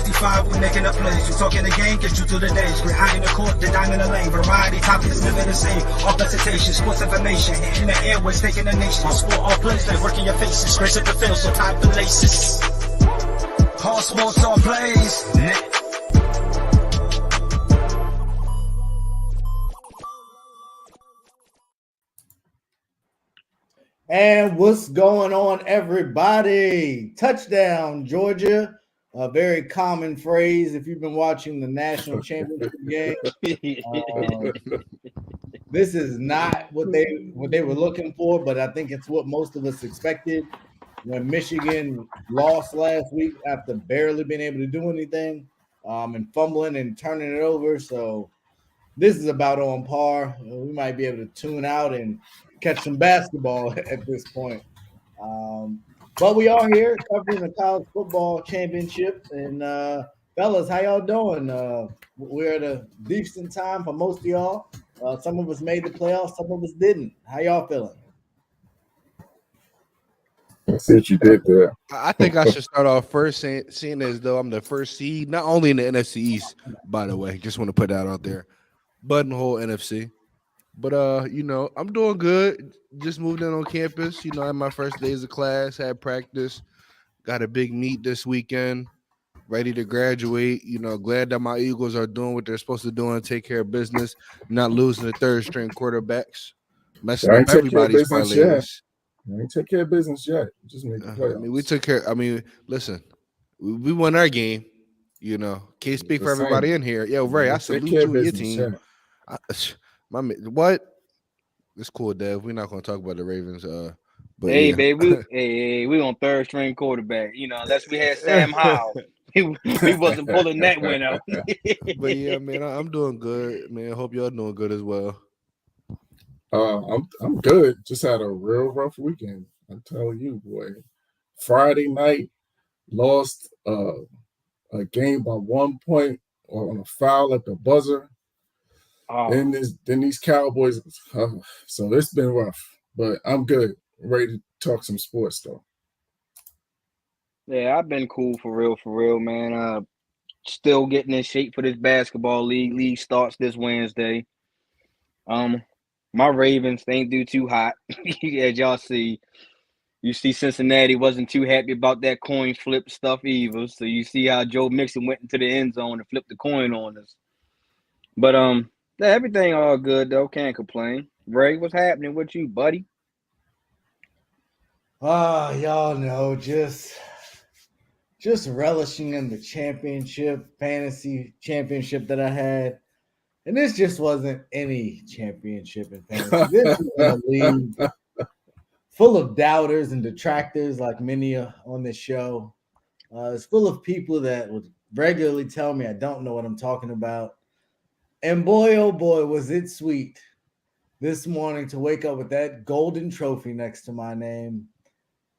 365, we making up plays. You talking the game, get you to the days. We're high in the court, the dime in the lane. Variety topics, living the same. All presentation, sports information. In the airways, taking the nation. All sport, all plays, they working your faces. Grace at the field, so tie the laces. All sports, all plays. And what's going on, everybody? Touchdown, Georgia. A very common phrase if you've been watching the national championship game. This is not what they were looking for, but I think it's what most of us expected when Michigan lost last week after barely being able to do anything and fumbling and turning it over. So this is about on par. We might be able to tune out and catch some basketball at this point. But we are here covering the college football championship. And fellas, how y'all doing? We're at a decent time for most of y'all. Some of us made the playoffs, some of us didn't. How y'all feeling? I said you did there. I think I should start off first seeing as though I'm the first seed, not only in the NFC East, by the way. Just want to put that out there, but in the whole NFC. But I'm doing good. Just moved in on campus. I had my first days of class, had practice, got a big meet this weekend, ready to graduate. Glad that my Eagles are doing what they're supposed to do and take care of business, not losing the third string quarterbacks, messing up everybody's parlays. I ain't take care of business yet. Just make the playoffs. We took care. Listen, we won our game. Can't speak for everybody in here. Yo, Ray, I salute you and your team. What? It's cool, Dev. We're not going to talk about the Ravens. But hey, baby, we on third string quarterback. Unless we had Sam Howell, we wasn't pulling that one out. But yeah, man, I'm doing good, man. Hope y'all doing good as well. I'm good. Just had a real rough weekend. I tell you, boy. Friday night, lost a game by 1 point on a foul at the buzzer. Then these Cowboys. So it's been rough, but I'm good. Ready to talk some sports though. Yeah, I've been cool for real, man. Still getting in shape for this basketball league. League starts this Wednesday. My Ravens, they ain't do too hot. As y'all see, you see Cincinnati wasn't too happy about that coin flip stuff either. So you see how Joe Mixon went into the end zone and flipped the coin on us. But yeah, everything all good though. Can't complain. Ray, what's happening with you, buddy? Y'all know, just relishing in the fantasy championship that I had. And this just wasn't any championship in fantasy. This was a league full of doubters and detractors like many on this show. It's full of people that would regularly tell me I don't know what I'm talking about. And boy, oh boy, was it sweet this morning to wake up with that golden trophy next to my name.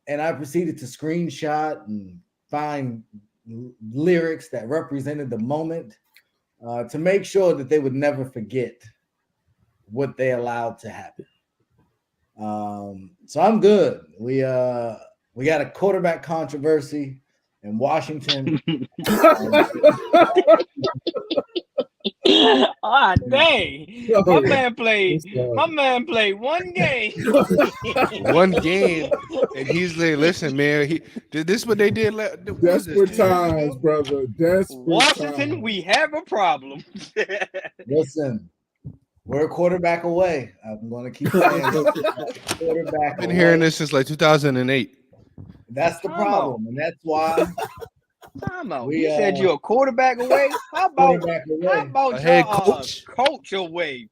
And I proceeded to screenshot and find lyrics that represented the moment to make sure that they would never forget what they allowed to happen. So I'm good. We got a quarterback controversy in Washington. Ah, dang. My man played one game. One game. And he's like, listen, man, this what they did. Desperate times, brother. Desperate Washington, times. we have a problem. Listen, we're a quarterback away. I'm going to keep saying quarterback. I've been hearing this since like 2008. That's the problem, and that's why. Time out. You said you're a quarterback away. How about a head coach away?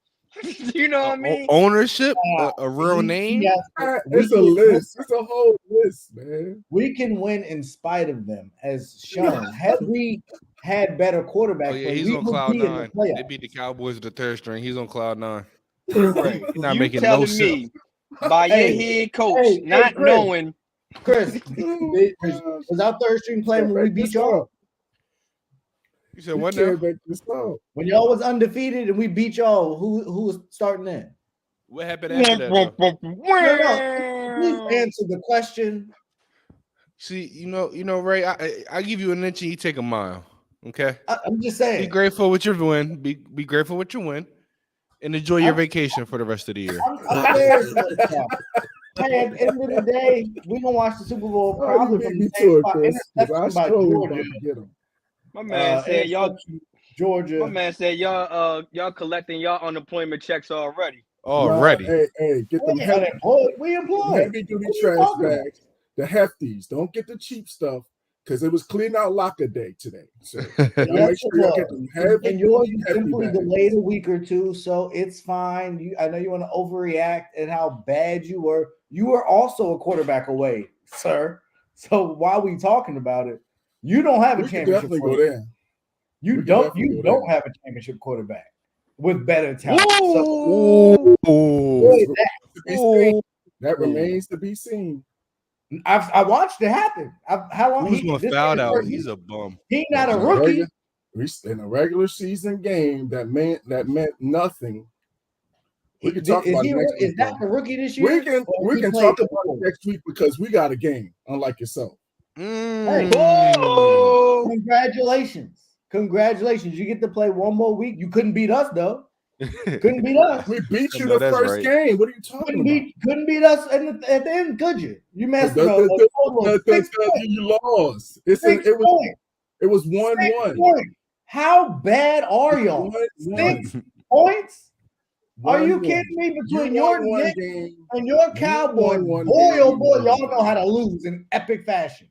You know what I mean? Ownership, a real name. It's a list. It's a whole list, man. We can win in spite of them, as shown. Had we had better quarterbacks, he's on cloud nine. They beat the Cowboys with the third string. He's on cloud nine. Right. Not you making telling no me sense. by your head coach not knowing. Chris, was our third string playing when we beat y'all? You said what now? When y'all was undefeated and we beat y'all, who was starting then? What happened after that? No. Please answer the question. See, Ray, I give you an inch and you take a mile. Okay. I'm just saying. Be grateful with your win. Be grateful with your win, and enjoy your vacation for the rest of the year. I'm there. Hey, at the end of the day, we're gonna watch the Super Bowl probably from the same spot. Interception by Georgia. My man said y'all. Georgia. My man said y'all collecting y'all unemployment checks already. Already. Hey, get them unemployed. We employed. Heavy duty trash bags, the hefties. Don't get the cheap stuff because it was clean out locker day today. So make sure y'all get them heavy. And yours simply delayed a week or two, so it's fine. I know you want to overreact and how bad you were. You were also a quarterback away, sir. So while we talking about it, you don't have a championship quarterback. You don't have a championship quarterback with better talent. That remains to be seen. I watched it happen. How long he's going to foul out? He's a bum. He's not a rookie. In a regular season game, that meant nothing. We can talk about it next week. Is that the rookie this year? We can talk about it next week because we got a game, unlike yourself. Hey, Congratulations. You get to play one more week. You couldn't beat us, though. Couldn't beat us. We beat you the first game. What are you talking about? Couldn't beat us at the end, could you? You messed up. You lost. It was 1-1. How bad are y'all? 6 points? Are you kidding me? Between your Knicks and your Cowboys, boy, oh boy, y'all know how to lose in epic fashion.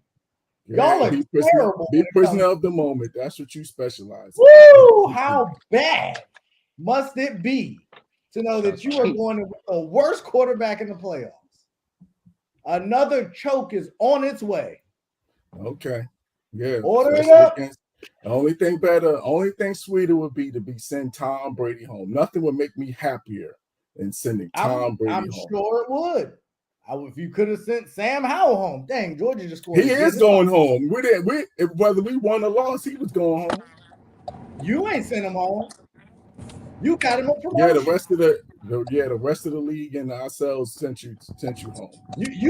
Y'all are terrible. Be prisoner of the moment. That's what you specialize in. Woo! How bad must it be to know that you are going to the worst quarterback in the playoffs? Another choke is on its way. Okay. Yeah. Order it up. The only thing sweeter would be to send Tom Brady home. Nothing would make me happier than sending Tom Brady home. I'm sure it would. If you could have sent Sam Howell home, dang, Georgia just scored. He is going home. Whether we won or lost, he was going home. You ain't sent him home. You got him a promotion. Yeah, the rest of the league and ourselves sent you home.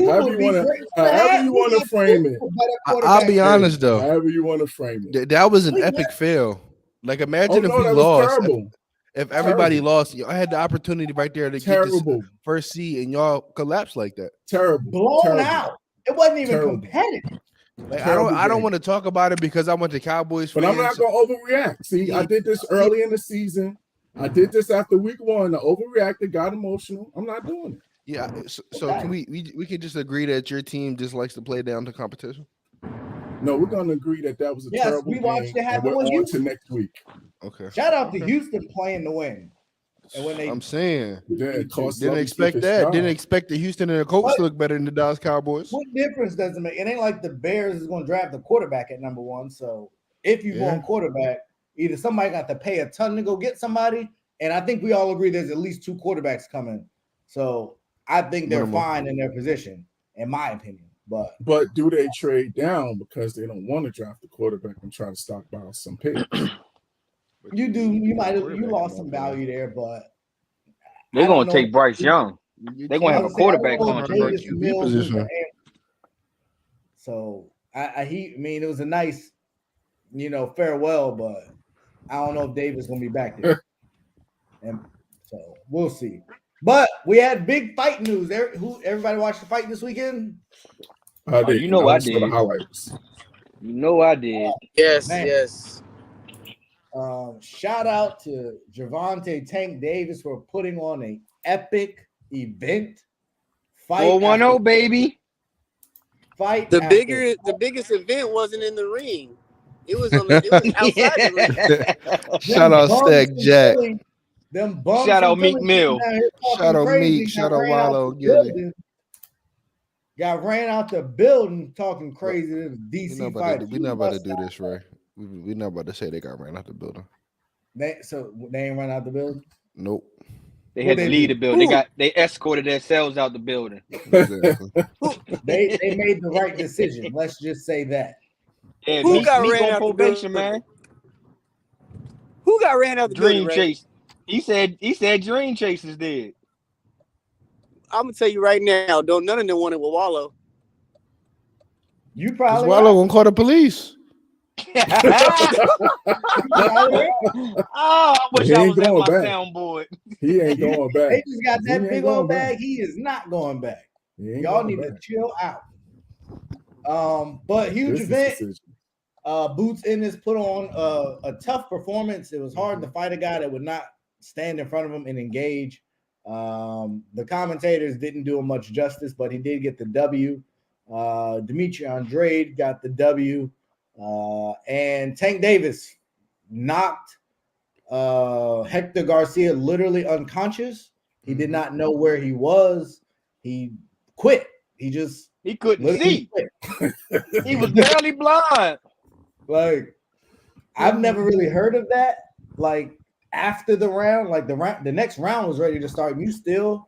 However you want to frame it. I'll be honest though. However you want to frame it. That was an epic fail. Like imagine if we lost. If everybody lost, I had the opportunity right there to get this first seed, and y'all collapsed like that. Blown out. It wasn't even competitive. Like, I don't want to talk about it because I went to Cowboys. But I'm not going to overreact. See, I did this early in the season. I did this after week 1. I overreacted, got emotional. I'm not doing it. Yeah. So can we can just agree that your team just likes to play down to competition? No, we're going to agree that was a terrible game. Watched it happen. We're on to next week. Okay. Shout out to Houston playing to win. And when I'm saying didn't expect that. Didn't expect the Houston and the Colts to look better than the Dallas Cowboys. What difference does it make? It ain't like the Bears is going to draft the quarterback at number 1. So if you go on quarterback, either somebody got to pay a ton to go get somebody, and I think we all agree there's at least 2 quarterbacks coming. So I think they're fine in their position, in my opinion. But do they trade down because they don't want to draft the quarterback and try to stockpile some picks? You do. You lost some value there, but they're going to take Bryce Young. They're going to have a quarterback contract. So it was a nice, farewell, but I don't know if Davis going to be back there. And so we'll see. But we had big fight news. Everybody watched the fight this weekend? I did. You know I did. Yes. Shout out to Gervonta Tank Davis for putting on an epic event. Fight 4-1-0, baby. Fight. The biggest event wasn't in the ring. It was outside the ring. Shout out Stack Jack. Them bums. Shout out Meek Mill. Shout out Meek. Shout out Wallow. Got ran out the building talking crazy to the DC fight. We're not about to do this, right? We're not about to say they got ran out the building. They ain't run out the building? Nope. They had to leave the building. They escorted themselves out the building. Exactly. they made the right decision. Let's just say that. Yeah, Who got ran on out probation, the building, man? Who got ran out the Dream building? Chase. He said Dream Chase is dead. I'm gonna tell you right now, none of them want it with Wallow. You probably Wallow gonna call the police. I wish He I ain't was at going my back. soundboard. He ain't going back. They just got He that ain't big going old back. bag. He is not going back. He ain't Y'all going need to back. chill out. But huge Business event. decision. Boots Ennis put on a tough performance. It was hard to fight a guy that would not stand in front of him and engage. The commentators didn't do him much justice, but he did get the W. Dimitri Andrade got the W. And Tank Davis knocked Hector Garcia literally unconscious. He did not know where he was. He quit. He couldn't see. Quit. He was barely blind. Like, I've never really heard of that. Like, after the round, like the next round was ready to start, and you still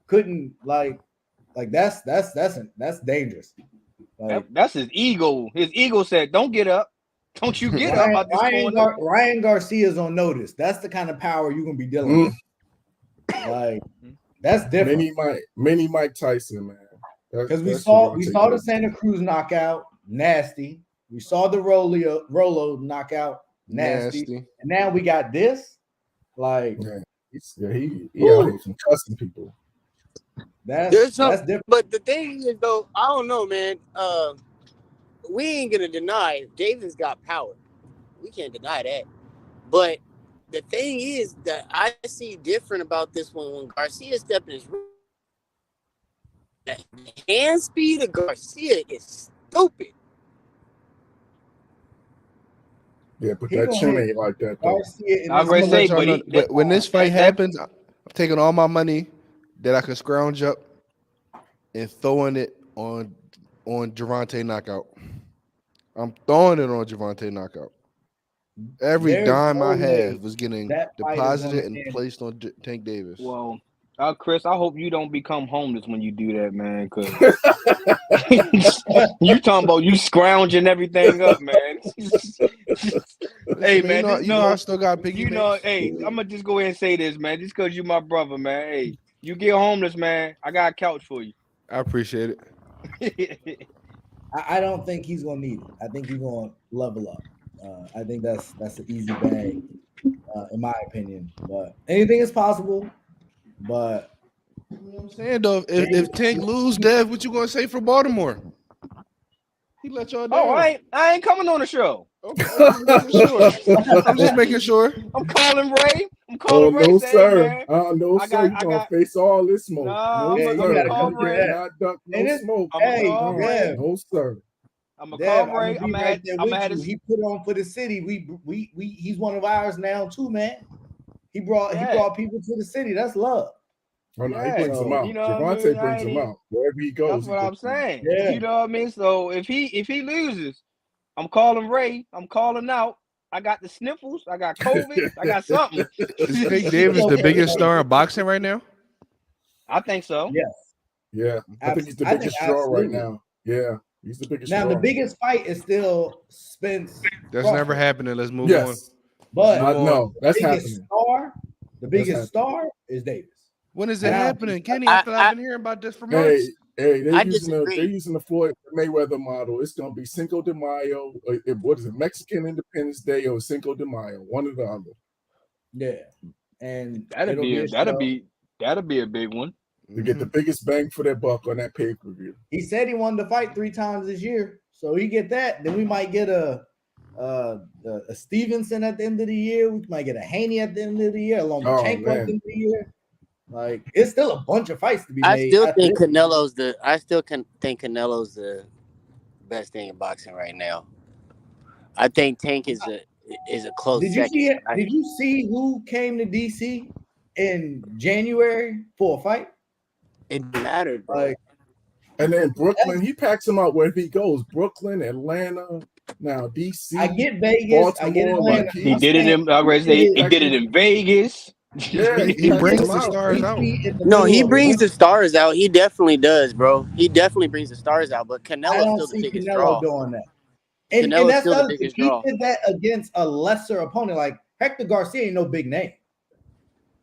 couldn't like that's dangerous. Like, that's his ego. His ego said, "Don't get up. Don't you get up out this corner." Ryan Garcia's on notice. That's the kind of power you're gonna be dealing with. Like, that's different. Mini Mike Tyson, man. Because we saw the Santa Cruz knockout, nasty. We saw the Rolo knockout, nasty. And now we got this. Like, he out here concussing people. That's different. But the thing is, though, I don't know, man. We ain't gonna deny Davis got power. We can't deny that. But the thing is that I see different about this one when Garcia stepped in his room. The hand speed of Garcia is stupid. Yeah, but that chin ain't like that, though. I'm gonna say, but when this fight happens, I'm taking all my money that I can scrounge up and throwing it on Gervonta knockout. I'm throwing it on Gervonta knockout. Every dime I have was getting deposited and placed on Tank Davis. Well, Chris, I hope you don't become homeless when you do that, man. Because you talking about you scrounging everything up, man. Hey, man, you know I still got piggy banks. Hey, I'm gonna just go ahead and say this, man. Just because you my brother, man. Hey, you get homeless, man, I got a couch for you. I appreciate it. I don't think he's gonna need it. I think he's gonna level up. I think that's an easy bag, in my opinion. But anything is possible. But you know what I'm saying, though, if Tank lose, Dev, what you gonna say for Baltimore? He let y'all down. Oh, I ain't coming on the show. Okay, I'm just making sure. I'm calling Ray. Ray. No, saying, sir. Man, no, sir. You're going to face all this smoke. No, sir. I'm gonna call Ray. Not duck no smoke. No, sir. I'm going to call Ray. I'm going to He put on for the city. He's one of ours now, too, man. He brought people to the city. That's love. Oh, no, he brings them out. You know Gervonta brings them out wherever he goes. That's what I'm saying. Yeah. You know what I mean? So if he loses, I'm calling Ray. I'm calling out. I got the sniffles. I got COVID. I got something. Is Tank Davis the biggest star in boxing right now? I think so. Yes. Yeah. I think he's the biggest draw right now. Yeah. He's the biggest now, draw. the biggest fight is still Spence. That's never happening. Let's move on. But no, that's happening. The biggest star is Davis. When is it happening, Kenny? I've been hearing about this for months. They're using the Floyd Mayweather model. It's gonna be Cinco de Mayo. What is it? Mexican Independence Day or Cinco de Mayo? One or the other. Yeah, and that'll be a big one. To get the biggest bang for their buck on that pay-per-view. He said he wanted to fight 3 times this year, so he get that. Then we might get a Stevenson at the end of the year. We might get a Haney at the end of the year, along with Lomachenko at the end of the year. Like, it's still a bunch of fights to be made. I still think Canelo's the best thing in boxing right now. I think Tank is a close second. Did you see who came to DC in January for a fight? It mattered, bro. Like, and then Brooklyn, he packs them out wherever he goes. Brooklyn, Atlanta, now DC. I get Vegas. I get Atlanta. He did it in Vegas. Yeah, he brings the stars out. No, he brings the stars out. He definitely does, bro. He definitely brings the stars out. But Canelo's still the biggest draw. Doing that. And that's the other thing. He did that against a lesser opponent. Like, Hector Garcia ain't no big name.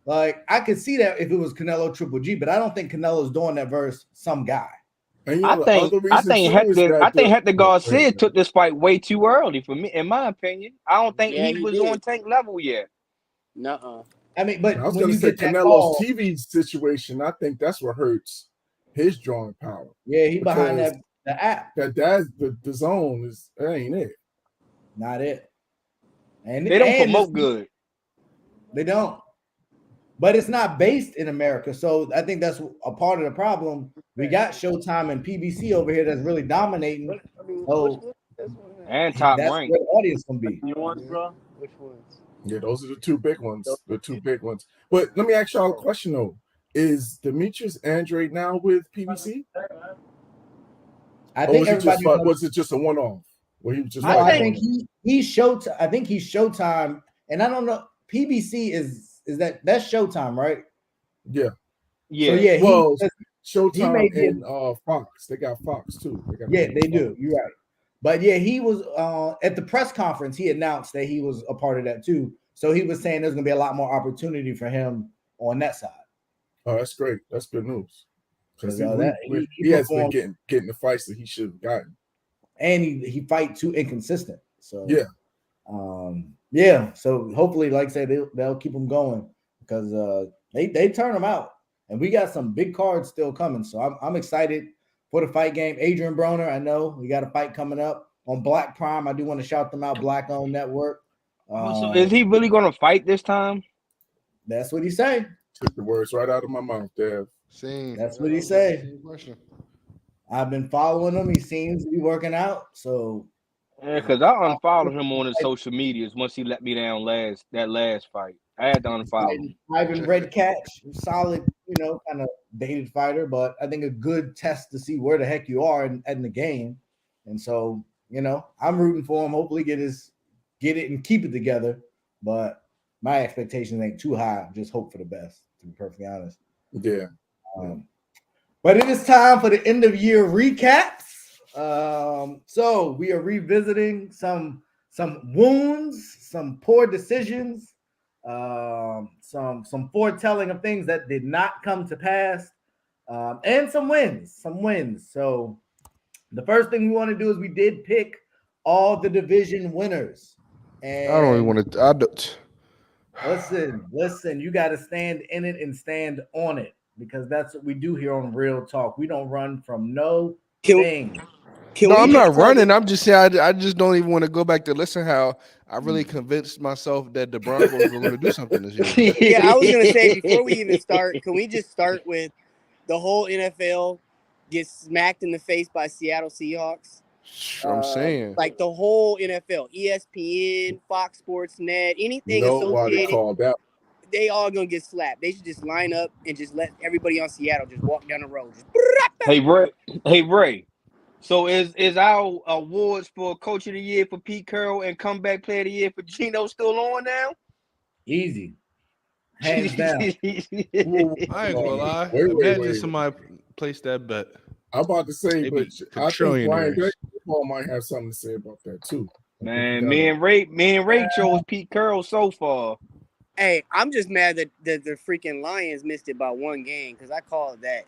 Like, I could see that if it was Canelo Triple G, but I don't think Canelo's doing that versus some guy. And I think Hector Garcia took this fight way too early for me, in my opinion. I don't think he was on Tank level yet. Nuh-uh. I mean, but I was when going you to say get that Canelo's call, TV situation, I think that's what hurts his drawing power. yeah, he behind the app. The zone that ain't it. Not it. And they don't promote good. They don't. But it's not based in America. So I think that's a part of the problem. We got Showtime and PBC over here that's really dominating. And top that's rank. where the audience can be. You want, bro? Which ones? Yeah, those are the two big ones. The two big ones. But let me ask y'all a question though. Is Demetrius Andrade now with PBC? I think was it just a one-off? Where he was just I think he's Showtime. I think he's Showtime. And I don't know. PBC is that's Showtime, right? Yeah. Yeah. So yeah, Showtime and Fox. They got Fox too. They do. You're right. But yeah, he was at the press conference. He announced that he was a part of that too. So he was saying there's going to be a lot more opportunity for him on that side. Oh, that's great. That's good news. Because he has been getting the fights that he should have gotten, and he fight too inconsistent. So yeah, So hopefully, like I said, they'll keep him going because they turn him out, and we got some big cards still coming. So I'm excited for the fight game. Adrian Broner, I know we got a fight coming up on Black Prime. I do want to shout them out, Black Owned Network. So is he really going to fight this time? That's what he say. Took the words right out of my mouth, Dev. That's what he say. I've been following him. He seems to be working out. So yeah, because I unfollowed him on his social medias once he let me down that last fight. I had to unfollow him. Ivan Red Catch, solid, kind of dated fighter, but I think a good test to see where the heck you are in the game. And so, I'm rooting for him. Hopefully get it and keep it together. But my expectations ain't too high. Just hope for the best, to be perfectly honest. Yeah. But it is time for the end of year recaps. So we are revisiting some wounds, some poor decisions, some foretelling of things that did not come to pass, and some wins. So the first thing we want to do is we did pick all the division winners. And I don't even want to. Listen, you got to stand in it and stand on it, because that's what we do here on Real Talk. We don't run from no thing. No, I'm not running. I'm just saying I just don't even want to go back to listen how I really convinced myself that the Broncos were going to do something this year. Yeah, I was going to say, before we even start, can we just start with the whole NFL gets smacked in the face by Seattle Seahawks? I'm saying. Like the whole NFL, ESPN, Fox Sports Net, anything associated. Called that. They all going to get slapped. They should just line up and just let everybody on Seattle just walk down the road. Hey, Ray. So is our awards for Coach of the Year for Pete Carroll and Comeback Player of the Year for Geno still on now? Easy. Hands down. I ain't gonna lie. Imagine somebody placed that bet. I'm about to say, but I think Brian Paul might have something to say about that too. Man, me and Ray chose Pete Carroll so far. Hey, I'm just mad that the freaking Lions missed it by one game, because I called that.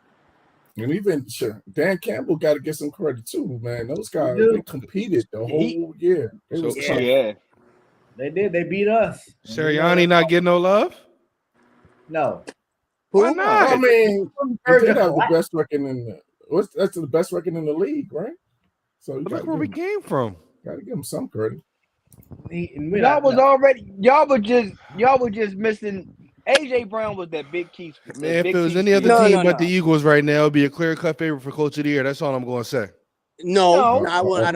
And even Dan Campbell got to get some credit too, man. Those guys, they competed the whole year. Yeah. They did. They beat us. Sirianni not getting no love? No. Why not? I mean, they did have the best record that's the best record in the league, right? So look where we came from. Got to give them some credit. Y'all were just missing. AJ Brown was that big key. Man, if it was any other team but the Eagles right now, it'd be a clear-cut favorite for Coach of the Year. That's all I'm going to say. I don't say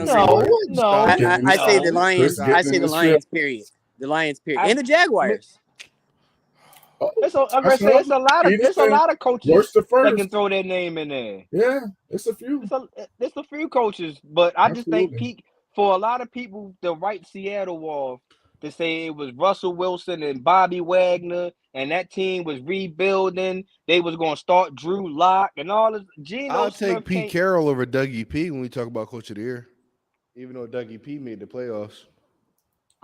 that. I say the Lions. I say the Lions. Period. The Lions. Period. And the Jaguars. It's a lot of coaches that can throw their name in there. Yeah, it's a few. It's a few coaches, but I just think for a lot of people, the right Seattle off to say it was Russell Wilson and Bobby Wagner, and that team was rebuilding. They was going to start Drew Lock and all this. I'll take Pete Carroll over Dougie P when we talk about Coach of the Year, even though Dougie P made the playoffs.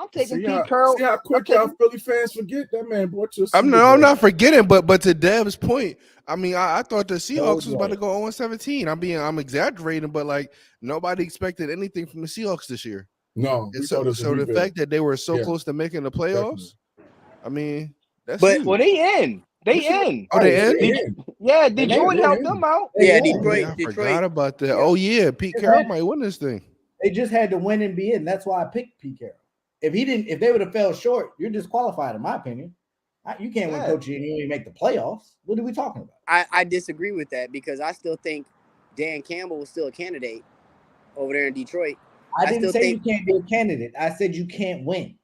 I'm taking See Pete Carroll. how quick y'all Philly fans forget that man brought you a I'm Super Bowl. not forgetting, but to Dev's point, I mean, I thought the Seahawks was about to go 0-17. I'm exaggerating, but like nobody expected anything from the Seahawks this year. No, we thought it was so the fact that they were so close to making the playoffs, I mean, that's huge. Well, they in. They in. Oh, they in? Yeah, Detroit helped them out. Yeah, I forgot about that. Oh yeah, Pete Carroll might win this thing. They just had to win and be in. That's why I picked Pete Carroll. If they would have fell short, you're disqualified, in my opinion. You can't win coaching and you only make the playoffs. What are we talking about? I disagree with that because I still think Dan Campbell was still a candidate over there in Detroit. I didn't say you can't be a candidate. I said you can't win.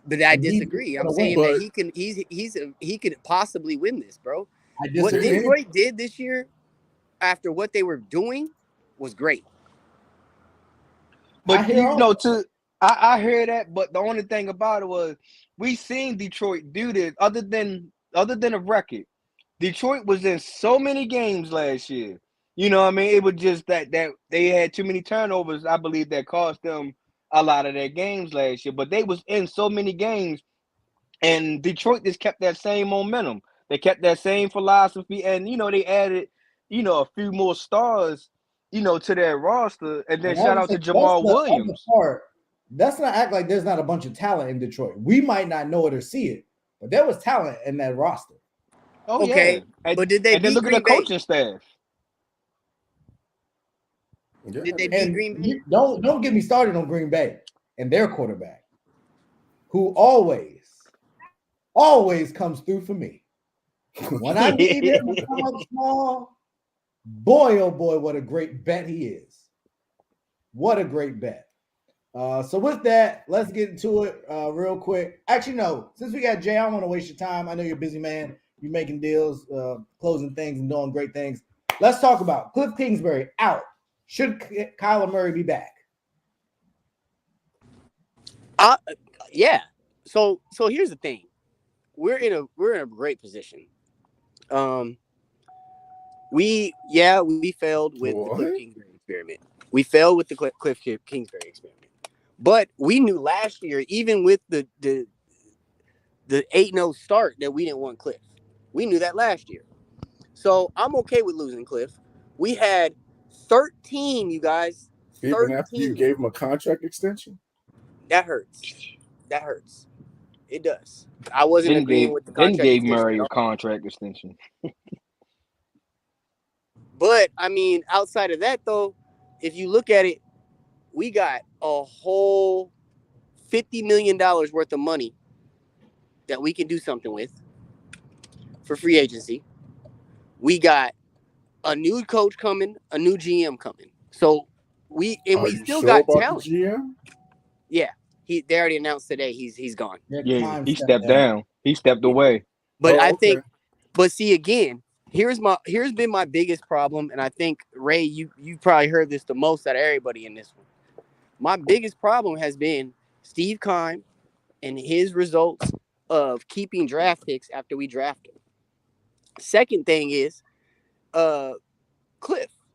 But I disagree. I'm saying that he could possibly win this, bro. What Detroit did this year, after what they were doing, was great. But I hear that. But the only thing about it was we seen Detroit do this. Other than a record, Detroit was in so many games last year. You know what I mean? It was just that they had too many turnovers. I believe that cost them a lot of their games last year. But they was in so many games, and Detroit just kept that same momentum. They kept that same philosophy, and they added a few more stars to their roster, and then shout out to Jamal Williams. Let's not act like there's not a bunch of talent in Detroit. We might not know it or see it, but there was talent in that roster. Oh, okay, yeah. but did they beat look Green at the Bay? coaching staff? Yeah. Did they beat Green Bay? Don't get me started on Green Bay and their quarterback, who always comes through for me. When I need him to come up small, boy, oh boy, what a great bet he is. What a great bet. So with that, let's get into it real quick. Actually, no, since we got Jay, I don't want to waste your time. I know you're a busy man. You're making deals, closing things, and doing great things. Let's talk about Kliff Kingsbury out. Should Kyler Murray be back? Yeah. So here's the thing. We're in a great position. We failed with the Kliff Kingsbury experiment. We failed with the Kliff Kingsbury experiment. But we knew last year, even with the 8-0 start, that we didn't want Kliff. We knew that last year. So I'm okay with losing Kliff. We had 13, you guys. 13. Even after you gave him a contract extension? That hurts. It does. I wasn't agreeing with the contract extension. Then gave Murray a contract extension. But, I mean, outside of that, though, if you look at it, we got a whole $50 million worth of money that we can do something with for free agency. We got a new coach coming, a new GM coming. So we still got talent. The GM? Yeah, they already announced today he's gone. Yeah, he stepped down. He stepped away. But I think, but see again, here's been my biggest problem, and I think Ray, you probably heard this the most out of everybody in this one. My biggest problem has been Steve Keim and his results of keeping draft picks after we draft them. Second thing is Kliff,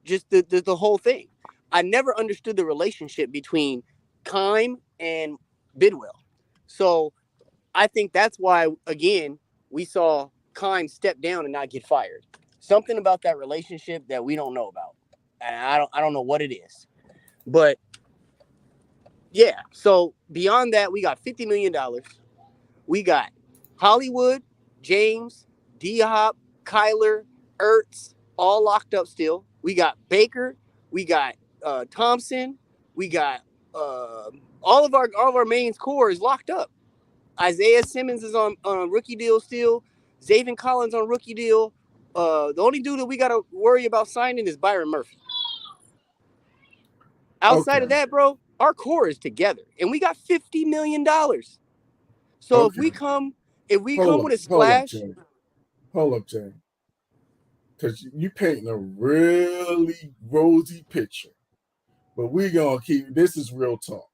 just the whole thing. I never understood the relationship between Keim and Bidwell. So I think that's why, again, we saw Keim step down and not get fired. Something about that relationship that we don't know about. And I don't know what it is. But yeah, so beyond that, we got $50 million. We got Hollywood, James, D-Hop, Kyler, Ertz, all locked up still. We got Baker. We got Thompson. We got all of our main core is locked up. Isaiah Simmons is on rookie deal still. Zaven Collins on rookie deal. The only dude that we got to worry about signing is Byron Murphy. Outside of that, bro, our core is together, and we got $50 million. So if we come with a splash, hold up, Jay, because you painting a really rosy picture, but we're gonna keep this is real talk.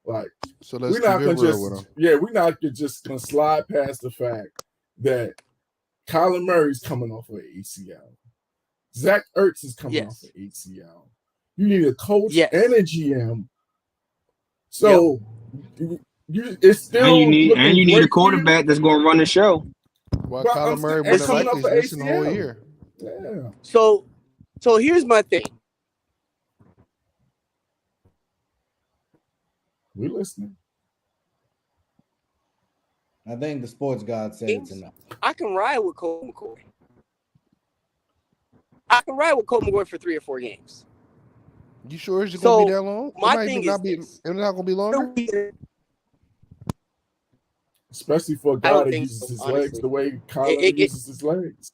Like, so let's we're not just gonna slide past the fact that Kyler Murray's coming off of ACL. Zach Ertz is coming off of ACL. You need a coach and a GM. So it's still And you looking need a great quarterback that's going to run the show. Well, But Kyler I'm Murray still- more it's than coming likely off is the missing the whole ACL. year. Yeah. So here's my thing. We listening. I think the sports god said it's enough. I can ride with Colt McCoy. I can ride with Colt McCoy for 3 or 4 games. You sure it's So, going to be that long? my thing is It's not going to be longer. Especially for a I guy don't that think uses so, his honestly. legs the way Kyler uses his legs.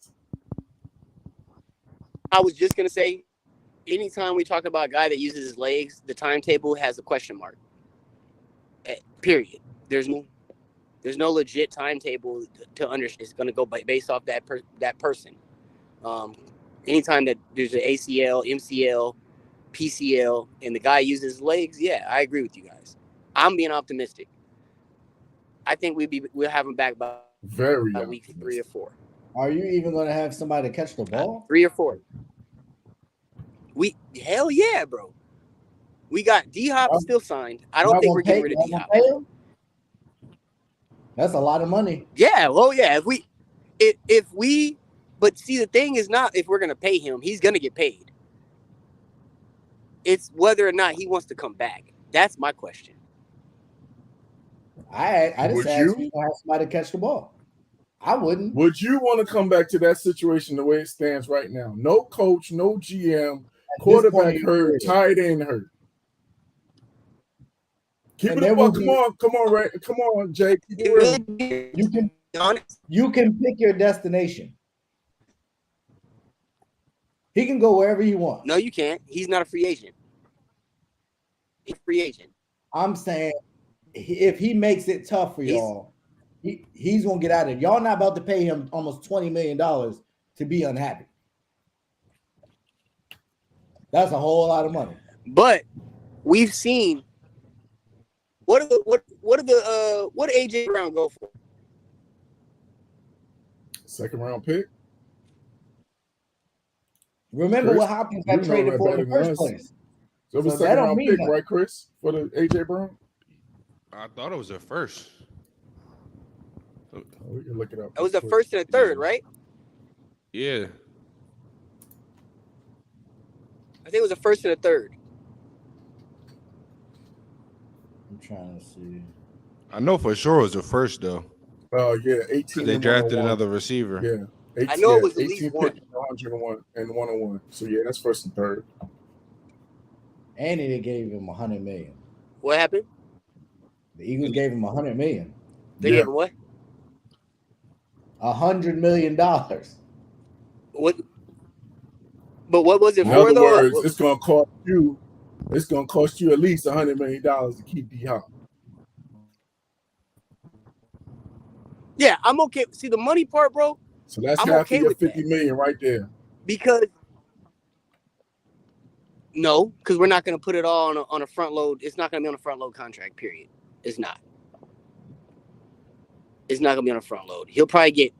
I was just gonna say, anytime we talk about a guy that uses his legs, the timetable has a question mark. Period. There's no legit timetable to understand. It's gonna go based off that person. Anytime that there's an ACL, MCL, PCL, and the guy uses his legs, yeah, I agree with you guys. I'm being optimistic. I think we'll have him back by week 3 or 4. Are you even going to have somebody to catch the ball? 3 or 4. Hell yeah, bro. We got D-Hop still signed. I don't think we're getting rid of D-Hop. That's a lot of money. Yeah, well, yeah. If we, but see, the thing is not if we're gonna pay him, he's gonna get paid. It's whether or not he wants to come back. That's my question. I just asked you to have somebody to catch the ball. I wouldn't. Would you want to come back to that situation the way it stands right now? No coach, no GM, quarterback hurt, tight end hurt. Keep it up. Come on, Ray. Come on, Jake. You can pick your destination. He can go wherever he wants. No, you can't. He's not a free agent. He's a free agent. I'm saying if he makes it tough for y'all, he's gonna get out of it. Y'all not about to pay him almost $20 million to be unhappy. That's a whole lot of money. But we've seen what did AJ Brown go for? Second round pick. Remember what Hopkins got traded for in the first place. So it was second round pick, right, Chris, for the AJ Brown? I thought it was a first. We can look it up. It was the first and a third, right? Yeah. I think it was a first and a third. I'm trying to see. I know for sure it was the first, though. Oh, yeah. 18. They drafted another receiver. Yeah. I know it was at least 1. 101 and 101. So, yeah, that's first and third. And they gave him $100 million. What happened? The Eagles gave him $100 million. They gave him what? $100 million. What? But what was it in for? In other words, it's gonna cost you. It's gonna cost you at least $100 million to keep D-Hop. Yeah, I'm okay. See the money part, bro. So that's half of your $50 million right there. Because because we're not going to put it all on a front load. It's not going to be on a front load contract. Period. It's not. It's not going to be on a front load. He'll probably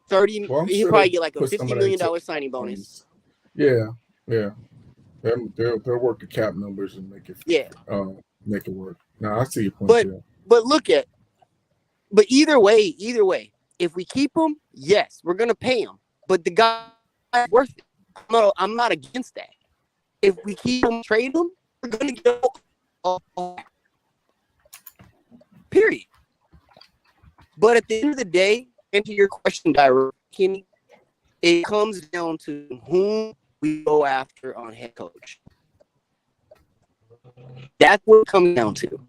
30. Well, he'll probably get like a $50 million signing bonus. Yeah. They'll work the cap numbers and make it work. Now I see your point. But but either way, if we keep him, yes, we're gonna pay him. But the guy is worth it. I'm not against that. If we keep him, trade him, we're gonna get all. Period. But at the end of the day, and to your question, Kenny, it comes down to whom we go after on head coach. That's what it comes down to.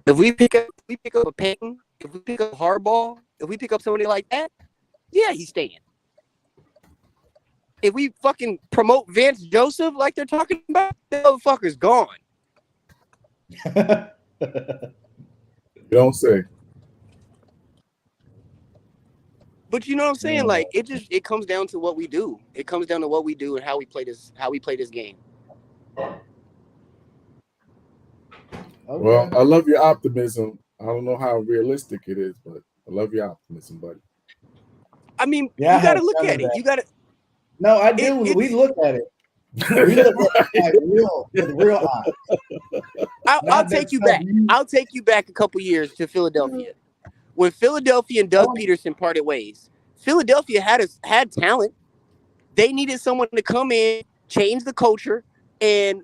If we pick up a Payton, if we pick up Harbaugh, if we pick up somebody like that, yeah, he's staying. If we fucking promote Vance Joseph like they're talking about, the motherfucker's gone. Don't say. But you know what I'm saying? Like it comes down to what we do. It comes down to what we do and how we play this game. Okay. Well, I love your optimism. I don't know how realistic it is, but I love your optimism, buddy. I mean, you got to look at it. You got to. No, I do. We look at it. We look at it like with real eyes. I'll take you back. I'll take you back a couple years to Philadelphia. When Philadelphia and Doug Peterson parted ways, Philadelphia had talent. They needed someone to come in, change the culture, and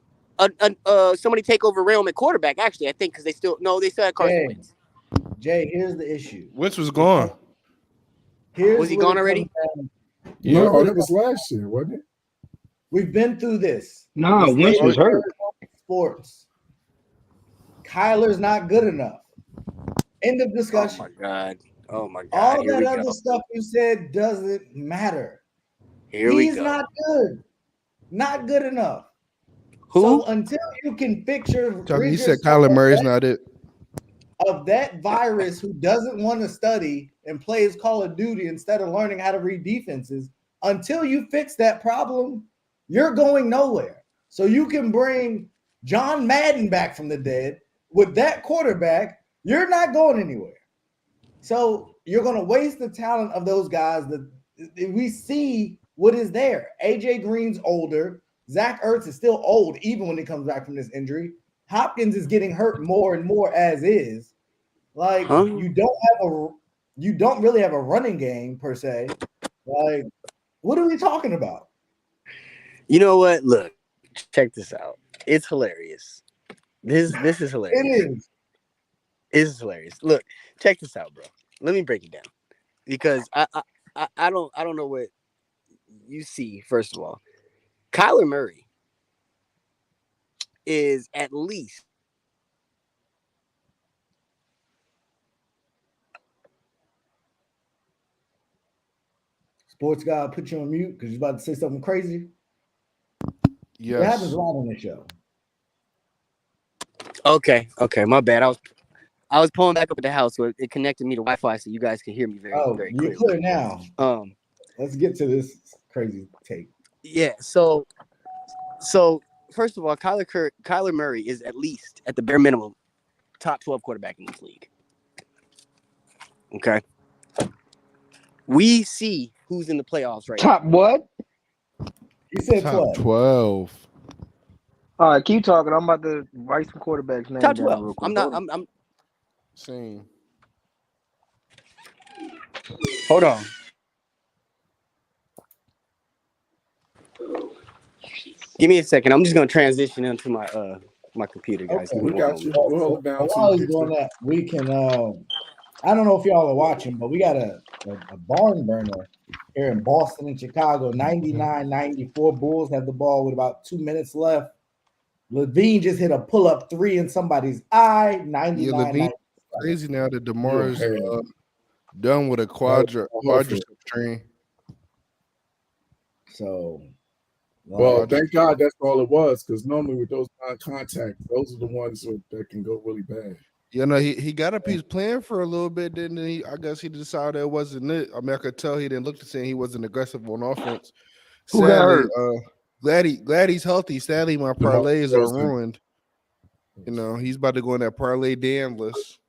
somebody take over realm at quarterback. Actually, I think because they still had Carson Wentz. Jay, here's the issue. Wentz was gone. Was he gone already? No, that was last year, wasn't it? We've been through this. No, Wentz was hurt. Sports. Kyler's not good enough. End of discussion. Oh my God. All that other stuff you said doesn't matter. He's not good. Not good enough. Who? So until you can fix your you said Kyler Murray's not it. Of that virus who doesn't want to study and plays Call of Duty instead of learning how to read defenses, until you fix that problem, you're going nowhere. So you can bring John Madden back from the dead. With that quarterback, you're not going anywhere. So you're going to waste the talent of those guys that we see what is there. AJ Green's older. Zach Ertz is still old, even when he comes back from this injury. Hopkins is getting hurt more and more as is. Like you don't really have a running game per se. Like, what are we talking about? You know what? Look, check this out. It's hilarious. This is hilarious. It is. It's hilarious. Look, check this out, bro. Let me break it down because I don't know what you see. First of all, Kyler Murray is at least Sports guy, I'll put you on mute because you're about to say something crazy. Yes. It happens a lot on this show. Okay, my bad. I was pulling back up at the house, so it connected me to Wi-Fi, so you guys can hear me very clearly. You're clear now. Let's get to this crazy take. Yeah. So first of all, Kyler Murray is at least at the bare minimum top 12 quarterback in this league. Okay. We see who's in the playoffs right Top now. what? He said Top 12. 12. All right, keep talking. I'm about to write some quarterbacks names. Top down 12. real quick. I'm Same. hold on. Give me a second. I'm just gonna transition into my my computer, guys. Okay, We got you. We'll hold it down. While he's doing that, we can I don't know if y'all are watching, but we got a barn burner here in Boston and Chicago. 99-94. Bulls have the ball with about 2 minutes left. Levine just hit a pull-up three in somebody's eye. 99. Crazy now that DeMar's done with a quadricep strain. So, well, thank God that's all it was, because normally with those non-contact, those are the ones that can go really bad. You know, he got up. He's playing for a little bit, didn't he? I guess he decided it wasn't it. I mean, I could tell he didn't look the same. He wasn't aggressive on offense. Sadly, glad he's healthy. Sadly, my parlays are ruined. You know, he's about to go in that parlay damn list.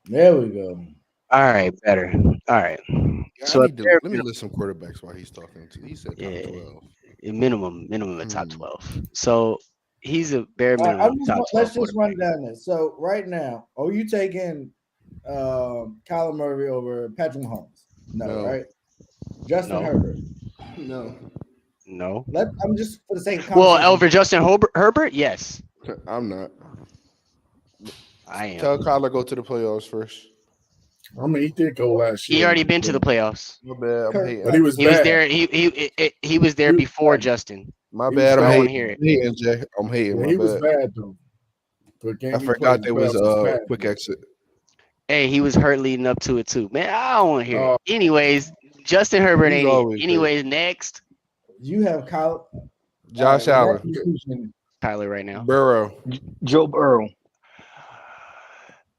there we go. All right, better. All right. Yeah, So let me list some quarterbacks while he's talking. He said top 12. Minimum at top 12. So he's a bare minimum top 12. Let's just run down this. So right now, are you taking Kyler Murray over Patrick Mahomes? No, right? Justin Herbert? No. I'm just for the sake of over Justin Herbert? Yes. I'm not. I am. Tell Kyler go to the playoffs first. I mean, he did go last year. He already been to the playoffs. My bad. I'm hating. But he was there. He was there before Justin. My bad. I'm hating. Hear it. Hating, Jay. I'm hating. Yeah, he was bad though. I forgot there was a quick exit. Hey, he was hurt leading up to it too. Man, I don't want to hear it. Anyways, Justin Herbert ain't it. Anyways, next. You have Kyler. Josh Allen. Kyler right now. Burrow. Joe Burrow.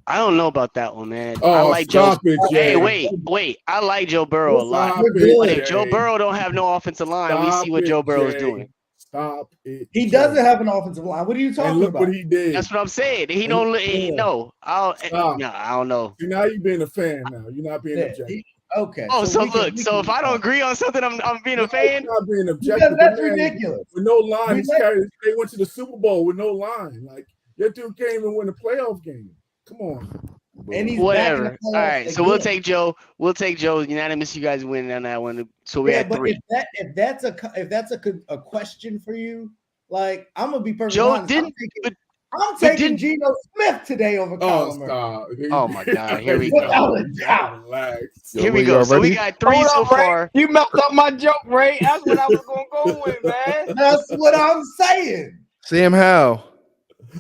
I don't know about that one, man. Oh, I like Joe. Hey, wait. I like Joe Burrow a lot. But if Joe Burrow don't have no offensive line, we see what Joe Burrow is doing. Stop it. He doesn't have an offensive line. What are you talking look about? what he did. That's what I'm saying. He don't. No, I don't know. See, now you're being a fan. Now you're not being objective. Okay. Oh, so we can- look. we So can- if I don't agree on something, I'm being a No, fan. he's not being Because objective. that's The man, ridiculous. with no line, We he's let- carried. They went to the Super Bowl with no line. Like that dude can't even win a playoff game. Come on. And he's back in Whatever. the All playoffs right. So we'll again. take Joe. We'll take Joe. Unanimous. You guys win on that one. So we're Yeah, at but 3. if that's a question for you, like I'm gonna be perfectly Joe honest. didn't. I'm taking didn't- Geno Smith today over Oh, Kyler Murray. stop. Oh my God, here we Without go. a doubt. Relax. Here we Wait, go. y'all So we ready? got 3 Hold so up, Ray. far. You messed up my joke, Ray. That's what I was gonna go with, man. That's what I'm saying. Sam Howell.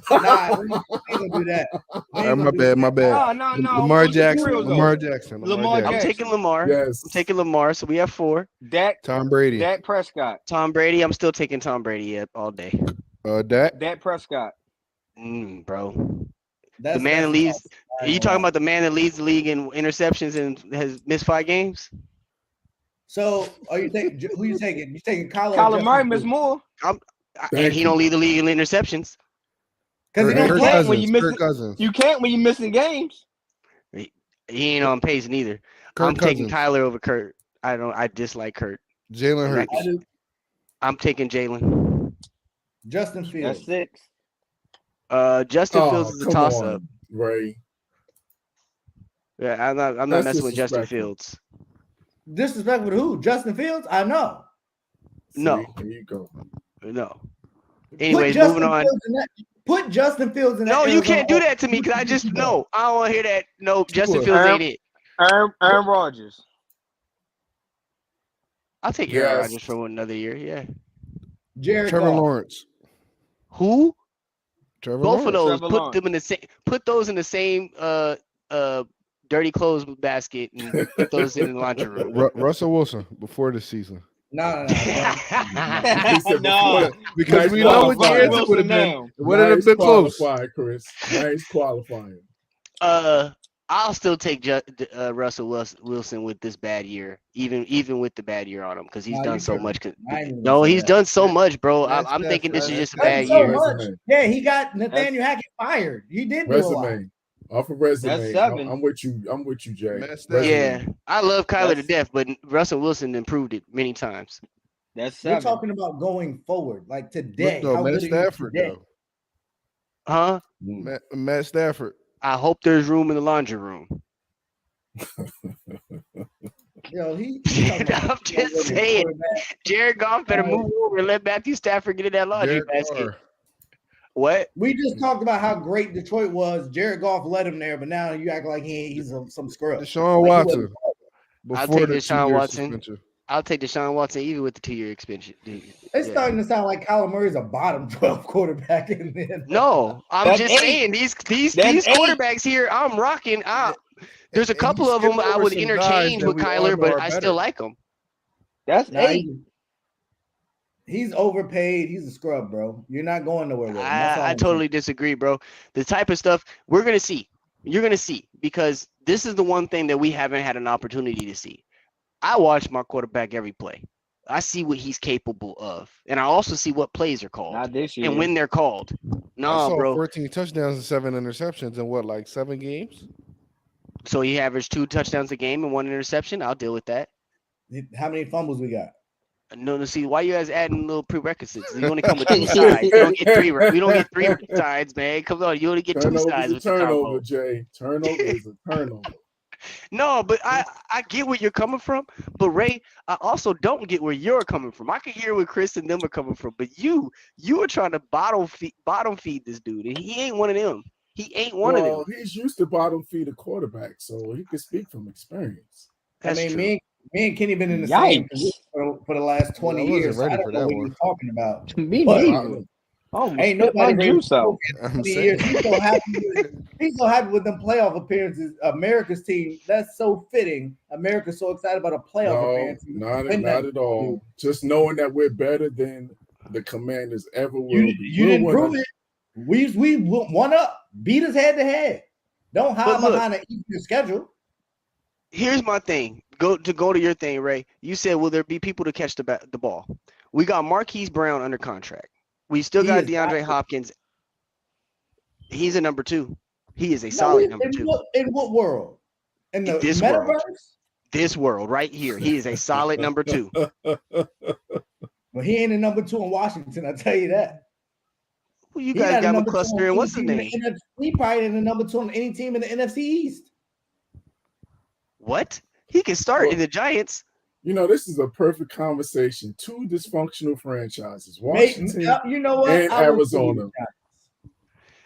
Nah, we ain't gonna do that. We ain't My gonna do bad. that. My bad. No. Lamar Keep it Jackson. real, though. Lamar Jackson. Lamar I'm Jackson. taking Lamar. Yes. I'm taking Lamar. So we have 4. Dak Tom Brady. Dak Prescott. Tom Brady. I'm still taking Tom Brady all day. Dak. Dak Prescott. Bro. That's, The man that that's leads. I Are ain't you gonna talking lie. about the man that leads the league in interceptions and has missed 5 games? So are you taking who you taking? You taking Kyler? Kyler Murray missed more. And he don't lead the league in interceptions. Because he Kirk don't Cousins. play. When you miss Kirk it- Cousins. You can't when you're missing games. He ain't on pace neither. I'm Kirk taking Cousins. Kyler over Kurt. I dislike Kurt. Jalen Hurts. I do. I'm taking Jalen. Justin Fields. That's 6. Justin Oh, Fields is a come toss on, up. Ray. Yeah, I'm not That's messing with Justin disrespectful. Fields. Disrespectful to who? Justin Fields? I know. No. There you go. No. Put Anyways, Justin moving on. Fields in that- Put Justin Fields in that. No, you Arizona can't do offense. that to me because I just no. I don't want to hear that. No, Justin Tua. Fields ain't it. Aaron Rodgers. I'll take Aaron Yes. Rodgers for another year. Yeah. Jared Trevor Goff. Lawrence. Who? Trevor Both of Lawrence. those. Trevor Put Lawrence. them in the same. Put those in the same. Dirty clothes basket and put those in the laundry room. Russell Wilson before the season. No. He said No. before- Because Nice we know what the qualifier. answer would have been. Now. It wouldn't have Nice been close. qualifier, Chris. Nice qualifying. I'll still take Russell Wilson with this bad year, even with the bad year on him, because he's Nah, done you so tripping. much. I ain't even No, say he's that. done so much, bro. That's- I'm thinking this is just a That's bad so year. much. Resume. Yeah, he got Nathaniel Hackett fired. He did do a lot. Resume. Off of resume. That's 7. I'm with you. I'm with you, Jay. Matt Stafford. Resume. Yeah, I love Kyler to That's- death, but Russell Wilson improved it many times. That's We're 7. talking about going forward, like today. Look, though, How Matt good are you Stafford, today? though. Huh? Matt Stafford. I hope there's room in the laundry room. Yo, he talking about I'm just saying, Jared Goff better move over and let Matthew Stafford get in that laundry Derek basket. Carr. What? We just talked about how great Detroit was. Jared Goff led him there, but now you act like he's some scrub. Deshaun Like, he Watson. wasn't- I'll Before take the Deshaun 2-year Watson. suspension. I'll take Deshaun Watson even with the 2-year extension. It's Yeah. starting to sound like Kyler Murray's a bottom 12 quarterback. And then No, I'm That's just 8. saying these That's 8. quarterbers here. I'm rocking. There's a And couple you of them skipped I over would some guys interchange that with we all Kyler, know but are I better. still like him. That's Nah, 8. he's overpaid. He's a scrub, bro. You're not going nowhere with him. That's all I I'm totally disagree, bro. The type of stuff we're gonna see, you're gonna see, because this is the one thing that we haven't had an opportunity to see. I watch my quarterback every play. I see what he's capable of, and I also see what plays are called Not this year. and when they're called. I No, saw bro. 14 touchdowns and 7 interceptions in what, like 7 games? So he averaged 2 touchdowns a game and 1 interception. I'll deal with that. saying. How many fumbles we got? No, see, why you guys adding little prerequisites? You only come with 2 sides. You don't get 3. We don't get 3 sides, man. Come on, you only get 2 Turnover sides is a with the combo. turnover, Jay. Turnover is a turnover. No, but I get where you're coming from. But Ray, I also don't get where you're coming from. I can hear where Chris and them are coming from. But you are trying to bottom feed this dude, and he ain't one of them. He ain't one of them. He's used to bottom feed a quarterback, so he can speak from experience. That's I mean, true. me and Kenny been in the same position for the last 20 I wasn't years. So ready I for don't know that what one. he's talking about. Me But- neither. Oh, Ain't spit my nobody juice out. I'm 20 saying. years. He's so happy with them playoff appearances. America's team. That's so fitting. America's so excited about a playoff No, appearance. not Win that. at all. Just knowing that we're better than the Commanders ever will You be. didn't We'll prove win it. We won up. Beat us head to head. Don't hide But look- behind an easier schedule. Here's my thing. Go to your thing, Ray. You said, will there be people to catch the ball? We got Marquise Brown under contract. We still He got is DeAndre not- Hopkins. He's a number 2. He is a No, solid number 2. In what world? In the In this metaverse? world. this world right here. He is a solid number 2. Well, he ain't a number 2 in Washington. I tell you that. Well, you He guys not a got number 2 McCluster on and any what's his team in name? the He probably ain't a number 2 on any team in the NFC East. What? He can start Well, in the Giants. You know, this is a perfect conversation. 2 dysfunctional franchises, Washington You know what? and Arizona.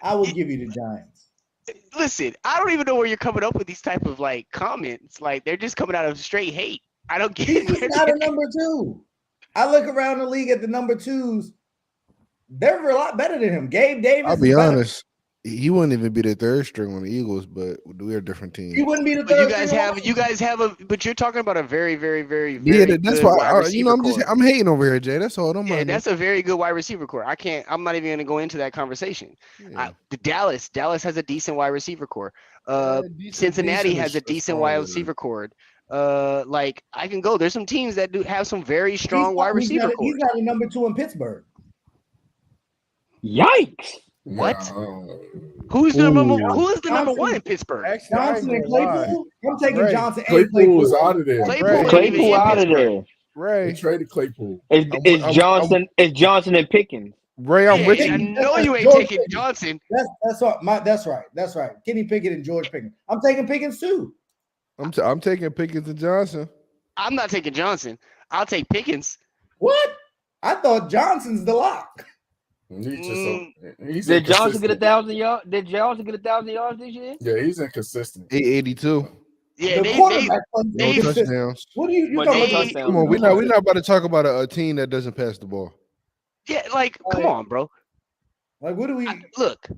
I will give you the Giants. Listen, I don't even know where you're coming up with these type of like comments. Like they're just coming out of straight hate. I don't get He's it. not a number 2. I look around the league at the number 2s. They're a lot better than him. Gabe Davis. I'll be is better. honest. He wouldn't even be the 3rd string on the Eagles, but we're a different team. He wouldn't be the But third. you guys have a. But you're talking about a very, very, very, Yeah, very that's good why. wide receiver I'm hating over here, Jay. That's all. Don't Yeah, mind. that's a very good wide receiver core. I'm not even going to go into that conversation. Yeah. Dallas has a decent wide receiver core. Cincinnati has a decent wide receiver core. Like I can go. There's some teams that do have some very strong wide receiver cores. He's not a number 2 in Pittsburgh. Yikes! What? Yeah. Who is the number Johnson. 1 in Pittsburgh? Johnson Actually, I ain't and gonna lie. Claypool. I'm taking Right. Johnson and Claypool was Claypool. out of there. Claypool ain't even Claypool in out of Pittsburgh. there. They Ray, traded Claypool. It's Johnson and Pickens. Ray, I'm Yeah, with I you. know you ain't George taking Pickens. Johnson. That's right. Kenny Pickett and George Pickens. I'm taking Pickens too. I'm taking Pickens and Johnson. I'm not taking Johnson. I'll take Pickens. What? I thought Johnson's the lock. He's Did Johnson get inconsistent. 1,000 yards? Did Johnson get 1,000 yards this year? Yeah, he's inconsistent. 882. Yeah, The quarterback plays No inconsistent. touchdowns. What are you But talking no about? touchdowns. Come on, we're not about to talk about a team that doesn't pass the ball. yeah, like come on, bro. Like, what do we? Look.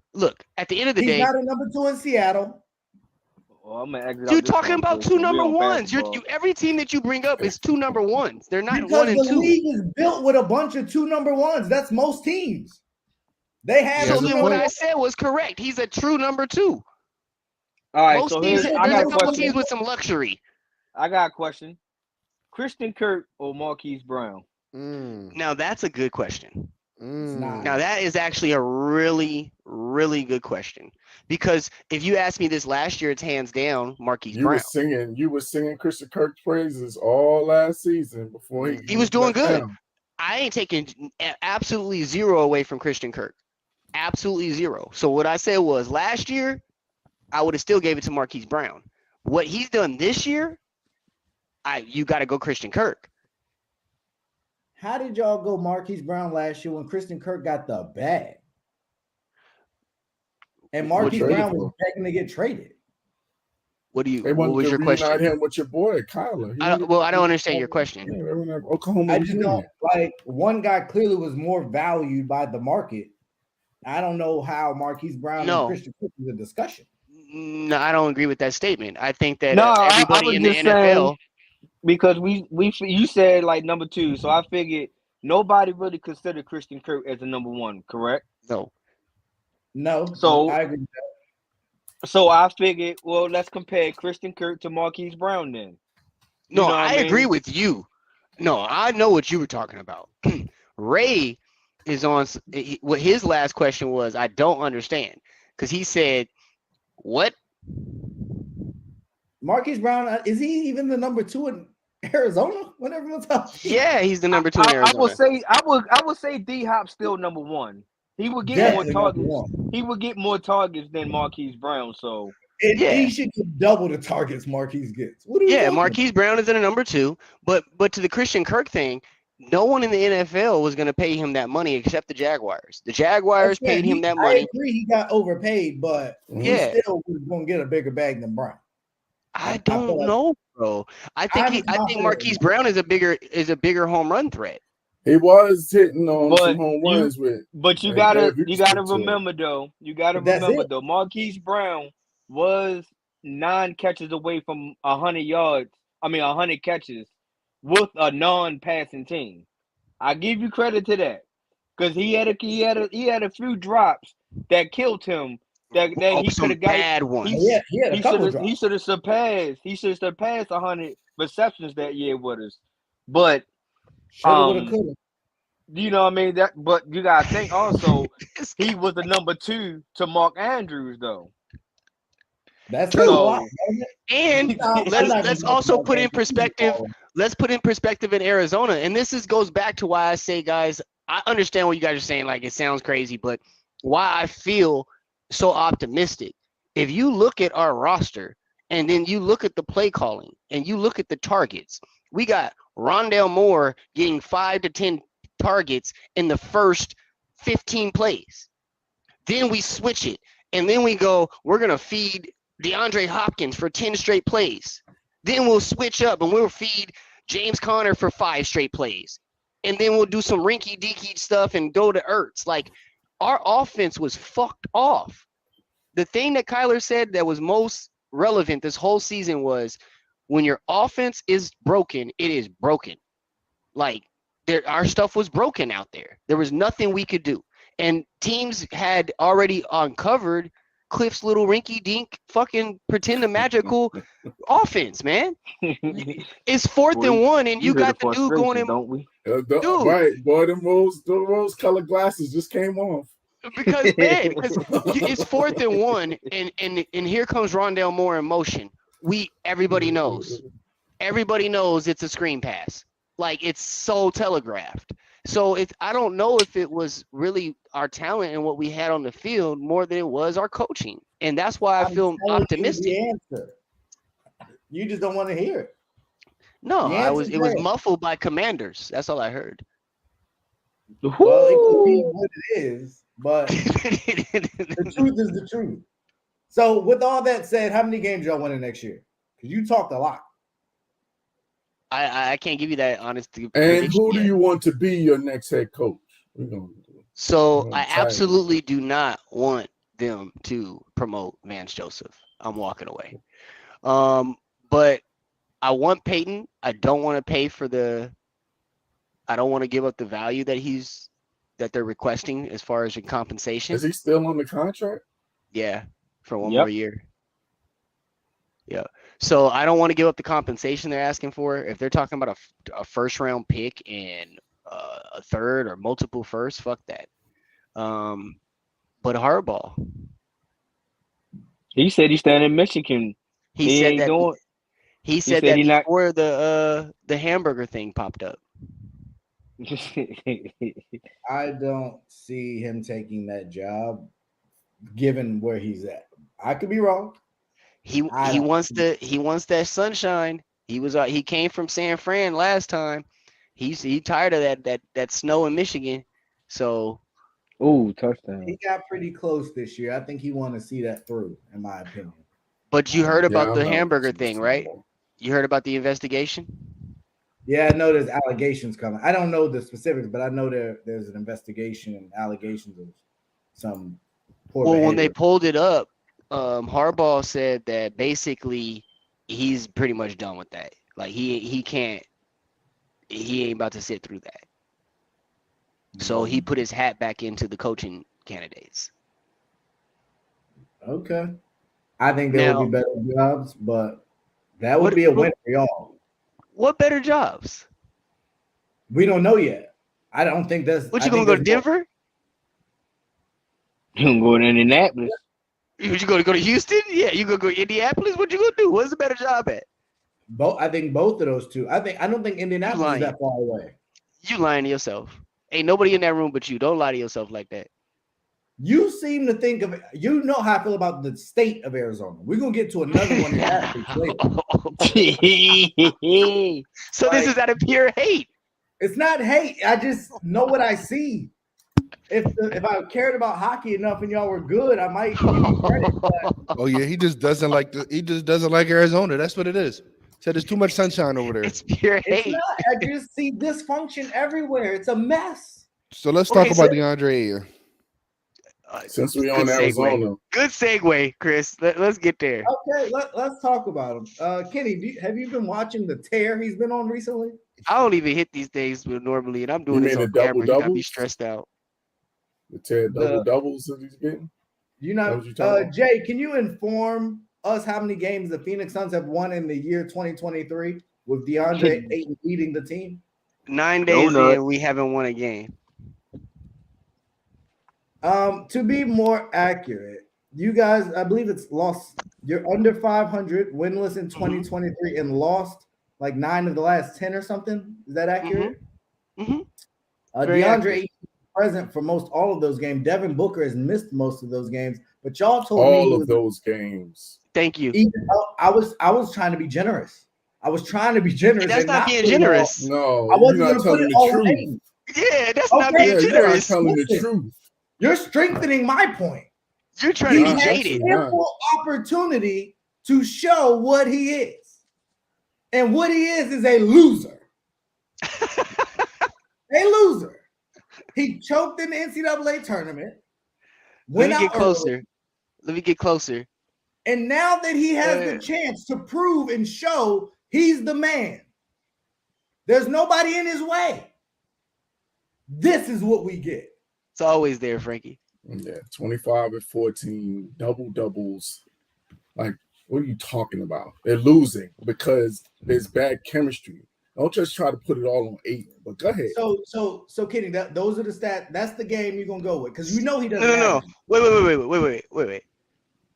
At the end of the He's day, not a number 2 in Seattle. Well, I'm gonna exit you're out this talking one about because 2 we number on 1s. basketball. Every team that you bring up is 2 number 1s. They're not Because 1 and the 2. league is built with a bunch of 2 number 1s. That's most teams. They have So two then number what I 1s. said was correct. He's a true number 2. All right, Most so teams, here's there's I got a a couple question. teams with some luxury. I got a question. Christian Kirk or Marquise Brown? Now that's a good question. not. Now that is actually a really, really good question. Because if you asked me this last year, it's hands down Marquise Brown. You were singing Christian Kirk's praises all last season before He was doing left good. town. I ain't taking absolutely 0 away from Christian Kirk. Absolutely 0. So what I said was last year, I would have still gave it to Marquise Brown. What he's done this year, you got to go Christian Kirk. How did y'all go Marquise Brown last year when Christian Kirk got the bag? And Marquise Brown was begging to get traded. They What was your question? reunite him with your boy Kyler. I don't understand your question. Oklahoma. I just don't like one guy clearly was more valued by the market. I don't know how Marquise Brown and Christian Kirk is a discussion. No, I don't agree with that statement. I think that No, everybody I was in the just NFL. saying, because you said like number 2, so I figured nobody really considered Christian Kirk as a number 1, correct? No. So I agree with that. So I figured, well, let's compare Christian Kirk to Marquise Brown then. No, I agree with you. No, I know what you were talking about. Ray is on what his last question was. I don't understand because he said, "What?" Marquise Brown, is he even the number 2 in Arizona? When everyone's talking? Yeah, he's the number 2 in Arizona. I would say D Hop still number 1. He would get more targets. He would get more targets than Marquise Brown. So he should get double the targets Marquise gets. Marquise Brown is in a number 2, but to the Christian Kirk thing, no one in the NFL was going to pay him that money except the Jaguars. The Jaguars paid him that money. I agree he got overpaid, but he still was going to get a bigger bag than Brown. I don't know, bro. I think Marquise Brown is a bigger home run threat. He was hitting on some home runs but you gotta remember though. You gotta remember though. Marquise Brown was 9 catches away from 100 yards. 100 catches with a non-passing team. I give you credit to that because he had a few drops that killed him. That he could have got bad ones. He should have surpassed 100 receptions that year with us. But you know what I mean? But you gotta think also he was the number 2 to Mark Andrews though. That's True. a lot. Isn't it? And I'm not let's gonna also talk put in about that. perspective. Let's put in perspective in Arizona, and goes back to why I say, guys, I understand what you guys are saying. Like, it sounds crazy, but why I feel so optimistic. If you look at our roster, and then you look at the play calling, and you look at the targets, we got Rondale Moore getting 5 to 10 targets in the first 15 plays. Then we switch it, and then we go, we're gonna feed DeAndre Hopkins for 10 straight plays. Then we'll switch up and we'll feed James Conner for 5 straight plays. And then we'll do some rinky-dinky stuff and go to Ertz. Like, our offense was fucked off. The thing that Kyler said that was most relevant this whole season was, when your offense is broken, it is broken. Like, our stuff was broken out there. There was nothing we could do. And teams had already uncovered Kliff's little rinky-dink fucking pretend the magical offense, man. It's 4th and 1, and you got the dude going in. Don't we? Right, boy, them rose-colored glasses just came off. Because it's 4th and 1, and here comes Rondale Moore in motion. Everybody knows. Everybody knows it's a screen pass. Like, it's so telegraphed. So I don't know if it was really our talent and what we had on the field more than it was our coaching. And that's why I feel optimistic. The answer. You just don't want to hear it. No, it was muffled by Commanders. That's all I heard. Well, it could be what it is, but the truth is the truth. So with all that said, how many games y'all winning next year? Because you talked a lot. I can't give you that honest prediction. And who do you want to be your next head coach? So I absolutely do not want them to promote Vance Joseph. I'm walking away. But I want Peyton. I don't want to pay for I don't want to give up the value that they're requesting as far as your compensation. Is he still on the contract? Yeah, for one more year. Yeah. So I don't want to give up the compensation they're asking for. If they're talking about a first round pick and a third or multiple firsts, fuck that. But Harbaugh. He said he's staying in Michigan. He said that before the hamburger thing popped up. I don't see him taking that job, given where he's at. I could be wrong. He wants that sunshine. He came from San Fran last time. He's tired of that snow in Michigan. So, touchdown. He got pretty close this year. I think he want to see that through, in my opinion. But you heard about the hamburger thing, right? You heard about the investigation? Yeah, I know there's allegations coming. I don't know the specifics, but I know there's an investigation and allegations of some poor behavior. When they pulled it up, Harbaugh said that basically he's pretty much done with that. Like, he ain't about to sit through that. So he put his hat back into the coaching candidates. Okay. I think there will be better jobs, but that would be a win for y'all. What better jobs? We don't know yet. I don't think that's. What, you gonna go to Denver? You gonna go to Indianapolis? Would you go to Houston? Yeah, you gonna go to Indianapolis? What you gonna do? What's the better job at? I think both of those two. I don't think Indianapolis is that far away. You lying to yourself. Ain't nobody in that room but you. Don't lie to yourself like that. You seem to think of it. You know how I feel about the state of Arizona. We're gonna get to another one later. So this is out of pure hate. It's not hate. I just know what I see. If I cared about hockey enough and y'all were good, I might give you credit. Oh yeah, he just doesn't like Arizona. That's what it is. Said there's too much sunshine over there. It's pure hate. It's not. I just see dysfunction everywhere. It's a mess. So let's talk about DeAndre Ayton. Since we're on Arizona. Good segue, Chris. Let's get there. Okay, let's talk about him. Kenny, have you been watching the tear he's been on recently? I don't even hit these things normally, and I'm doing this on camera. You got me stressed out. The tear doubles that he's getting? Jay, can you inform us how many games the Phoenix Suns have won in the year 2023 with DeAndre Ayton leading the team? 9 days in, we haven't won a game. To be more accurate, you guys, I believe it's lost You're under 500, winless in 2023, and lost like 9 of the last 10 or something. Is that accurate? DeAndre Ayton present for most all of those games. Devin Booker has missed most of those games, but y'all told me all of those games. Thank you. I was trying to be generous. I was trying to be generous. And that's not being generous. No, I wasn't you're not telling the truth. Yeah, that's not being generous. You're not telling the truth. You're strengthening my point. You're trying to be jaded. Ample opportunity to show what he is, and what he is a loser. A loser. He choked in the NCAA tournament. Let me get closer. Let me get closer. And now that he has the chance to prove and show he's the man, there's nobody in his way. This is what we get. It's always there, Frankie. Yeah, 25 and 14, double doubles. Like, what are you talking about? They're losing because there's bad chemistry. Don't just try to put it all on Ayton, but go ahead. So, Kenny, those are the stats. That's the game you're gonna go with because you know he doesn't. No. Wait.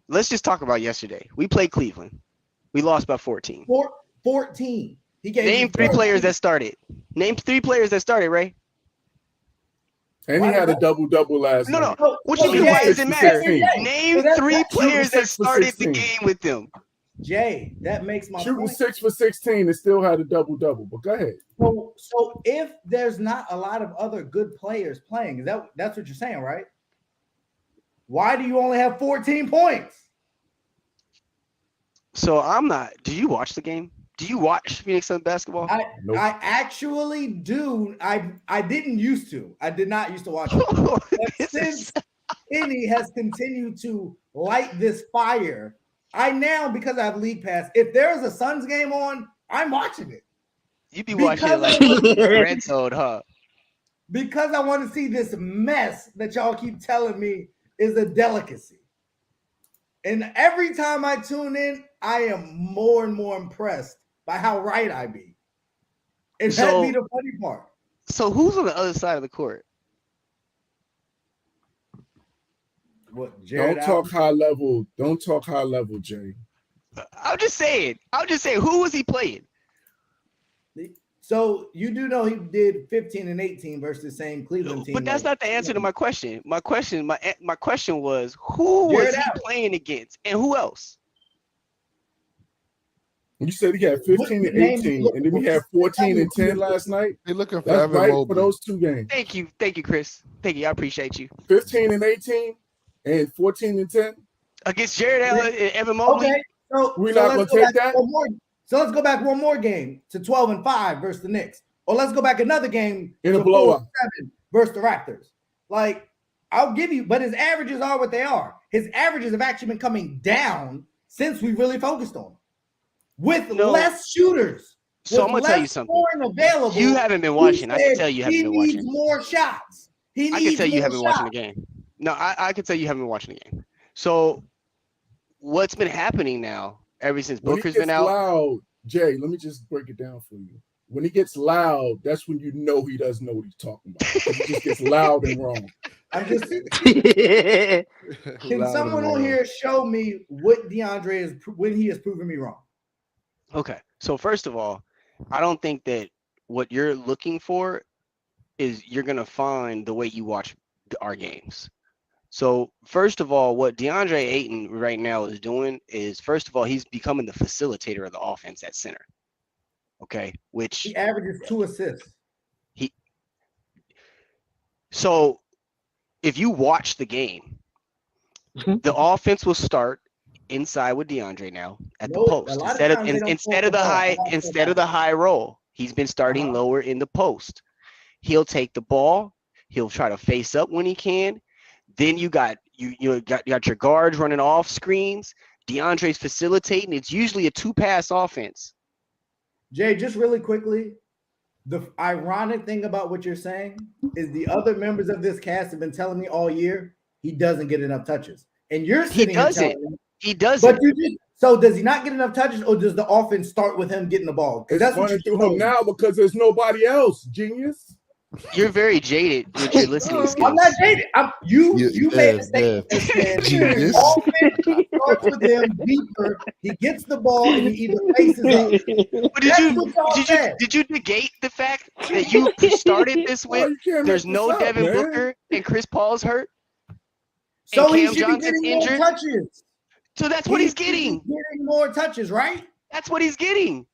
Let's just talk about yesterday. We played Cleveland. We lost by 14. 14. He gave Name 3 players that started. Name 3 players that started, Ray. And he had a double-double last night. No. What you mean? Why does it matter? Name 3 players that started the game with them. Jay, that makes my shooting point. 6 for 16 and still had a double-double. But go ahead. So if there's not a lot of other good players playing, that's what you're saying, right? Why do you only have 14 points? So I'm not. Do you watch the game? Do you watch Phoenix Suns basketball? Nope. I actually do. I didn't used to. I did not used to watch it. But since Kenny has continued to light this fire, I now, because I have League Pass, if there's a Suns game on, I'm watching it. You be watching it like red zone, huh? Because I want to see this mess that y'all keep telling me is a delicacy. And every time I tune in, I am more and more impressed by how right I be. And that'd be the funny part. So who's on the other side of the court? What, Don't talk high level. Don't talk high level, Jay. I'm just saying. Who was he playing? So you do know he did 15 and 18 versus the same Cleveland team. But that's not the answer to my question. My question was who was he playing against and who else? You said he had 15 and 18, and then we had 14 and 10 last night. They're looking for That's Evan right Mobley. for those 2 games. Thank you, Chris. Thank you. I appreciate you. 15 and 18 and 14 and 10 against Jared Allen and Evan Mobley. Okay, we're not going to take that. So let's go back one more game to 12 and 5 versus the Knicks, or let's go back another game in to a blowout 4-7 versus the Raptors. Like, I'll give you, but his averages are what they are. His averages have actually been coming down since we really focused on him. With less shooters. So I'm gonna tell you something. Available, you haven't been watching. I can tell you haven't been watching. He needs more shots. I can tell you haven't been watching the game. No, I can tell you haven't been watching the game. So what's been happening now ever since Booker's been out? Loud, Jay, let me just break it down for you. When he gets loud, that's when you know he doesn't know what he's talking about. He just gets loud and wrong. I'm just can someone on here show me what DeAndre is when he has proven me wrong? Okay, so first of all, I don't think that what you're looking for is you're gonna find the way you watch our games. So first of all, what DeAndre Ayton right now is doing is, first of all, he's becoming the facilitator of the offense at center. Okay, which he averages 2 assists. So if you watch the game, the offense will start inside with DeAndre now at the post instead of the high roll. He's been starting lower in the post. He'll take the ball. He'll try to face up when he can. Then you got your guards running off screens. DeAndre's facilitating. It's usually a 2-pass offense. Jay, just really quickly, the ironic thing about what you're saying is the other members of this cast have been telling me all year he doesn't get enough touches, and you're sitting here telling me he doesn't. But so does he not get enough touches, or does the offense start with him getting the ball? It's running through him now because there's nobody else. Genius. You're very jaded with your listening skills. I'm not jaded. You made a statement that Genius. said offense starts with him deeper. He gets the ball and he either faces up. But did you negate the fact that you started this with? There's no Devin Booker and Chris Paul's hurt. So he Cam should Johnson's be getting injured? more touches. So that's what he's getting. Getting more touches, right? That's what he's getting.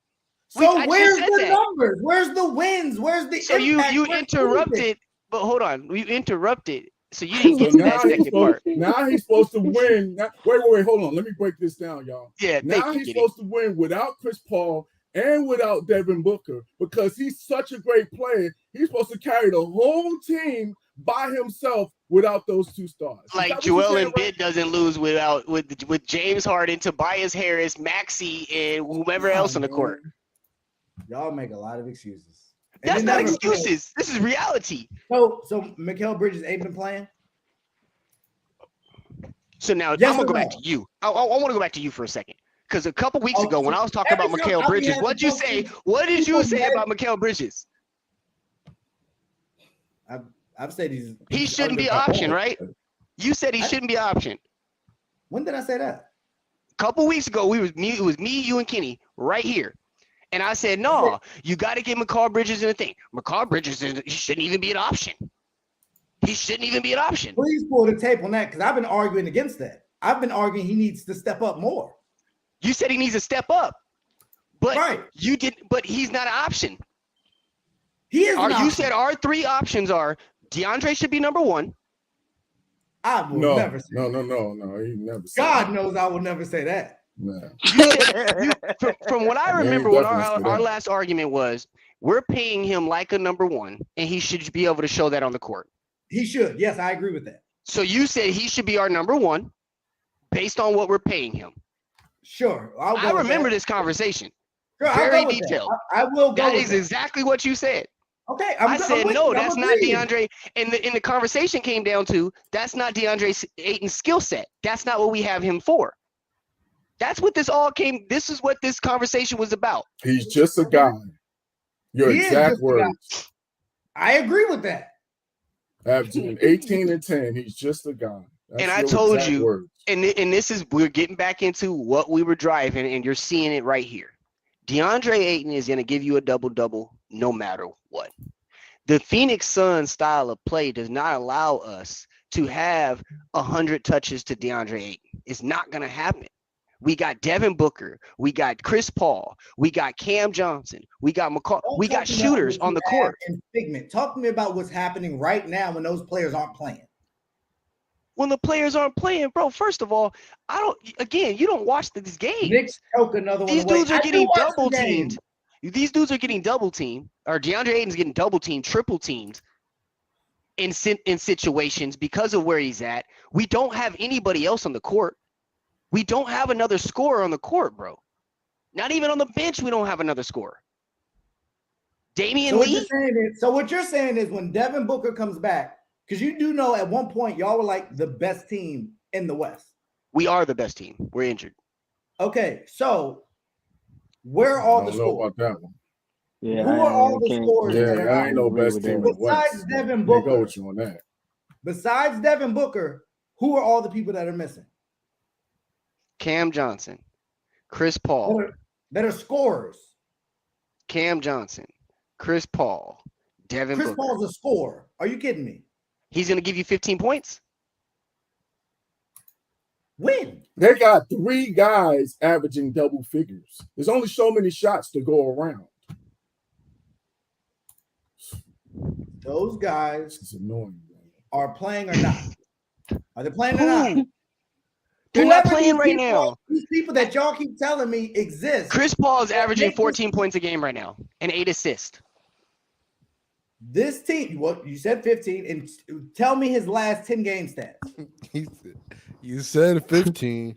So where's the numbers? Where's the wins? Where's the so impact? you interrupted, but hold on, you interrupted. So you didn't get to that second part. Now he's supposed to win. Wait, hold on. Let me break this down, y'all. Yeah, now he's supposed to win without Chris Paul and without Devin Booker because he's such a great player. He's supposed to carry the whole team by himself without those two stars. Like Joel Embiid doesn't lose with James Harden, Tobias Harris, Maxey, and whomever else on the court. Y'all make a lot of excuses. That's not excuses. This is reality. So Mikal Bridges ain't been playing? So now I'm going to go back to you. I want to go back to you for a second. Because a couple weeks ago when I was talking about Mikal Bridges, what did you say? What did you say about Mikal Bridges? I've said he shouldn't be an option, right? You said he shouldn't be an option. When did I say that? A couple weeks ago, it was me, you, and Kenny right here. And I said, no, you got to get Mikal Bridges in the thing. Mikal Bridges, he shouldn't even be an option. He shouldn't even be an option. Please pull the tape on that because I've been arguing against that. I've been arguing he needs to step up more. You said he needs to step up, but you didn't. But he's not an option. He is. You said our three options are DeAndre should be number one. I will never say that. No. He never said God that. knows I will never say that. No. From what I remember, what our last argument was, we're paying him like a number one, and he should be able to show that on the court. He should. Yes, I agree with that. So you said he should be our number one based on what we're paying him. Sure. I remember this conversation. Sure, very detailed. I will go. That is exactly what you said. Okay. I said, no, that's not DeAndre. And the conversation came down to, that's not DeAndre Ayton's skill set. That's not what we have him for. That's what this is what this conversation was about. He's just a guy. Your exact words. I agree with that. Averaging 18 and 10, he's just a guy. That's and I told you, words. and this is, we're getting back into what we were driving, and you're seeing it right here. DeAndre Ayton is going to give you a double-double no matter what. The Phoenix Suns style of play does not allow us to have 100 touches to DeAndre Ayton. It's not going to happen. We got Devin Booker. We got Chris Paul. We got Cam Johnson. We got McCall. We got shooters on the court. Figment. Talk to me about what's happening right now when those players aren't playing. When the players aren't playing, bro, first of all, you don't watch these games. Knicks choke another one. These dudes are getting double teamed. These dudes are getting double teamed, or DeAndre Ayton's getting double teamed, triple teamed in situations because of where he's at. We don't have anybody else on the court. We don't have another scorer on the court, bro. Not even on the bench, we don't have another scorer. Damian Lee. So what you're saying is when Devin Booker comes back, because you do know at one point y'all were like the best team in the West. We are the best team. We're injured. Okay, so where are all the scorers? About that one. Yeah, who are all the scorers? Yeah, I ain't no best team in the West. Besides Devin Booker. Go with you on that. Besides Devin Booker, who are all the people that are missing? Cam Johnson, Chris Paul. That are scorers. Cam Johnson, Chris Paul, Devin Booker. Chris Paul's a scorer. Are you kidding me? He's going to give you 15 points? When? They got 3 guys averaging double figures. There's only so many shots to go around. Those guys it's annoying, are playing or not? Are they playing or not? They're not playing right now. These people that y'all keep telling me exist. Chris Paul is averaging 14 points a game right now and 8 assists. This team, what you said 15, and tell me his last 10 game stats. You said 15.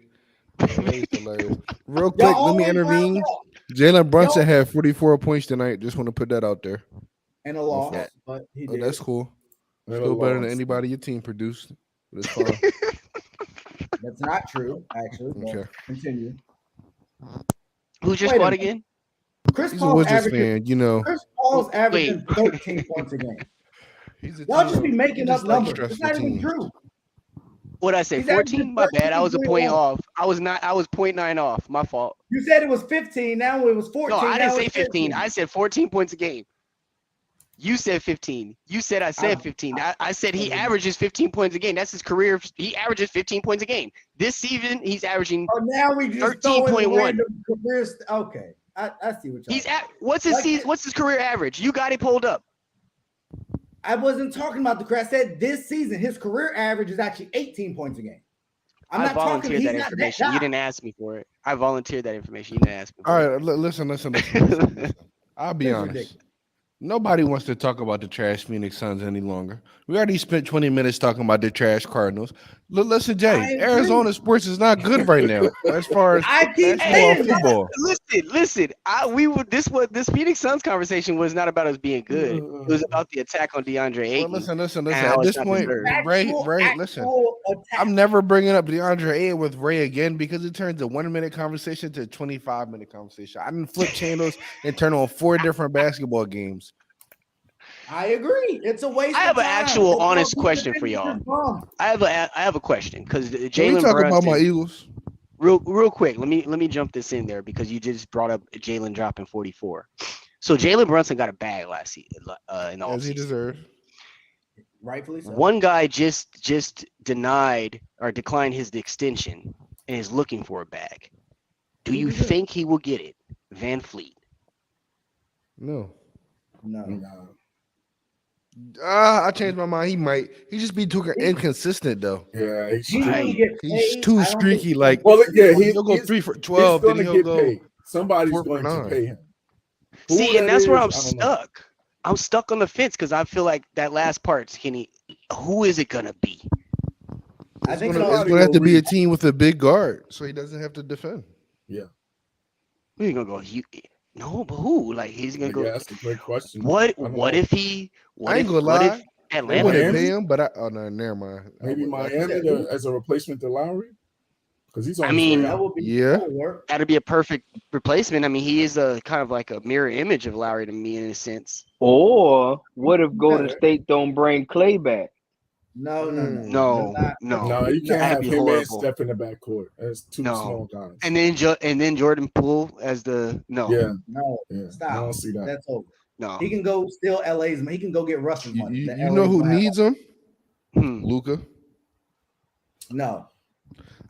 Real quick, let me intervene. Jalen Brunson had 44 points tonight. Just want to put that out there. And a loss, but he did. That's cool. Still better than anybody your team produced. But it's fine. That's not true, actually. Okay. Continue. Who's your squad again? Chris He's Paul's a Wizards fan, you know. Chris Paul's averaging 13 points a game. He's a Y'all team. just be He making just up like numbers. It's stressful not even teams. true. What I say? He's 14? averaging My bad. I was a 13.1. point off. I was 0.9 off. My fault. You said it was 15. Now it was 14. No, I didn't now say it's 15. 13. I said 14 points a game. You said 15. You said I said 15. I said he averages 15 points a game. That's his career. He averages 15 points a game. This season, he's averaging. Oh, now we just throwing 13.1. random careers. Okay, I see what y'all. He's at what's his season? What's his career average? You got it pulled up. I wasn't talking about the career. I said this season, his career average is actually 18 points a game. I'm I not talking. volunteered He's that not information. that You guy. didn't ask me for it. I volunteered that information. You didn't ask me for All it. right, listen. I'll be It's honest. ridiculous. Nobody wants to talk about the trash Phoenix Suns any longer. We already spent 20 minutes talking about the trash Cardinals. Listen, Jay, agree. Arizona sports is not good right now as far as I keep basketball saying and that. football. Listen. This Phoenix Suns conversation was not about us being good. It was about the attack on DeAndre Ayton. Well, listen. and how At it's this not point, deserved. Ray, listen. Attack. I'm never bringing up DeAndre Ayton with Ray again because it turns a 1-minute conversation to a 25-minute conversation. I didn't flip channels and turn on 4 different basketball games. I agree. It's a waste. I have of an time. actual It's honest all question for defending y'all. his bum. I have a question because Can we Jalen talk about my Brunson. Eagles? Real quick, let me jump this in there because you just brought up Jalen dropping 44. So Jalen Brunson got a bag last season in the As he offseason. deserves. Rightfully so. One guy just denied or declined his extension and is looking for a bag. Do you think he will get it? Van Fleet. No. No. I changed my mind. He might. He just be too inconsistent though. Yeah, He's too streaky. Like, well, yeah, he'll go 3 for 12. Then he'll go. paid. Somebody's 4 for going to 9. pay him. See, and that's where I'm I don't know. stuck. I'm stuck on the fence because I feel like that last part, Kenny. Who is it gonna be? I think It's somebody gonna have to will be a reach. team with a big guard, so he doesn't have to defend. Yeah. Who you gonna go? No, but who? Like he's gonna go. Yeah, that's a great question. What I don't if know. he? I ain't gonna lie. If They Atlanta? wouldn't Miami? pay him, but no, never mind. Maybe Miami as a replacement to Lowry? Because he's on I his mean, way That out. will be Yeah. that will work. That'd be a perfect replacement. I mean, he is a kind of like a mirror image of Lowry to me in a sense. Or what if Golden Better. State don't bring Clay back? No. No, No, you can't That'd have be him and horrible. Steph in the backcourt. That's two No. small guys. And then Jordan Poole as the no. Yeah, No. yeah. Stop. I don't see that. That's over. No. He can go steal LA's. He can go get Russ's money. You The know LA's who gonna have needs him? Hmm. Luka. No,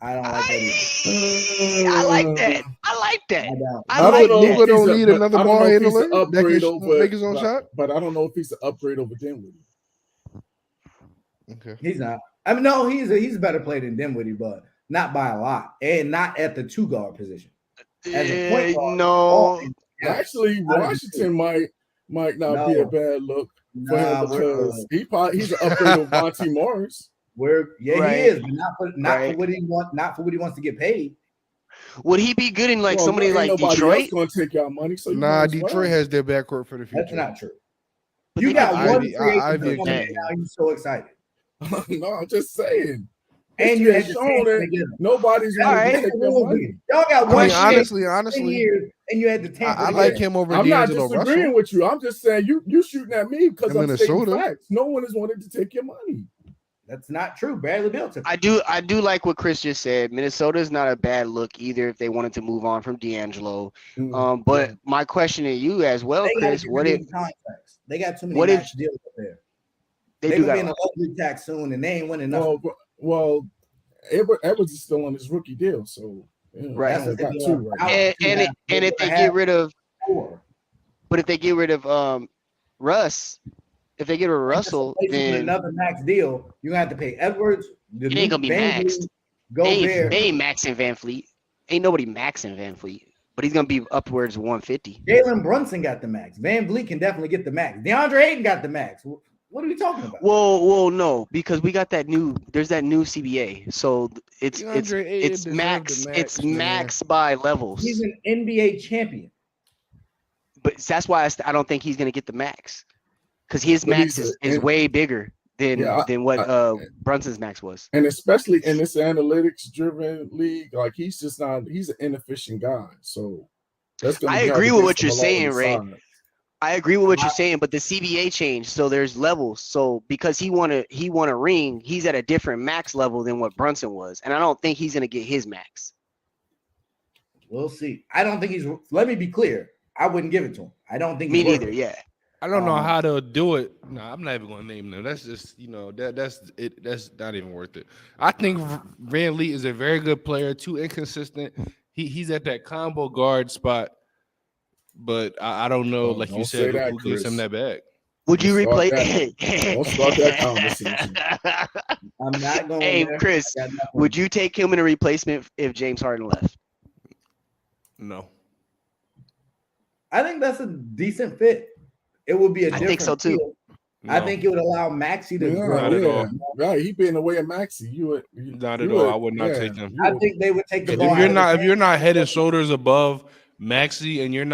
I don't like that either. I like that. I like that. I don't. I like know that. if Luka he's don't need but another I don't ball know if he's handler an that upgrade can over make his own but, shot. But I don't know if he's an upgrade over Dinwiddie. Okay. He's not. I mean, no, he's a better player than Dinwiddie, but not by a lot, and not at the 2 guard position. As a point guard, No. Actually, Washington might not be a bad look for him because he's an upgrade over Monty Morris. Right. Right. He is, but not Right. for what he wants to get paid. Would he be good in like Well, somebody ain't like nobody Detroit? else gonna take y'all money. So you Nah, might as well. Detroit has their backcourt for the future. That's not true. But You they got got one Ivy- free Ivy agent coming in again. now. You're so excited, No, I'm just saying. and you had History the has shown Tank that to get him. nobody's All going right. to take their money. Y'all got I one mean, shit honestly, 10 years, and you had the Tank. I like him over I'm not D'Angelo disagreeing Russell. with you. I'm just saying you shooting at me because In I'm stating Minnesota. facts. No one is wanting to take your money. That's not true. Bradley Beal took it. I do like what Chris just said. Minnesota is not a bad look either if they wanted to move on from D'Angelo. But my question to you as well, They gotta Chris, get what rid if of the contracts? They got too many what if- max deals up there. they They do will be in got an ugly tax soon, and they ain't winning nothing. Well, Edwards is still on his rookie deal, so Right. they got That's two what right they now. and if they get rid of Russ, if they get rid of Russell, with then another max deal, you have to pay Edwards. it ain't gonna be maxed. Go They there. ain't maxing Van Fleet. Ain't nobody maxing Van Fleet, but he's gonna be upwards of 150. Jalen Brunson got the max. Van Vliet can definitely get the max. DeAndre Ayton got the max. What are we talking about? Well, no, because we got that new. There's that new CBA, so it's DeAndre Ayton it's deserved max. the It's man. max by levels. He's an NBA champion. But that's why I don't think he's gonna get the max, because his But max he's is way bigger than what Brunson's max was. And especially in this analytics-driven league, like he's an inefficient guy. So that's gonna I be hard agree to with get what you're some along saying, the Ray. side. I agree with what you're saying, but the CBA changed, so there's levels. So because he won a ring, he's at a different max level than what Brunson was, and I don't think he's gonna get his max. We'll see. I don't think he's. Let me be clear. I wouldn't give it to him. I don't think Me he's worth neither. it. Yeah. I don't know how they'll do it. No, I'm not even going to name them. That's just that's it. That's not even worth it. I think Van Lee is a very good player. Too inconsistent. He's at that combo guard spot, but I don't know. Like you Don't said, say that, who gives him Chris. that bag? Would you Don't start replace? Don't start that conversation. I'm not going. Hey, there. Chris, would you take him in a replacement if James Harden left? No. I think that's a decent fit. It would be a different. I think so too. Feel. No. I think it would allow Maxey to grow. Not at all. Right, he been away at Maxey. Not at all. I would not take him. I think they would take the ball. If you're not head and shoulders above Maxey, and you're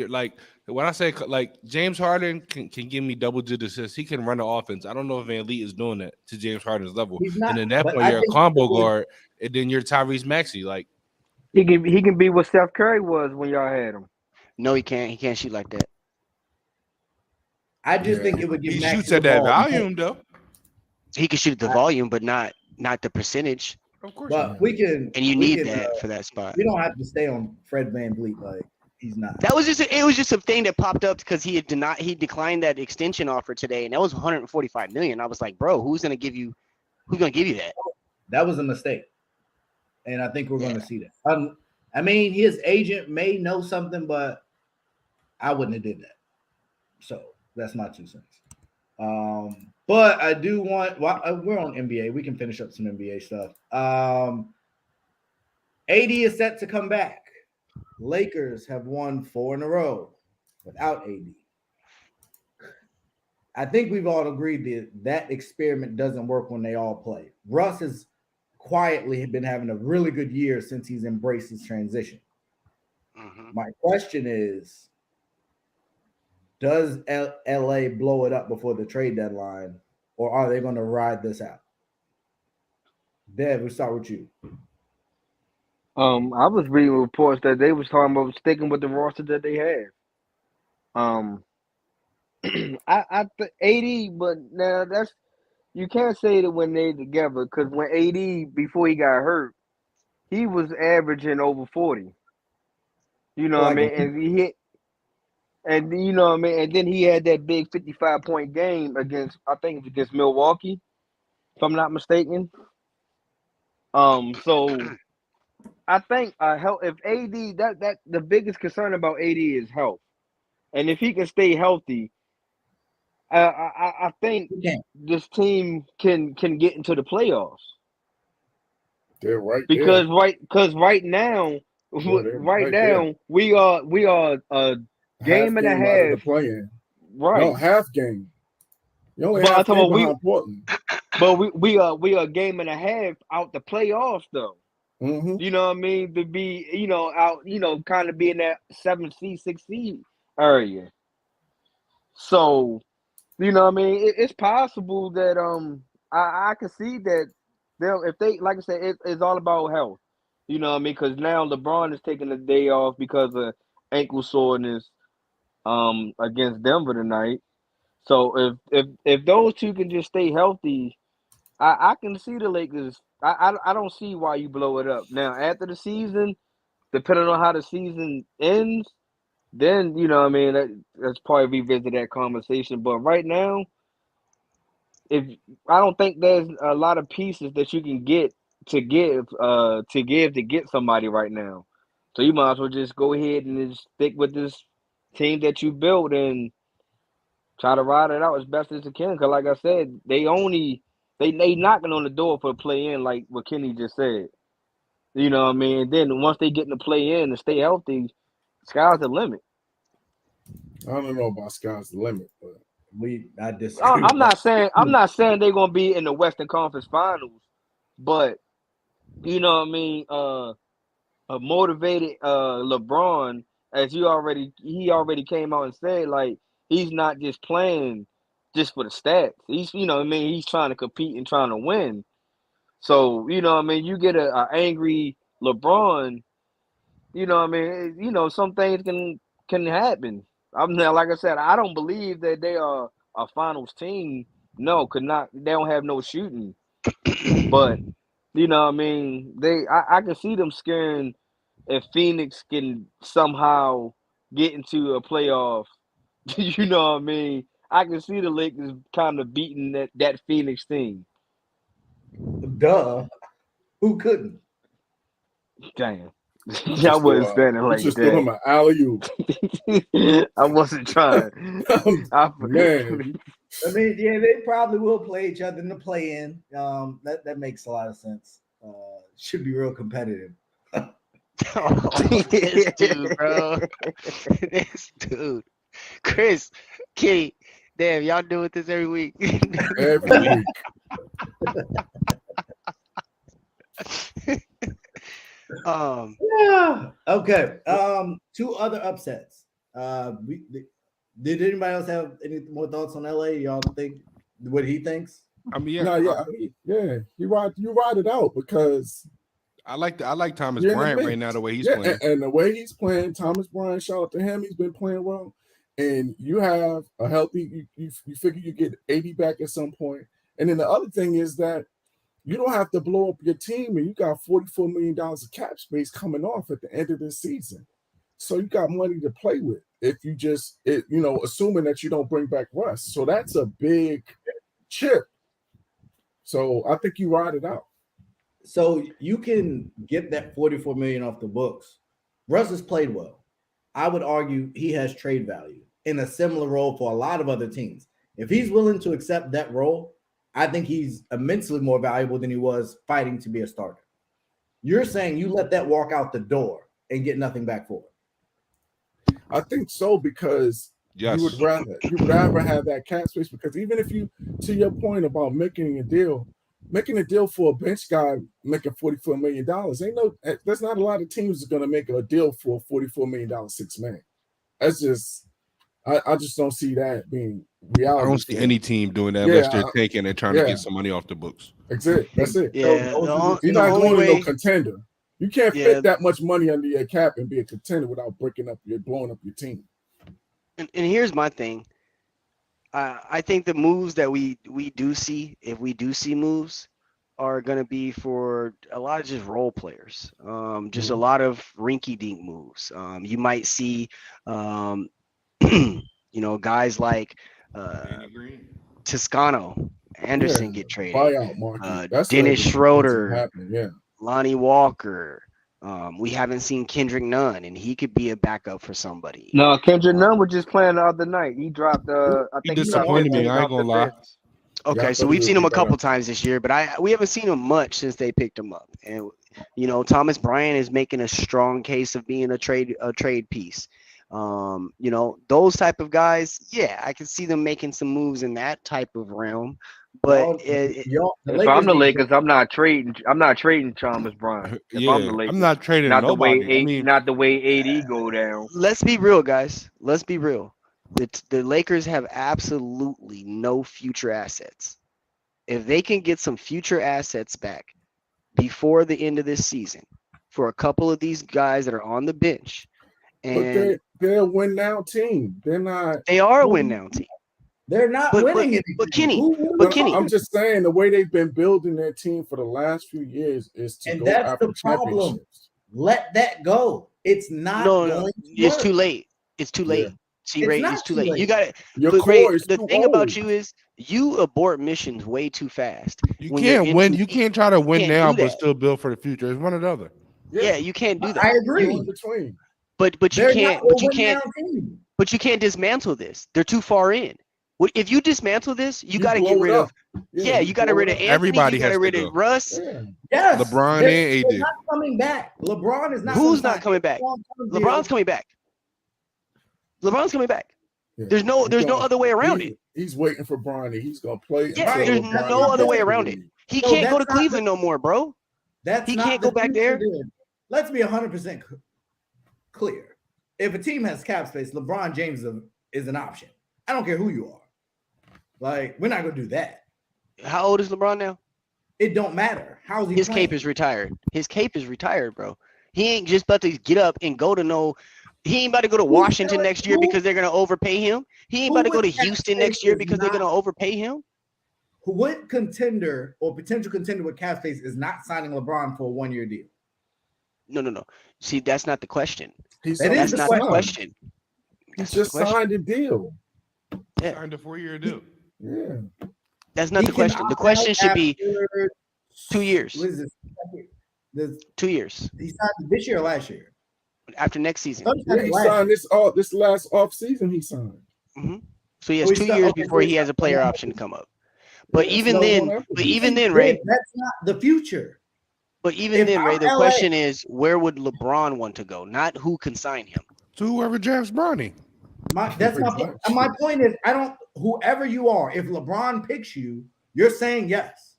like when I say like James Harden can give me double-digit assists, he can run the offense. I don't know if Van Lee is doing that to James Harden's level. And then that point, you're a combo guard, and then you're Tyrese Maxey. Like he can be what Steph Curry was when y'all had him. No, he can't. He can't shoot like that. I just think it would give. He Maxey shoots at that volume, though. He can shoot at the volume, but not the percentage. Of course. But we can. And you need that for that spot. We don't have to stay on Fred VanVleet. Like he's not. That was it was just a thing that popped up because he declined that extension offer today, and that was 145 million. I was like, bro, who's gonna give you that? That was a mistake, and I think we're going to see that. I mean, his agent may know something, but I wouldn't have did that. So that's my 2 cents. But I do want. Well, we're on NBA. We can finish up some NBA stuff. AD is set to come back. Lakers have won 4 in a row without AD. I think we've all agreed that experiment doesn't work when they all play. Russ has quietly been having a really good year since he's embraced his transition. Mm-hmm. My question is, does LA blow it up before the trade deadline, or are they going to ride this out? Dev, we'll start with you. I was reading reports that they was talking about sticking with the roster that they have. I 80, but now that's you can't say that when they together because when AD before he got hurt, he was averaging over 40. You know what I mean? And he hit, and you know what I mean. And then he had that big 55-point game against against Milwaukee, if I'm not mistaken. So I think health. If AD that the biggest concern about AD is health, and if he can stay healthy. I think this team can get into the playoffs. They're right because there. right now we are a game and a half playing. Right. No, half game. You only have game behind Portland. But we are a game and a half out the playoffs though. Mm-hmm. You know what I mean? To be out kind of be in that 7 seed 6 seed area. So. You know what I mean? It's possible that I can see that if they like I said it's all about health. You know what I mean? Because now LeBron is taking a day off because of ankle soreness against Denver tonight. So if those two can just stay healthy, I can see the Lakers. I don't see why you blow it up. Now after the season, depending on how the season ends. Then you know what I mean let's probably revisit that conversation. But right now, if I don't think there's a lot of pieces that you can get to get somebody right now. So you might as well just go ahead and just stick with this team that you built and try to ride it out as best as you can. Because like I said, they knocking on the door for a play in, like what Kenny just said. You know what I mean? And then once they get in the play in and stay healthy. Sky's the limit. I don't know about sky's the limit, but I disagree. I'm not saying they're gonna be in the Western Conference Finals, but you know what I mean. A motivated LeBron, as he already came out and said, like he's not just playing just for the stats. He's he's trying to compete and trying to win. So you know what I mean. You get a angry LeBron. You know what I mean? Some things can happen. I'm not, like I said, I don't believe that they are a finals team. No, could not. They don't have no shooting. But you know, what I mean, I can see them scaring if Phoenix can somehow get into a playoff. You know what I mean? I can see the Lakers kind of beating that Phoenix team. Duh. Who couldn't? Damn. I wasn't standing You like just threw him that. an alley-oop. I wasn't trying. Man, I mean, yeah, they probably will play each other in the play-in. That makes a lot of sense. Should be real competitive. This dude, bro. This dude. Chris, Kitty, damn, y'all doing this every week. every week. Yeah. Okay. Two other upsets. Did anybody else have any more thoughts on LA? Y'all think what he thinks? I mean, You ride it out because I like Thomas you're in the Bryant mix. right now, the way he's Yeah, playing. and the way he's playing, Thomas Bryant, shout out to him. He's been playing well. And you have a healthy, you figure you get 80 back at some point. And then the other thing is that you don't have to blow up your team, and you got $44 million of cap space coming off at the end of this season. So you got money to play with if you just, assuming that you don't bring back Russ. So that's a big chip. So I think you ride it out. So you can get that $44 million off the books. Russ has played well. I would argue he has trade value in a similar role for a lot of other teams. If he's willing to accept that role, I think he's immensely more valuable than he was fighting to be a starter. You're saying you let that walk out the door and get nothing back for it. I think so, because Yes. you would rather have that cap space, because even if you, to your point about making a deal for a bench guy making $44 million, there's not a lot of teams that's going to make a deal for a $44 million six man. That's just, I just don't see that being reality. I don't see any team doing that unless they're taking and trying to get some money off the books. That's it. Yeah, You're not going to no contender. You can't fit that much money under your cap and be a contender without blowing up your team. And here's my thing. I think the moves that we do see, if we do see moves, are going to be for a lot of just role players. Just a lot of rinky-dink moves. You might see, guys like Toscano, Anderson get traded. Buyout market. Dennis Schroeder, happening. Lonnie Walker. We haven't seen Kendrick Nunn, and he could be a backup for somebody. No, Kendrick Nunn was just playing the other night. He dropped. I think He disappointed me. I ain't gonna lie. Okay, so we've seen him a couple times this year, but we haven't seen him much since they picked him up. And Thomas Bryant is making a strong case of being a trade piece. Those type of guys, yeah, I can see them making some moves in that type of realm. But if I'm the Lakers, I'm not trading Thomas Bryant. If I'm the Lakers, I'm not trading nobody. Not the way AD go down. Let's be real, guys. Let's be real. The Lakers have absolutely no future assets. If they can get some future assets back before the end of this season for a couple of these guys that are on the bench, and they're a win now team. They're not. They are a win now team. They're not winning anything. But Kenny, I'm just saying the way they've been building their team for the last few years is to go after championships. Let that go. It's not. No. It's too late. It's too late. Yeah. See, Ray, it's too late. You got it. The thing about you is you abort missions way too fast. You can't win. You can't try to win now, but still build for the future. It's one or the other. Yeah, you can't do that. I agree. In between. But you can't dismantle this. They're too far in. If you dismantle this, you got to get rid of. Yeah, you got to get rid of Anthony. Everybody you got to has get rid to of Russ. Yeah. Yes. LeBron and AD. They're not coming back. LeBron is not. Who's not coming back? LeBron's coming back. LeBron's coming back. Yeah. There's no other way around it. He's waiting for Bronny. He's gonna play. Yeah, there's no other way around it. He can't go to Cleveland no more, bro. He can't go back there. Let's be 100% clear. If a team has cap space, LeBron James is an option. I don't care who you are. Like, we're not gonna do that. How old is LeBron now? It don't matter. How's he? His playing? cape is retired. His cape is retired, bro. He ain't just about to get up and go to no. He ain't about to go to Washington next year because they're gonna overpay him. He ain't about to go to Houston next year because they're gonna overpay him. What contender or potential contender with cap space is not signing LeBron for a 1-year deal? No. See, that's not the question. That's not the question. He just signed a deal. Yeah. Signed a 4-year deal. Yeah. That's not the question. The question should be 2 years. What is this? 2 years. He signed this year or last year? After next season. Yeah, he signed this last off season. He signed. Mm-hmm. So he has 2 years before he has a player option to come up. But even then, Ray, that's not the future. But even then, Ray, the question is, where would LeBron want to go? Not who can sign him. To whoever drafts Bronny. My point is, whoever you are, if LeBron picks you, you're saying yes.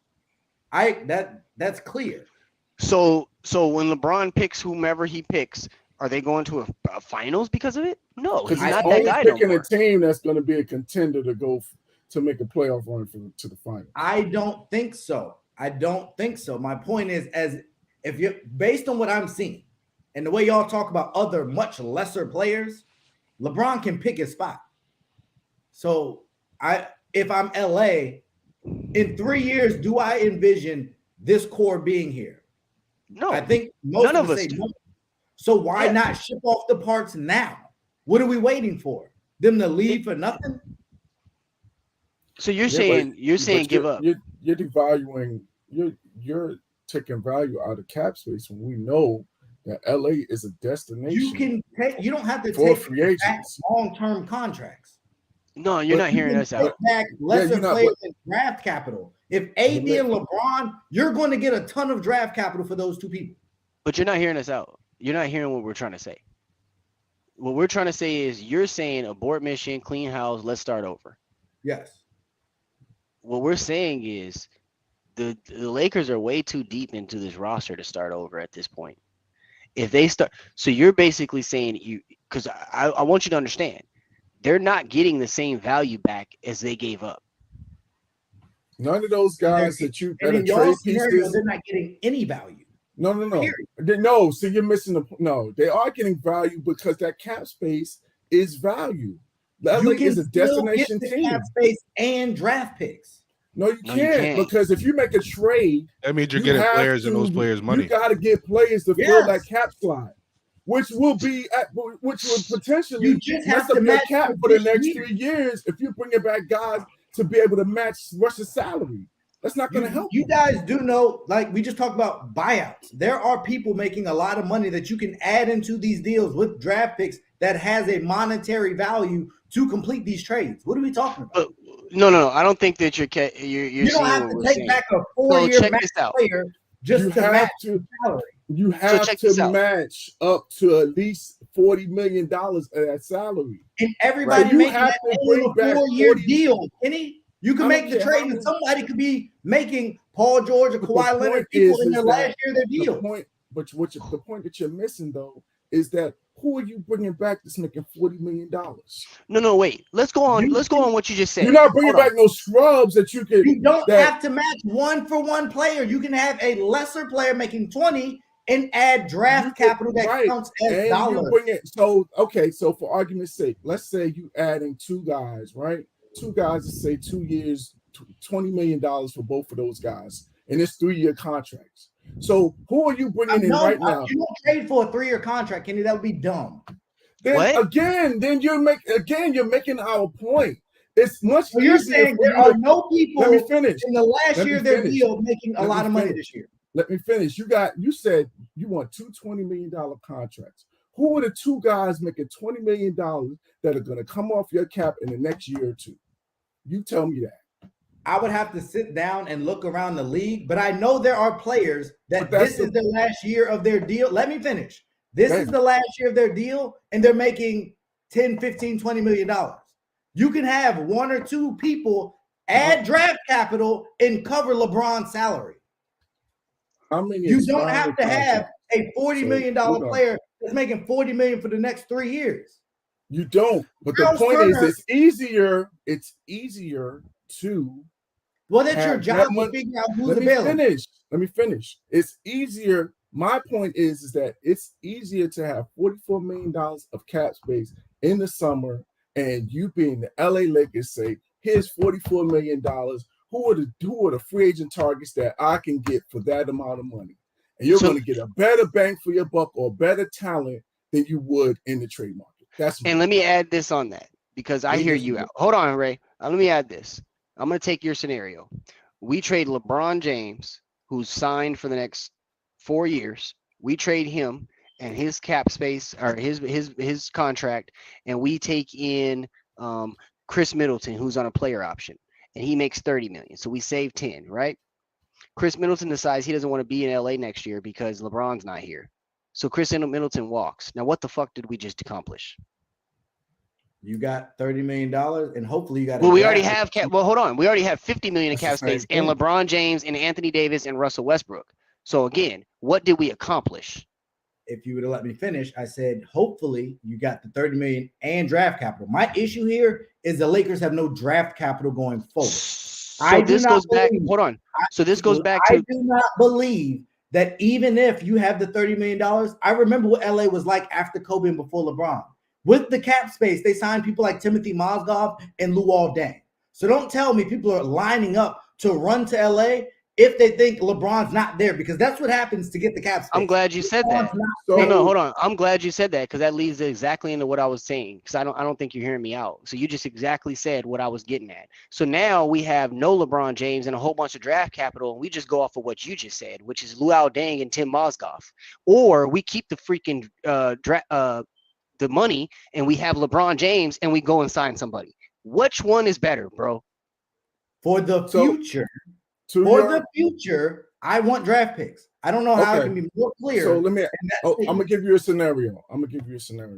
That's clear. So when LeBron picks whomever he picks, are they going to a finals because of it? No, he's not that guy no more. Picking a team that's going to be a contender to go to make a playoff run to the final. I don't think so. My point is, if you're based on what I'm seeing and the way y'all talk about other much lesser players, LeBron can pick his spot. So if I'm LA, in 3 years, do I envision this core being here? No, I think most of us say no. So why not ship off the parts now? What are we waiting for? Them to leave for nothing? So you're saying give up. You're devaluing. You're taking value out of cap space when we know that LA is a destination. You don't have to take free agents long-term contracts. No, you're not hearing us out. Back lesser players in draft capital. If AD and LeBron, you're going to get a ton of draft capital for those two people. But you're not hearing us out. You're not hearing what we're trying to say. What we're trying to say is you're saying abort mission, clean house, let's start over. Yes. What we're saying is the Lakers are way too deep into this roster to start over at this point. If they start, so you're basically saying because I want you to understand, they're not getting the same value back as they gave up. None of those guys that you in your scenario, they're not getting any value. No. No, so you're missing no. They are getting value because that cap space is value. LA is a destination team. Cap space and draft picks. No, you can't because if you make a trade, that means you're getting players and those players' money. You got to get players to fill that cap slot, which would potentially you just have to match cap for the next 3 years if you bring back guys to be able to match Rush's salary. That's not going to help. You guys do know, like we just talked about buyouts. There are people making a lot of money that you can add into these deals with draft picks that has a monetary value to complete these trades. What are we talking about? No. I don't think that you're you don't have to take back a 4-year max player just to match your salary. You have to match up to at least $40 million of that salary. And everybody making that a 4-year deal, Kenny. You can make the trade, and somebody could be making Paul George or Kawhi Leonard people in their last year of their deal. The point that you're missing, though, is that who are you bringing back that's making $40 million? No, wait. Let's go on. Let's go on what you just said. You're not bringing back no scrubs that you can. You don't have to match 1-for-1 player. You can have a lesser player making 20 and add draft capital that counts as dollars. So for argument's sake, let's say you adding 2 guys, right? 2 guys to say 2 years, $20 million for both of those guys, and it's 3-year contracts. So who are you bringing in right now? You don't trade for a 3-year contract, Kenny. That would be dumb. Then you're making our point. It's much easier. You're saying there are no people in the last year of their deal making a lot of money this year. Let me finish. You said you want 2 $20 million contracts. Who are the 2 guys making $20 million that are going to come off your cap in the next year or 2? You tell me that. I would have to sit down and look around the league, but I know there are players that this is the last year of their deal. Let me finish. This is the last year of their deal, and they're making $10, $15, $20 million. You can have 1 or 2 people add draft capital and cover LeBron's salary. You don't have to have a $40 million player that's making $40 million for the next 3 years. You don't. But the point is, it's easier to. Well, that's your job to figure out who's available. Let me finish. It's easier My point is that it's easier to have $44 million of cap space in the summer, and you being the LA Lakers say, here's $44 million. Who are the free agent targets that I can get for that amount of money? And you're going to get a better bang for your buck or better talent than you would in the trade market. And let me add this on that because I hear you out. Hold on, Ray. Let me add this. I'm going to take your scenario. We trade LeBron James, who's signed for the next 4 years. We trade him and his cap space or his contract, and we take in Chris Middleton, who's on a player option, and he makes $30 million. So we save 10, right? Chris Middleton decides he doesn't want to be in LA next year because LeBron's not here. So Chris Middleton walks. Now, what the fuck did we just accomplish? You got $30 million, and hopefully you got. Well, we already have cap. Well, hold on. We already have $50 million in cap space, and LeBron James, and Anthony Davis, and Russell Westbrook. So again, what did we accomplish? If you would have let me finish, I said hopefully you got the $30 million and draft capital. My issue here is the Lakers have no draft capital going forward. So this goes back. Hold on. So this goes back to. I do not believe that even if you have the $30 million, I remember what LA was like after Kobe and before LeBron. With the cap space, they signed people like Timothy Mozgov and Luol Deng. So don't tell me people are lining up to run to LA if they think LeBron's not there, because that's what happens to get the cap space. I'm glad you said that. No, hold on. I'm glad you said that because that leads exactly into what I was saying. Because I don't think you're hearing me out. So you just exactly said what I was getting at. So now we have no LeBron James and a whole bunch of draft capital, and we just go off of what you just said, which is Luol Deng and Tim Mozgov, or we keep the freaking the money and we have LeBron James and we go and sign somebody. Which one is better, bro? For the future. The future, I want draft picks. I don't know how it can be more clear. So let me. I'm gonna give you a scenario.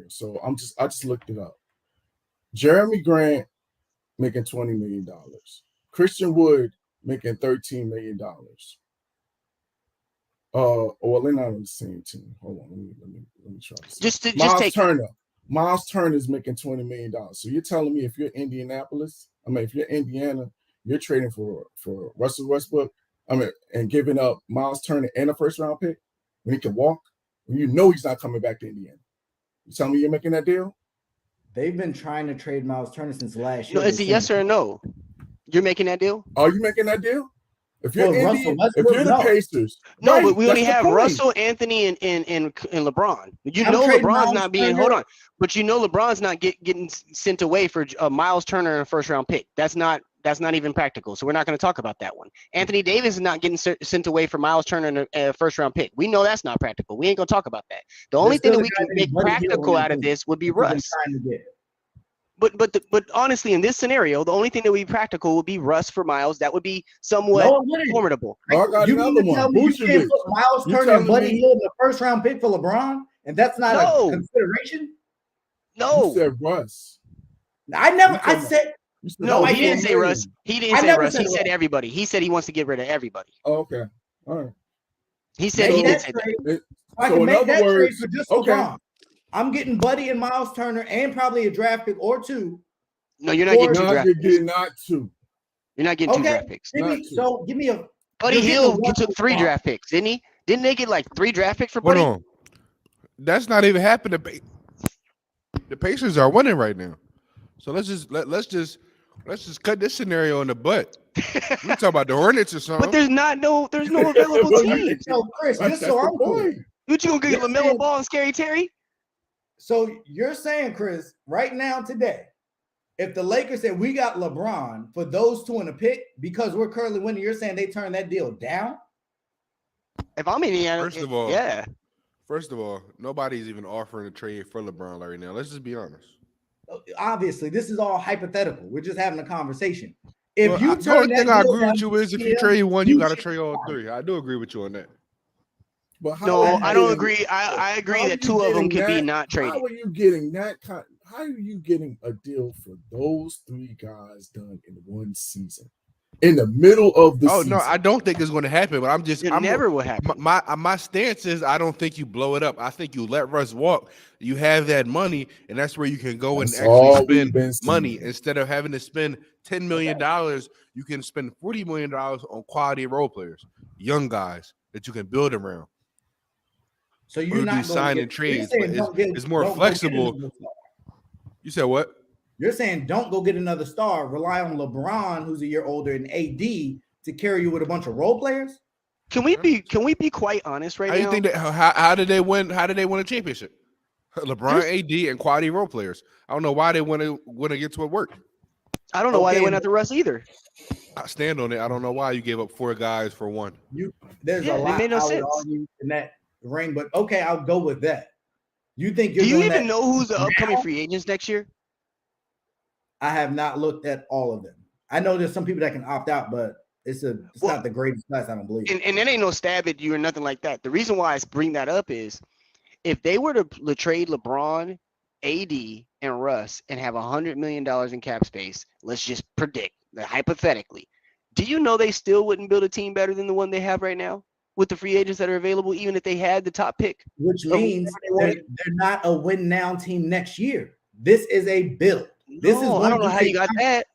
So I just looked it up. Jeremy Grant making $20 million. Christian Wood making $13 million. Well, they're not on the same team. Hold on, let me try this. Miles Turner is making $20 million. So you're telling me if you're if you're Indiana, you're trading for Russell Westbrook, and giving up Miles Turner and a first round pick when he can walk, when you know he's not coming back to Indiana. You telling me you're making that deal? They've been trying to trade Miles Turner since last year. No, is it yes or no? You're making that deal? Are you making that deal? If you're the Pacers, no, right, but we only have Russell, Anthony, and LeBron. LeBron's not being. Hold on, but LeBron's not getting sent away for Miles Turner and a first round pick. That's not even practical. So we're not going to talk about that one. Anthony Davis is not getting sent away for Miles Turner and a first round pick. We know that's not practical. We ain't going to talk about that. The only thing that we can make practical out of this would be Russ. But honestly, in this scenario, the only thing that would be practical would be Russ for Miles. That would be somewhat formidable. I got another one. You can't put Miles Turner and Buddy Hield in the first round pick for LeBron, and that's not a consideration? No. You said Russ. I said. No, he didn't say Russ. He didn't say Russ. He said everybody. He said he wants to get rid of everybody. Oh, okay. All right. He said he did say that. I can make that trade for just LeBron. I'm getting Buddy and Miles Turner and probably a draft pick or two. No, you're not getting two draft picks. You're not getting two draft picks. So give me a. Buddy Hield took 3 draft picks, didn't he? Didn't they get like 3 draft picks for Buddy? Hold on. That's not even happening. The Pacers are winning right now. So let's just cut this scenario in the butt. We talk about the Hornets or something. But there's no available teams. So Chris, just so I'm clear, you gonna get LaMelo Ball and Scary Terry? So you're saying, Chris, right now today, if the Lakers said we got LeBron for those 2 in a pick because we're currently winning, you're saying they turn that deal down? If I'm Indiana, First of all, nobody's even offering a trade for LeBron right now. Let's just be honest. Obviously, this is all hypothetical. We're just having a conversation. If well, you the turn only thing I agree down, with you is if you trade one, you got to trade all 3. I do agree with you on that. But I don't agree. I agree that 2 of them could be not traded. How are you getting that? How are you getting a deal for those 3 guys done in one season? In the middle of the season. No, I don't think it's going to happen. But I'm never will happen. My stance is I don't think you blow it up. I think you let Russ walk. You have that money, and that's where you can go and actually spend money instead of having to spend $10 million. You can spend $40 million on quality role players, young guys that you can build around. So you're not signing trades, but it's more flexible. You said what? You're saying don't go get another star. Rely on LeBron, who's a year older, and AD to carry you with a bunch of role players. Can we be quite honest right now? How do you think that? How did they win? How did they win a championship? LeBron, AD, and quality role players. I don't know why they went against what worked. I don't know why they went after Russ either. I stand on it. I don't know why you gave up 4 guys for 1. There's a lot made no I would sense argue in that ring, but okay, I'll go with that. You think Do you even know who's the upcoming free agents next year? I have not looked at all of them. I know there's some people that can opt out, but it's not the greatest class, I don't believe. And it ain't no stab at you or nothing like that. The reason why I bring that up is if they were to trade LeBron, AD, and Russ and have $100 million in cap space, let's just predict that hypothetically, do you know they still wouldn't build a team better than the one they have right now with the free agents that are available, even if they had the top pick? Which means they're not a win now team next year. This is a build. I don't know how you got that.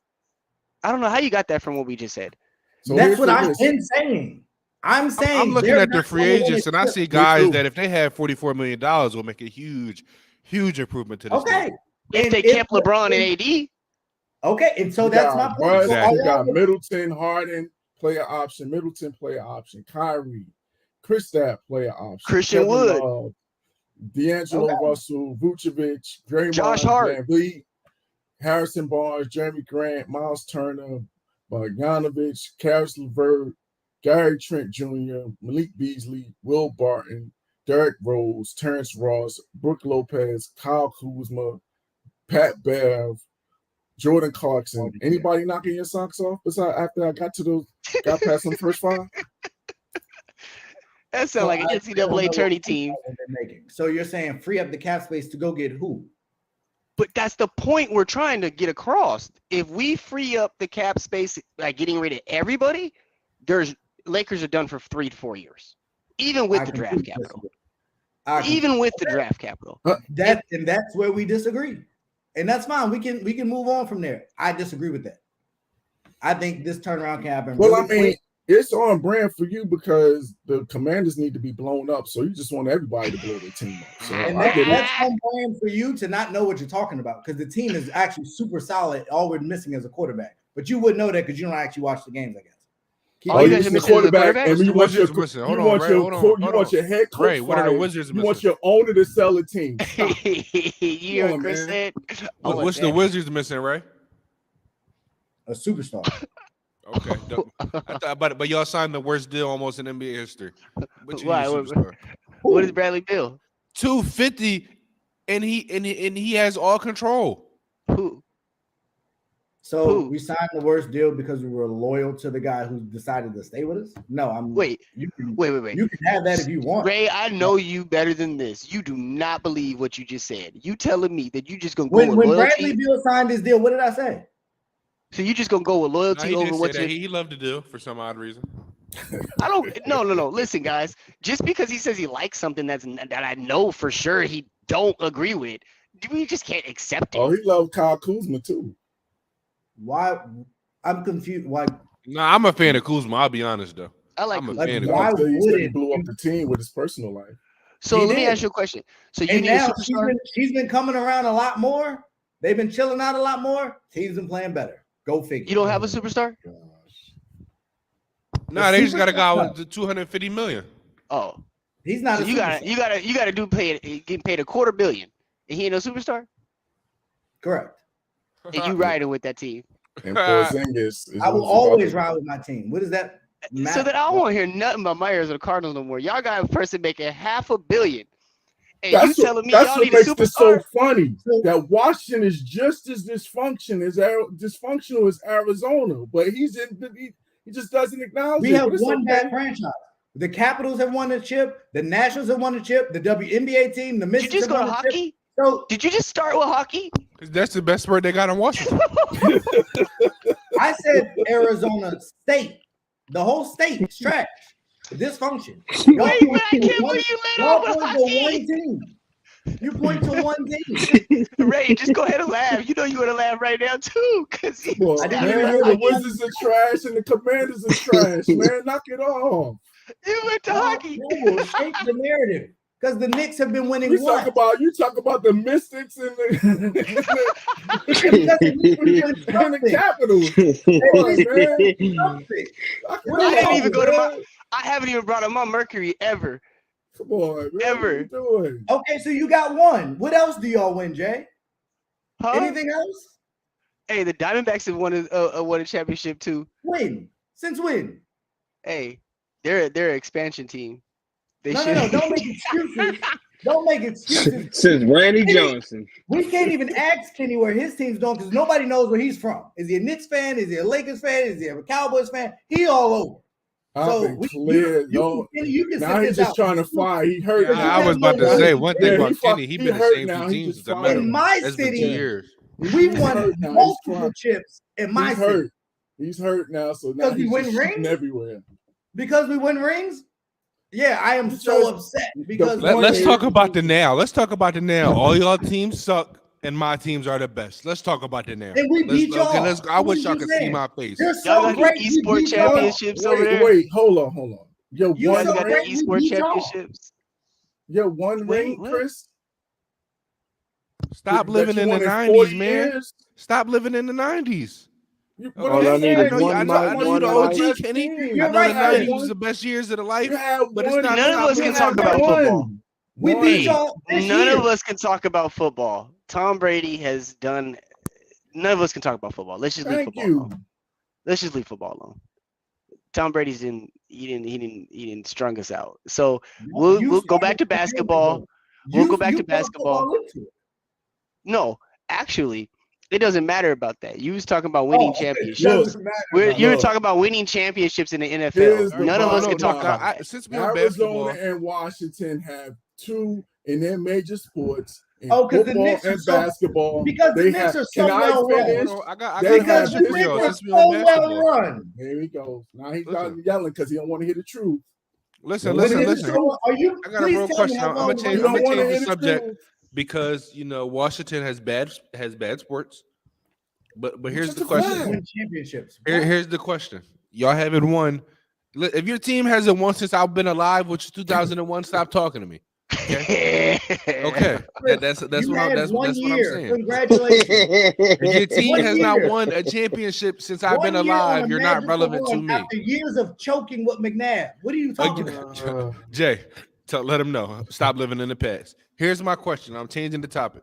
I don't know how you got that from what we just said. So that's what I've been saying. I'm saying I'm looking at the free agents and I see guys that if they had $44 million will make a huge improvement to this team. If they kept LeBron and AD. Okay, and so that's my point. Exactly. You got Middleton, Harden, player option, Middleton, player option, Kyrie, Kristaps, player option, Christian Wood, D'Angelo Russell, Vucevic, Draymond, Josh Hart, VanVleet, Harrison Barnes, Jeremy Grant, Miles Turner, Bogdanovich, Karis LeVert, Gary Trent Jr., Malik Beasley, Will Barton, Derrick Rose, Terrence Ross, Brooke Lopez, Kyle Kuzma, Pat Bev, Jordan Clarkson. Anybody knocking your socks off besides after I got past the first 5? That sounds like an NCAA tourney team. So you're saying free up the cap space to go get who? But that's the point we're trying to get across. If we free up the cap space by getting rid of everybody, Lakers are done for 3 to 4 years, even with the draft capital. Even with the draft capital. And that's where we disagree. And that's fine. We can move on from there. I disagree with that. I think this turnaround can happen. Well, I mean, it's on brand for you because the Commanders need to be blown up. So you just want everybody to blow their team up. So and that's on brand for you to not know what you're talking about because the team is actually super solid. All we're missing is a quarterback. But you wouldn't know that because you don't actually watch the games, I guess. You guys are missing quarterback, and you want your head coach. Ray, what are the Wizards missing? You want your owner to sell a team. You heard Chris said. What's the Wizards missing, Ray? A superstar. Okay, but y'all signed the worst deal almost in NBA history. What is Bradley Beal? $250, and he has all control. Who? So we signed the worst deal because we were loyal to the guy who decided to stay with us? No, wait. You can have that if you want. Ray, I know you better than this. You do not believe what you just said. You telling me that you just gonna go when with loyalty? Bradley Beal signed his deal, what did I say? So you just gonna go with loyalty over what he loved to do for some odd reason. I don't. No. Listen, guys. Just because he says he likes something that I know for sure he don't agree with, we just can't accept it. Oh, he loved Kyle Kuzma too. Why? I'm confused. Why? Nah, I'm a fan of Kuzma. I'll be honest though. I like. I'm a fan of why Kuzma. He blew up the team with his personal life. So let me ask you a question. So you need a superstar? She's been coming around a lot more. They've been chilling out a lot more. Team's been playing better. Go figure. You don't have a superstar? Nah, they just got a guy with the $250 million. Oh, he's not. So you gotta getting paid $250 million, and he ain't no superstar. Correct. And you riding with that team. And Porzingis I will always ride with my team. What does that matter? So that I don't want to hear nothing about Myers or the Cardinals no more. Y'all got a person making $500 million. And you telling me y'all need a superstar? That's what makes it so funny that Washington is just as dysfunctional as Arizona, but he just doesn't acknowledge it. We have one bad franchise. The Capitals have won the chip. The Nationals have won the chip. The WNBA team, the Mystics. Did you just go to hockey? So did you just start with hockey? Because that's the best sport they got in Washington. I said Arizona State. The whole state is trash. Dysfunction. Wait, man, I can't believe you laid over hockey. One team. You point to one team. Ray, just go ahead and laugh. You know you want to laugh right now too, because the Wizards are trash and the Commanders are trash. Man, knock it off. You went to hockey. Shake the narrative. Because the Knicks have been winning. You talk about the Mystics and the Capitals. I haven't even brought up my Mercury ever. Come on, man. Ever. What are you doing? Okay, so you got one. What else do y'all win, Jay? Huh? Anything else? Hey, the Diamondbacks have won a championship too. When? Since when? Hey, they're an expansion team. No. Don't make excuses. Don't make excuses. Since Randy Johnson. We can't even ask Kenny where his team's going because nobody knows where he's from. Is he a Knicks fan? Is he a Lakers fan? Is he a Cowboys fan? He all over. I've been clear, you can now he's just trying to fire. He hurt. I was about to say one thing about Kenny. He's been the same two teams since I met him. In my city, 2 years. We've won multiple chips in my city. He's hurt now, so now he's shooting everywhere. Because we win rings? Yeah, I am so upset because let's talk about the now. Let's talk about the now. All y'all teams suck, and my teams are the best. Let's talk about the now. And we beat y'all. I wish y'all could see my face. You're so great. Esports championships over there. Wait, hold on. Yo, you guys got the esports championships. Yo, one ring, Chris. Stop living in the 90s, man. Stop living in the 90s. All I need is I know the OG, Kenny. I know the 90s was the best years of the life, but it's not. None of us can talk about football. We beat y'all. None of us can talk about football. Tom Brady has done. None of us can talk about football. Let's just leave football alone. Let's just leave football alone. Tom Brady's he didn't strung us out. So we'll go back to basketball. We'll go back to basketball. No, actually, it doesn't matter about that. You was talking about winning championships. You were talking about winning championships in the NFL. None of us can talk about that. Since we're Arizona and Washington have two in their major sports. Because the football Knicks and basketball. Because the Knicks are so well run. I got a question for y'all. Since we're on basketball. Run. There he goes. Now he's not yelling because he don't want to hear the truth. Listen. Are I you? got a real question. I'm gonna change the subject because Washington has bad sports. But here's the question. Win championships. Here's the question. Y'all haven't won. If your team hasn't won since I've been alive, which is 2001, stop talking to me. Okay. That's what I'm saying. Congratulations. If your team has not won a championship since I've been alive, you're not relevant to me. After years of choking with McNabb, what are you talking about? Jay, let him know. Stop living in the past. Here's my question. I'm changing the topic.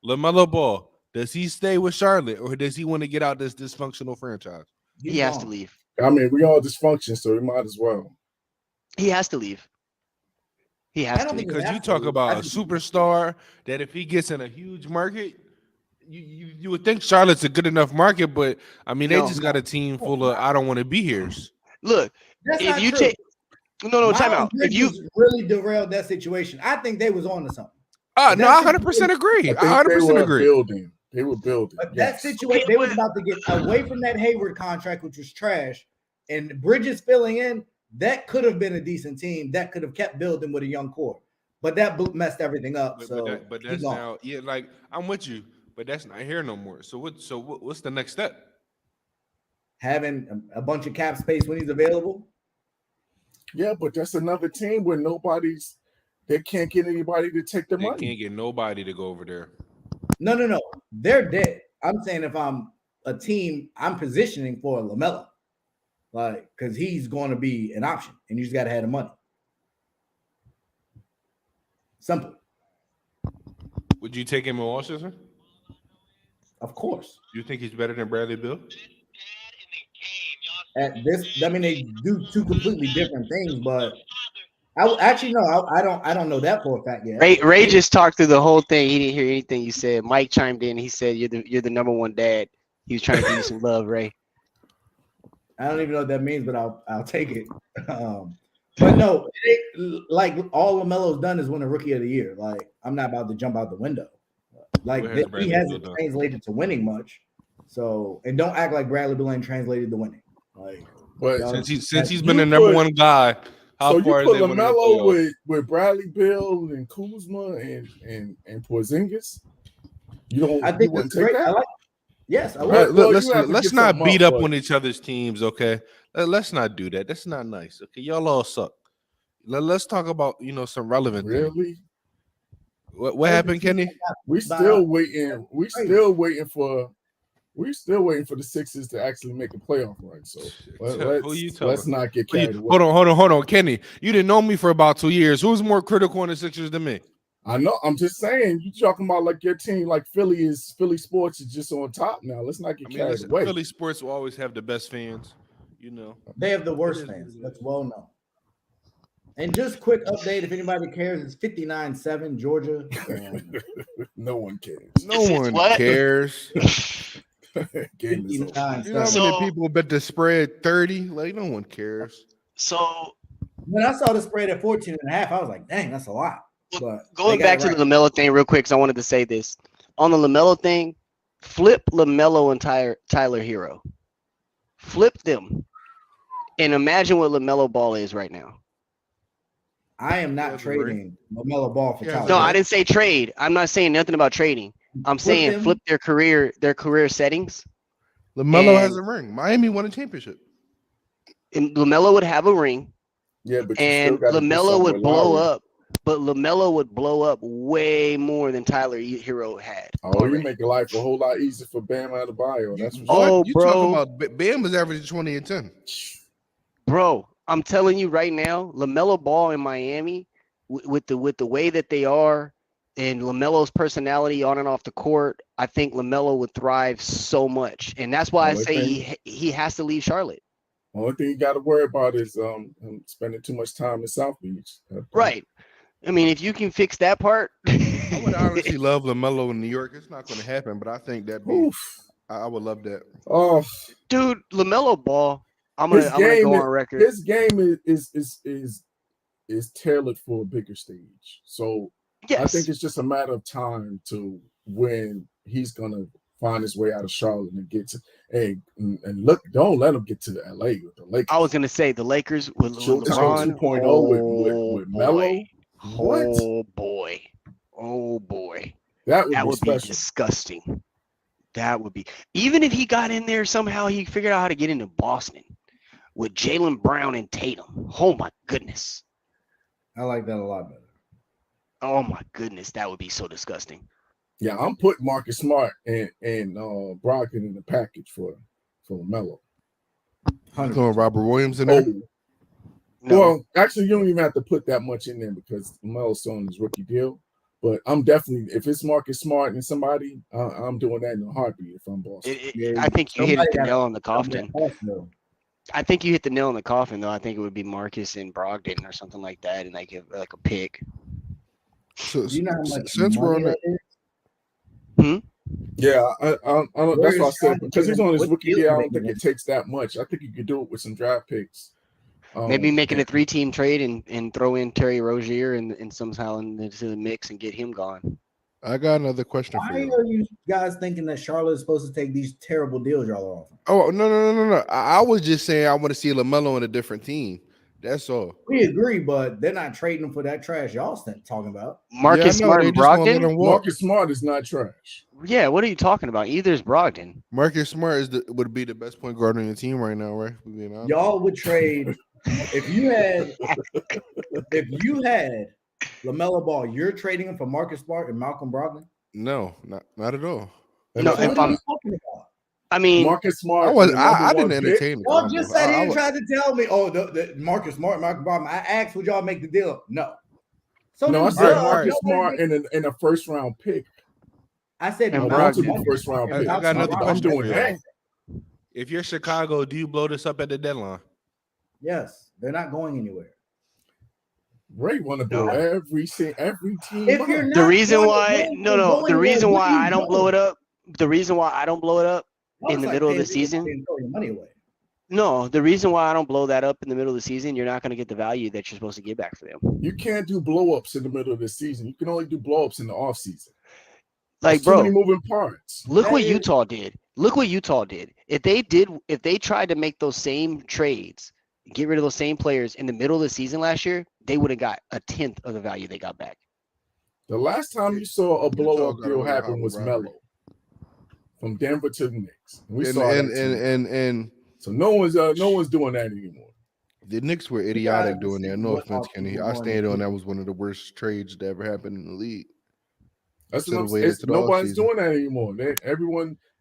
LaMelo Ball, does he stay with Charlotte or does he want to get out this dysfunctional franchise? He has to leave. I mean, we all dysfunction, so we might as well. He has to leave. He has to, because you talk about a superstar that if he gets in a huge market, you would think Charlotte's a good enough market, but I mean they just got a team full of I don't want to be here's. Look, if you take time out. If you really derailed that situation, I think they was on to something. No, I 100% agree. I 100% agree. They were building. But that situation, they was about to get away from that Hayward contract, which was trash, and Bridges filling in. That could have been a decent team. That could have kept building with a young core, but that messed everything up. But that's now, like I'm with you, but that's not here no more. So what's the next step? Having a bunch of cap space when he's available. Yeah, but that's another team where they can't get anybody to take the money. They can't get nobody to go over there. No, they're dead. I'm saying if I'm a team, I'm positioning for LaMelo. Like, because he's going to be an option, and you just got to have the money. Simple. Would you take him in Washington? Of course. You think he's better than Bradley Beal? At this, I mean, they do two completely different things, but I don't know that for a fact yet. Ray just talked through the whole thing. He didn't hear anything you said. Mike chimed in. He said, "You're the number one dad." He was trying to give you some love, Ray. I don't even know what that means, but I'll take it. But no, like all LaMelo's done is win a Rookie of the Year. Like I'm not about to jump out the window. Like he hasn't translated to winning much. So and don't act like Bradley Beal ain't translated to winning. Like, but since he's been the number one guy, how far is you put LaMelo with Bradley Beal and Kuzma and Porzingis? I think that's great. I like. Yes, I would. Let's not beat up on each other's teams, okay? Let's not do that. That's not nice, okay? Y'all all suck. Let's talk about some relevant things. Really? What happened, Kenny? We still waiting. We still waiting for the Sixers to actually make a playoff run. So let's not get carried away. Hold on, Kenny. You didn't know me for about 2 years. Who's more critical on the Sixers than me? I know. I'm just saying. You talking about like your team, like Philly sports is just on top now. Let's not get carried away. Philly sports will always have the best fans. They have the worst fans. That's well known. And just quick update, if anybody cares, it's 59-7 Georgia. No one cares. No one cares. Game is over. How many people bet the spread 30? Like, no one cares. So when I saw the spread at 14.5, I was like, dang, that's a lot. But going back to the LaMelo thing real quick, because I wanted to say this. On the LaMelo thing, flip LaMelo and Tyler Hero. Flip them. And imagine what LaMelo Ball is right now. I am not trading LaMelo Ball for Tyler. No, I didn't say trade. I'm not saying nothing about trading. I'm saying flip their career settings. LaMelo has a ring. Miami won a championship. And LaMelo would have a ring. Yeah, but LaMelo would blow up. But LaMelo would blow up way more than Tyler Hero had. Oh, you make life a whole lot easier for Bam Adebayo. That's you talking about Bam was averaging 20 and 10. Bro, I'm telling you right now, LaMelo Ball in Miami, with the way that they are, and LaMelo's personality on and off the court, I think LaMelo would thrive so much, and that's why I say he has to leave Charlotte. Only thing you got to worry about is him spending too much time in South Beach. Right. I mean, if you can fix that part. I would honestly love LaMelo in New York. It's not going to happen, but I think I would love that. Oh, dude, LaMelo Ball. I'm gonna go on record. His game is tailored for a bigger stage. So yes. I think it's just a matter of time to when he's gonna find his way out of Charlotte and get to and look. Don't let him get to LA with the Lakers. I was gonna say the Lakers with LeBron 2.0 with Melo. What? Oh boy. That would be disgusting. That would be, even if he got in there somehow, he figured out how to get into Boston with Jaylen Brown and Tatum. Oh my goodness. I like that a lot better. Oh my goodness, that would be so disgusting. Yeah, I'm putting Marcus Smart and Brogdon in the package for LaMelo. Going Robert Williams in there. No. Well, actually, you don't even have to put that much in there because LaMelo's on his rookie deal. But I'm definitely, if it's Marcus Smart and somebody, I'm doing that in a heartbeat if I'm Boston. I think you hit the nail on the coffin. I think you hit the nail on the coffin, though. I think it would be Marcus and Brogdon or something like that, and like a pick. So, you know how much since we're on that. Yeah, I that's what I said. Because he's on his rookie deal, I don't think it takes that much. I think you could do it with some draft picks. Maybe make it a 3-team trade and throw in Terry Rozier and somehow into the mix and get him gone. I got another question for you. Why are you guys thinking that Charlotte is supposed to take these terrible deals y'all are offering? Oh, no. I was just saying I want to see LaMelo on a different team. That's all. We agree, but they're not trading them for that trash y'all talking about. Marcus Smart and Brogdon? Marcus Smart is not trash. Yeah, what are you talking about? Either is Brogdon. Marcus Smart would be the best point guard on your team right now, right? Y'all would trade if you had LaMelo Ball, you're trading him for Marcus Smart and Malcolm Brogdon? No, not at all. No, what are you talking about? I mean, Marcus Smart. I didn't entertain it. Y'all just sat here and tried to tell me, the Marcus Smart, Malcolm Brogdon. I asked, would y'all make the deal? No. So I said Marcus Smart in a first round pick. I said first round pick. I got another question for you. If you're Chicago, do you blow this up at the deadline? Yes, they're not going anywhere. Ray want to blow every team. The reason why I don't blow it up. The reason why I don't blow it up in the middle of the season. No, the reason why I don't blow that up in the middle of the season, you're not going to get the value that you're supposed to get back for them. You can't do blow ups in the middle of the season. You can only do blow ups in the off season. Like, bro, too many moving parts. Look what Utah did. If they tried to make those same trades, get rid of those same players in the middle of the season last year, they would have got a 10th of the value they got back. The last time you saw a blow up deal happen was Melo from Denver to the Knicks. We saw that. And so no one's doing that anymore. The Knicks were idiotic doing that. No offense, Kenny. I stand on that was one of the worst trades that ever happened in the league. That's what I'm saying. Nobody's doing that anymore.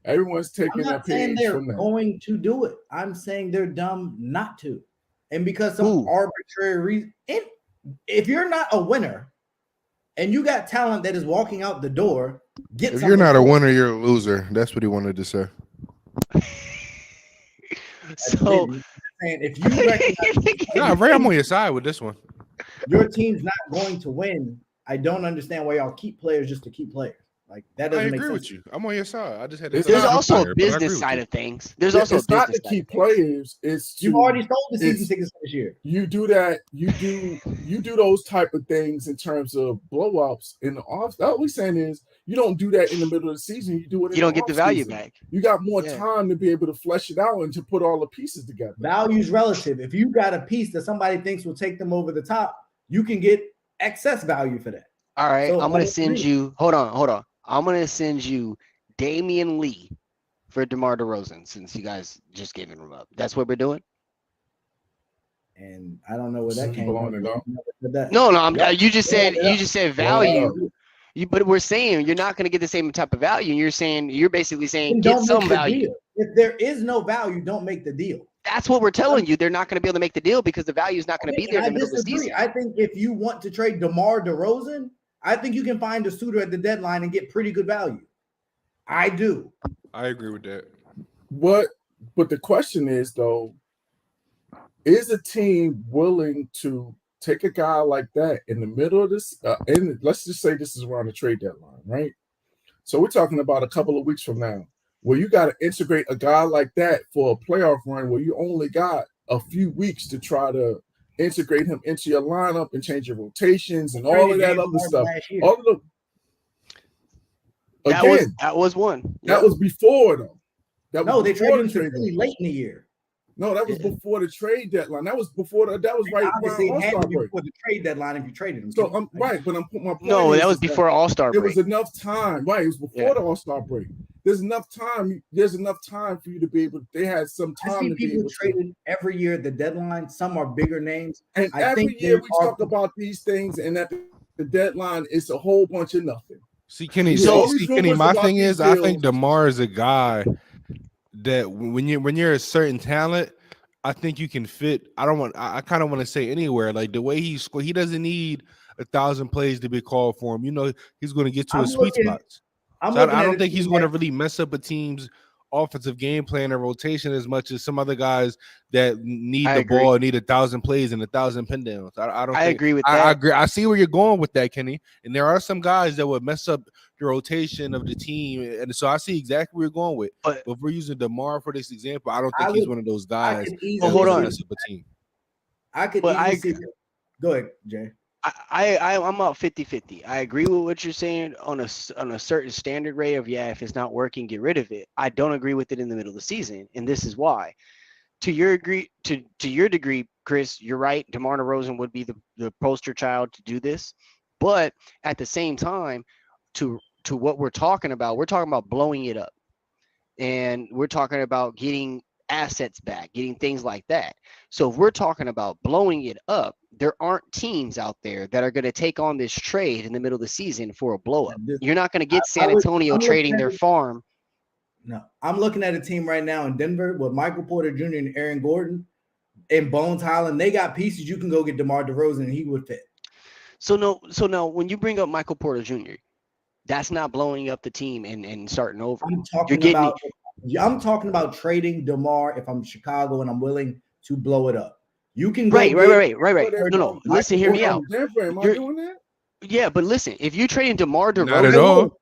Everyone's taking that page from that. Going to do it. I'm saying they're dumb not to. And because some arbitrary reason, if you're not a winner and you got talent that is walking out the door, if you're not a winner, you're a loser. That's what he wanted to say. So, if you recognize, Ray, I'm on your side with this one. Your team's not going to win. I don't understand why y'all keep players just to keep players. Like that doesn't make sense. I agree with you. I'm on your side. I just had. There's also a business side of things. There's also it's not to keep players. It's you've already sold the season tickets this year. You do that. You do those type of things in terms of blowups in the off. All we're saying is you don't do that in the middle of the season. You do it. You don't get the value back. You got more time to be able to flesh it out and to put all the pieces together. Value's relative. If you got a piece that somebody thinks will take them over the top, you can get excess value for that. All right, so I'm gonna send you. Hold on. I'm going to send you Damian Lee for DeMar DeRozan since you guys just gave him up. That's what we're doing? And I don't know where that came from. No. You just said value. But we're saying you're not going to get the same type of value. You're basically saying get some value. If there is no value, don't make the deal. That's what we're telling you. They're not going to be able to make the deal because the value is not going to be there in the middle of the season. I think if you want to trade DeMar DeRozan, I think you can find a suitor at the deadline and get pretty good value. I do. I agree with that. But the question is, though, is a team willing to take a guy like that in the middle of this? And let's just say this is around the trade deadline, right? So we're talking about a couple of weeks from now, where you got to integrate a guy like that for a playoff run where you only got a few weeks to try to integrate him into your lineup and change your rotations and all of that other stuff. All of the that was one. That was before though. They traded him really late in the year. No, that was before the trade deadline. That was before that was right around All-Star break. Before the trade deadline, if you traded him. So I'm right, but I'm putting my point. No, that was before All-Star break. There was enough time. Right, it was before the All-Star break. There's enough time. There's enough time for you to be able. They had some time to be able to. Traded every year at the deadline. Some are bigger names, and every year we talk about these things, and at the deadline, it's a whole bunch of nothing. See, Kenny. My thing is, I think DeMar is a guy that when you're a certain talent, I think you can fit. I kind of want to say anywhere. Like the way he scored, he doesn't need 1,000 plays to be called for him. You know, he's going to get to his sweet spots. I don't think he's going to really mess up a team's offensive game plan or rotation as much as some other guys that need the ball and need 1,000 plays and 1,000 pin downs. I agree with that. I agree. I see where you're going with that, Kenny. And there are some guys that would mess up the rotation of the team, and so I see exactly where you're going with. But if we're using DeMar for this example, I don't think he's one of those guys that would mess up a team. I could see. Go ahead, Jay. I'm about 50-50. I agree with what you're saying on a certain standard rate of if it's not working, get rid of it. I don't agree with it in the middle of the season, and this is why. To your degree, Chris, you're right. DeMar DeRozan would be the poster child to do this, but at the same time, to what we're talking about blowing it up, and we're talking about getting assets back, getting things like that. So if we're talking about blowing it up, there aren't teams out there that are going to take on this trade in the middle of the season for a blow up. You're not going to get San Antonio trading their farm. No, I'm looking at a team right now in Denver with Michael Porter Jr. and Aaron Gordon and Bones Highland. They got pieces. You can go get DeMar DeRozan and he would fit. So now when you bring up Michael Porter Jr., that's not blowing up the team and starting over. I'm talking about trading DeMar if I'm Chicago and I'm willing to blow it up. You can go right. No. Listen, hear me out. Denver, am I doing that? Yeah, but listen, if you're trading DeMar DeRozan, not at all.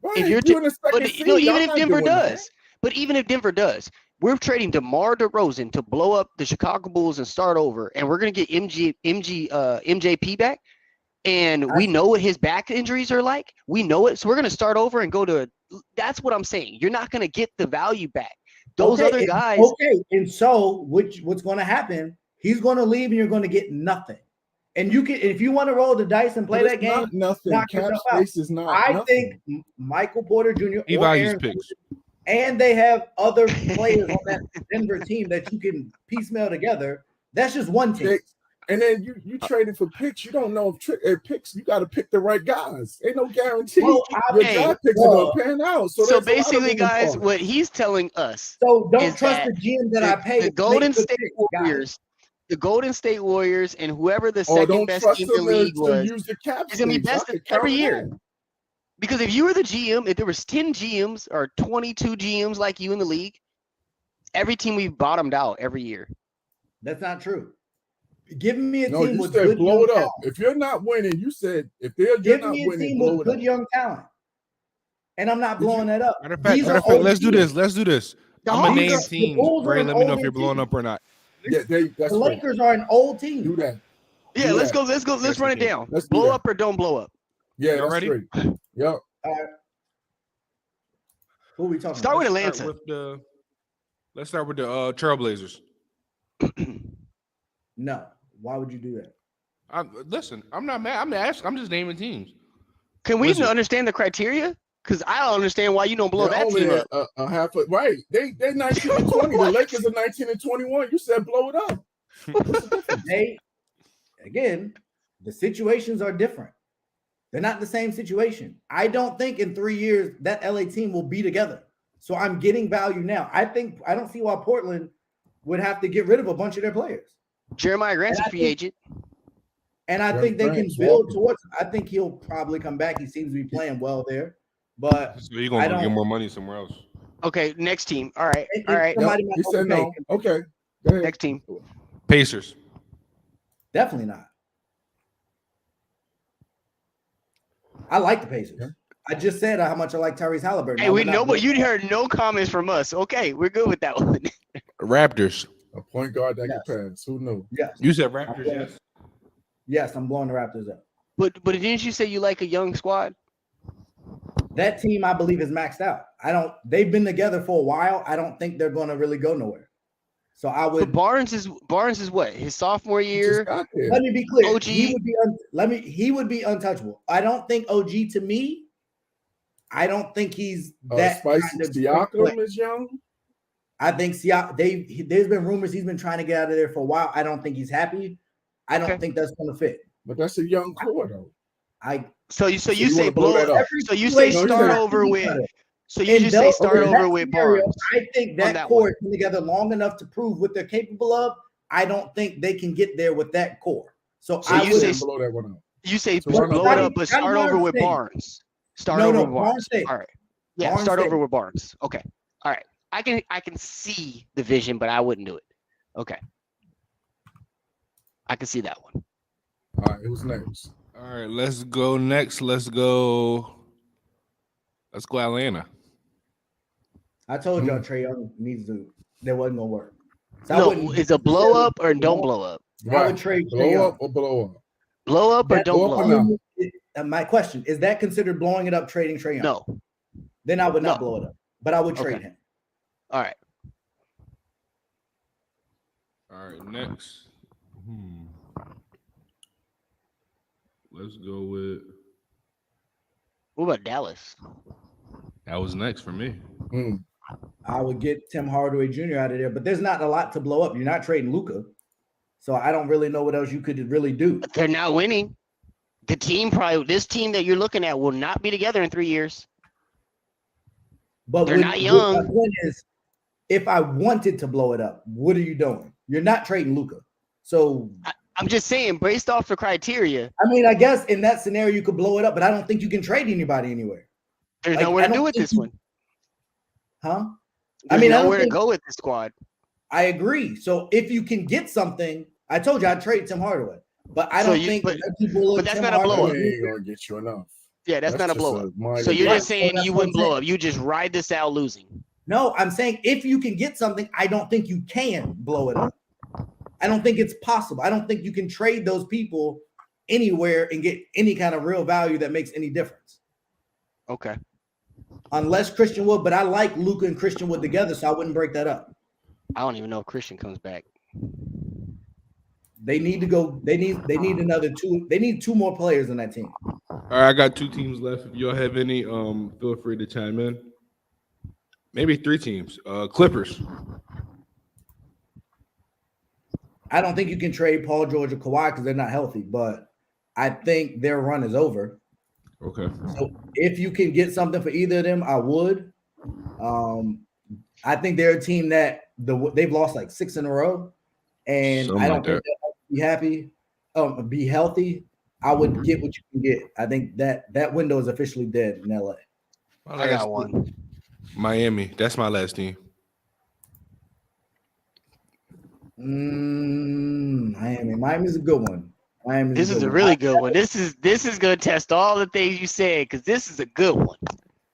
If you're even if Denver does, but even if Denver does, we're trading DeMar DeRozan to blow up the Chicago Bulls and start over, and we're gonna get MJP back. And we know what his back injuries are like. We know it. So we're going to start over and go to – that's what I'm saying. You're not going to get the value back. Those other guys – Okay, and so what's going to happen, he's going to leave and you're going to get nothing. And you can – if you want to roll the dice and play that game, nothing. Cap space is not I think Michael Porter Jr. He values picks. And they have other players on that Denver team that you can piecemeal together. That's just one team. And then you trading for picks. You don't know if picks. You got to pick the right guys. Ain't no guarantee. Well, Your draft picks are gonna pan out. So basically, guys, what he's telling us. So don't is trust that the GM that I paid. The Golden State Warriors. The Golden State Warriors and whoever the second best team in the league was use the cap is going to be best every year. Because if you were the GM, if there was 10 GMs or 22 GMs like you in the league, every team we've bottomed out every year. That's not true. Give me a team you with said good blow young it up. talent. If you're not winning, you said if you're not winning, team blow with it good up. young talent. And I'm not blowing that up. Matter of fact, let's do this. Let's do this. I'm gonna name teams. Bray, let me know if you're blowing up or not. Yeah, the Lakers are an old team. Do that. Yeah, let's go. Let's run it down. Let's blow up or don't blow up. Yeah, y'all ready? Yep. Who are we talking Start about? with Atlanta. Let's start with the Trailblazers. No. Why would you do that? Listen, I'm not mad. I'm just naming teams. Can we even understand the criteria? Because I don't understand why you don't blow that team up. A half a, right. They're 19 and 20. The Lakers are 19 and 21. You said blow it up. Again, the situations are different. They're not the same situation. I don't think in 3 years that LA team will be together. So I'm getting value now. I don't see why Portland would have to get rid of a bunch of their players. Jeremiah Grant's a free agent. And I think they can build towards. I think he'll probably come back. He seems to be playing well there. But so you're gonna get more money somewhere else. Okay, next team. All right. All right. He said no. Okay. Next team. Pacers. Definitely not. I like the Pacers. Yeah. I just said how much I like Tyrese Halliburton. Hey, we know, but you heard no comments from us. Okay, we're good with that one. Raptors. A point guard that can pass. Who knew? Yes. You said Raptors, yes. Yes, I'm blowing the Raptors up. But didn't you say you like a young squad? That team, I believe, is maxed out. They've been together for a while. I don't think they're going to really go nowhere. So I would. But Barnes is what? His sophomore year. Let me be clear. OG. He would be untouchable. I don't think OG to me. I don't think he's that. Spicy Siakam is young. I think there's been rumors he's been trying to get out of there for a while. I don't think he's happy. I don't think that's going to fit. But that's a young core, though. So you say blow it up. So you say start over with. So you just say start over with Barnes. I think that core has been together long enough to prove what they're capable of. I don't think they can get there with that core. So I you say blow that one up. You say blow it up, but start over with Barnes. Start over with Barnes. All right. Yeah, start over with Barnes. Okay. All right. I can see the vision, but I wouldn't do it. Okay. I can see that one. All right, who's next? All right, let's go next. Let's go Atlanta. I told y'all Trae Young needs to. That wasn't gonna work. So no, it's a blow up or don't blow up. I would trade blow up or blow up. Blow up or don't blow up. My question is that considered blowing it up, trading Trae Young? No. Then I would not blow it up, but I would trade him. All right. All right, next. Let's go with. What about Dallas? That was next for me. I would get Tim Hardaway Jr. out of there, but there's not a lot to blow up. You're not trading Luka, so I don't really know what else you could really do. But they're not winning. This team that you're looking at will not be together in 3 years. But they're not young. My point is, if I wanted to blow it up, what are you doing? You're not trading Luka. So I'm just saying, based off the criteria. I mean, I guess in that scenario you could blow it up, but I don't think you can trade anybody anywhere. There's nowhere to do with this one. Huh? There's nowhere to go with the squad. I agree. So if you can get something, I told you I'd trade Tim Hardaway, but I don't think. But that's not a blow up. Ain't gonna get you enough. Yeah, that's not a blow up. So you're just saying you wouldn't blow up. You just ride this out losing. No, I'm saying if you can get something, I don't think you can blow it up. I don't think it's possible. I don't think you can trade those people anywhere and get any kind of real value that makes any difference. Okay. Unless Christian Wood, but I like Luka and Christian Wood together, so I wouldn't break that up. I don't even know if Christian comes back. They need to go. They need another two. They need two more players on that team. All right, I got 2 teams left. If y'all have any, feel free to chime in. Maybe 3 teams. Clippers. I don't think you can trade Paul George or Kawhi because they're not healthy, but I think their run is over. Okay. So if you can get something for either of them, I would. I think they're a team that they've lost like 6 in a row, and Something I don't like think they'll be healthy. I would get what you can get. I think that window is officially dead in LA. I got one. Miami. That's my last team. Miami. Miami's a good one. This is a really good one. This is gonna test all the things you said because this is a good one.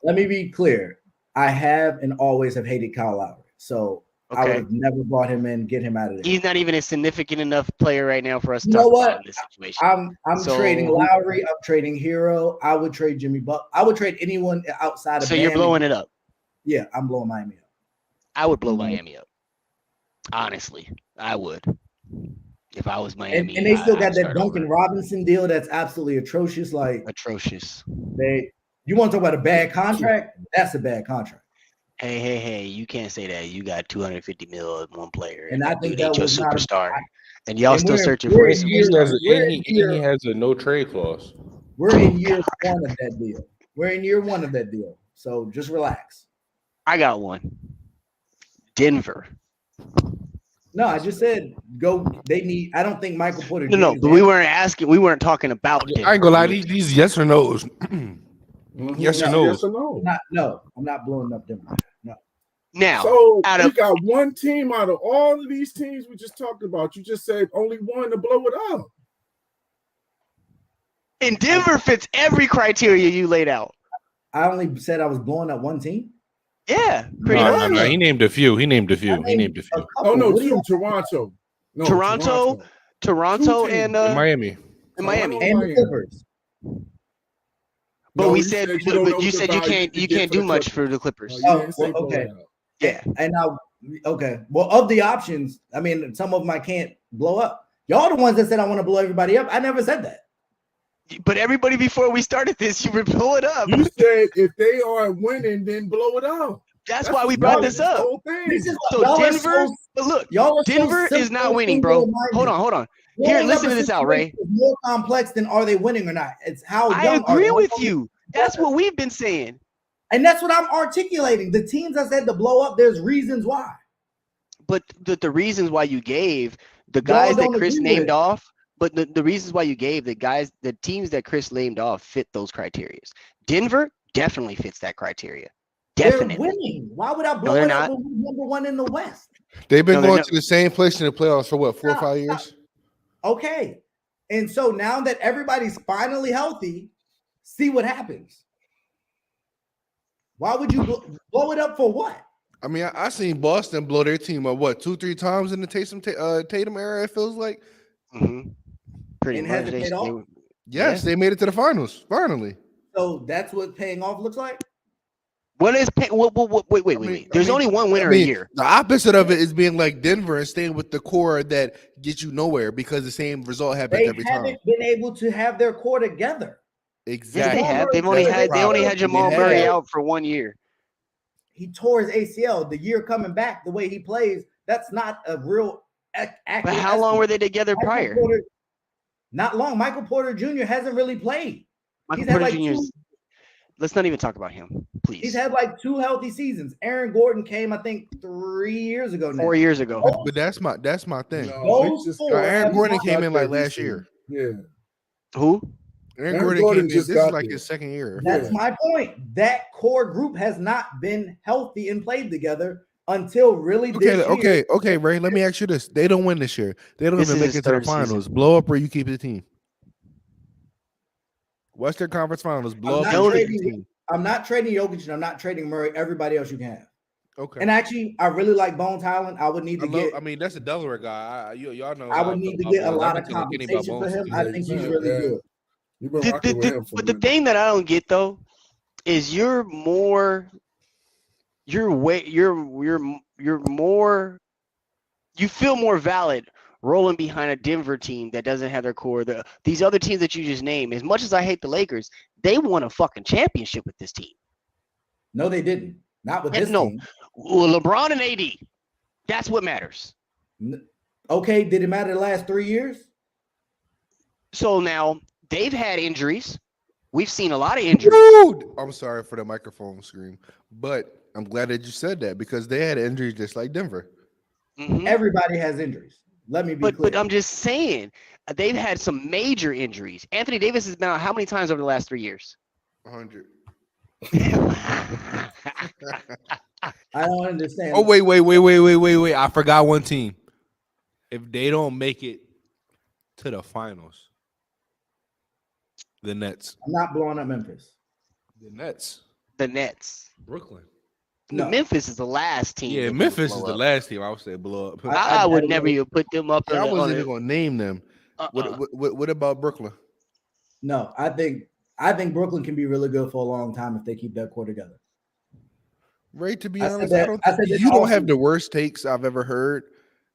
Let me be clear. I have and always have hated Kyle Lowry. So I would have never brought him in, get him out of there. He's not even a significant enough player right now for us to You know talk what? about in this situation. I'm trading Lowry. I'm trading Hero. I would trade Jimmy Butler. I would trade anyone outside of. So you're blowing it up. Yeah, I'm blowing Miami up. I would blow Miami up. Honestly, I would. If I was Miami, and they still got that Duncan Robinson deal that's absolutely atrocious. Like atrocious. You want to talk about a bad contract? That's a bad contract. Hey! You can't say that. You got $250 million on one player, and I think that your was superstar, and y'all still searching for him. He has a no trade clause. We're in year one of that deal. So just relax. I got one. Denver. No, I just said go. They need. I don't think Michael Porter. No, but we weren't asking. We weren't talking about. Denver. I ain't gonna lie. These yes or no's. Yes or no? No, I'm not blowing up Denver. No. Now, so we got one team out of all of these teams we just talked about. You just said only one to blow it up. And Denver fits every criteria you laid out. I only said I was blowing up one team. Yeah, pretty much. No, he named a few. Oh no, Toronto. No, Toronto, and Miami. And Miami. And the Clippers. But you said you can't do much for the Clippers. Okay. Yeah. And now, okay. Well, of the options, I mean, some of them I can't blow up. Y'all the ones that said I want to blow everybody up. I never said that. But everybody before we started this, you would blow it up. You said if they aren't winning, then blow it up. That's why we brought this up. So Denver, look, Denver is not winning, bro. Hold on. Here, listen to this out, Ray. It's more complex than are they winning or not. It's how young I agree with you. That's what we've been saying. And that's what I'm articulating. The teams I said to blow up, there's reasons why. But the reasons why you gave the guys that Chris named off, but the reasons why you gave the teams that Chris named off fit those criteria. Denver definitely fits that criteria. Definitely. They're winning. Why would I blow it up when we're number one in the West? They've been going to the same place in the playoffs for what, 4 or 5 years? Okay. And so now that everybody's finally healthy, see what happens. Why would you blow it up for what? I mean, I seen Boston blow their team up, 2-3 times in the Tatum era, it feels like. Mm-hmm. Pretty much. Yes, they made it to the finals, finally. So that's what paying off looks like? What is wait. There's only one winner a year. The opposite of it is being like Denver and staying with the core that gets you nowhere because the same result happens every time. They haven't been able to have their core together. Exactly. Yes, they have. They only had Jamal Murray out for 1 year. He tore his ACL. The year coming back, the way he plays, that's not a real accurate. But how long were they together prior? Not long. Michael Porter Jr. hasn't really played. Michael Porter Jr. Let's not even talk about him, please. He's had like 2 healthy seasons. Aaron Gordon came, I think, 3 years ago now. 4 years ago. But that's my thing. Aaron Gordon came in like last year. Yeah. Who? Aaron Gordon came in. This is like his second year. That's my point. That core group has not been healthy and played together until really this year. Okay, Ray. Let me ask you this: they don't win this year. They don't even make it to the finals. Season. Blow up or you keep the team. Western Conference Finals. Blow up. I'm not trading Jokic and I'm not trading Murray. Everybody else you can have. Okay. And actually, I really like Bones Highland. I would need to get. I mean, that's a Delaware guy. Y'all know. I would need to get a lot of compensation for him. I think he's really good. But the thing that I don't get though is you feel more valid rolling behind a Denver team that doesn't have their core. These other teams that you just named, as much as I hate the Lakers, they won a fucking championship with this team. No, they didn't. Not with this team. Well, LeBron and AD. That's what matters. Okay, did it matter the last 3 years? So now they've had injuries. We've seen a lot of injuries. Dude, I'm sorry for the microphone scream, but I'm glad that you said that because they had injuries just like Denver. Mhm. Everybody has injuries. Let me be But clear. I'm just saying they've had some major injuries. Anthony Davis has been out how many times over the last 3 years? 100. I don't understand. Oh wait! I forgot one team. If they don't make it to the finals, the Nets. I'm not blowing up Memphis. The Nets. The Nets. Brooklyn. No. Memphis is the last team. Yeah, that can Memphis is blow the up. last team I would say blow up. I would never even put them up. I on wasn't the- even gonna name them. What about Brooklyn? No, I think Brooklyn can be really good for a long time if they keep that core together. Ray, to be I said honest, that- I don't I think said this you don't also. have the worst takes I've ever heard.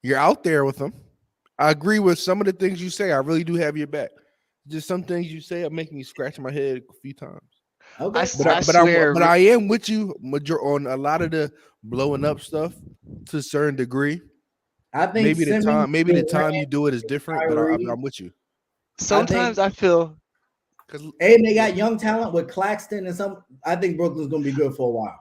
You're out there with them. I agree with some of the things you say. I really do have your back. Just some things you say are making me scratch my head a few times. Okay, I but swear. But I am with you on a lot of the blowing up stuff to a certain degree. I think Maybe the Simmons, time you do it is different, but Kyrie. I'm with you. Sometimes I feel. And they got young talent with Claxton and some. I think Brooklyn's going to be good for a while.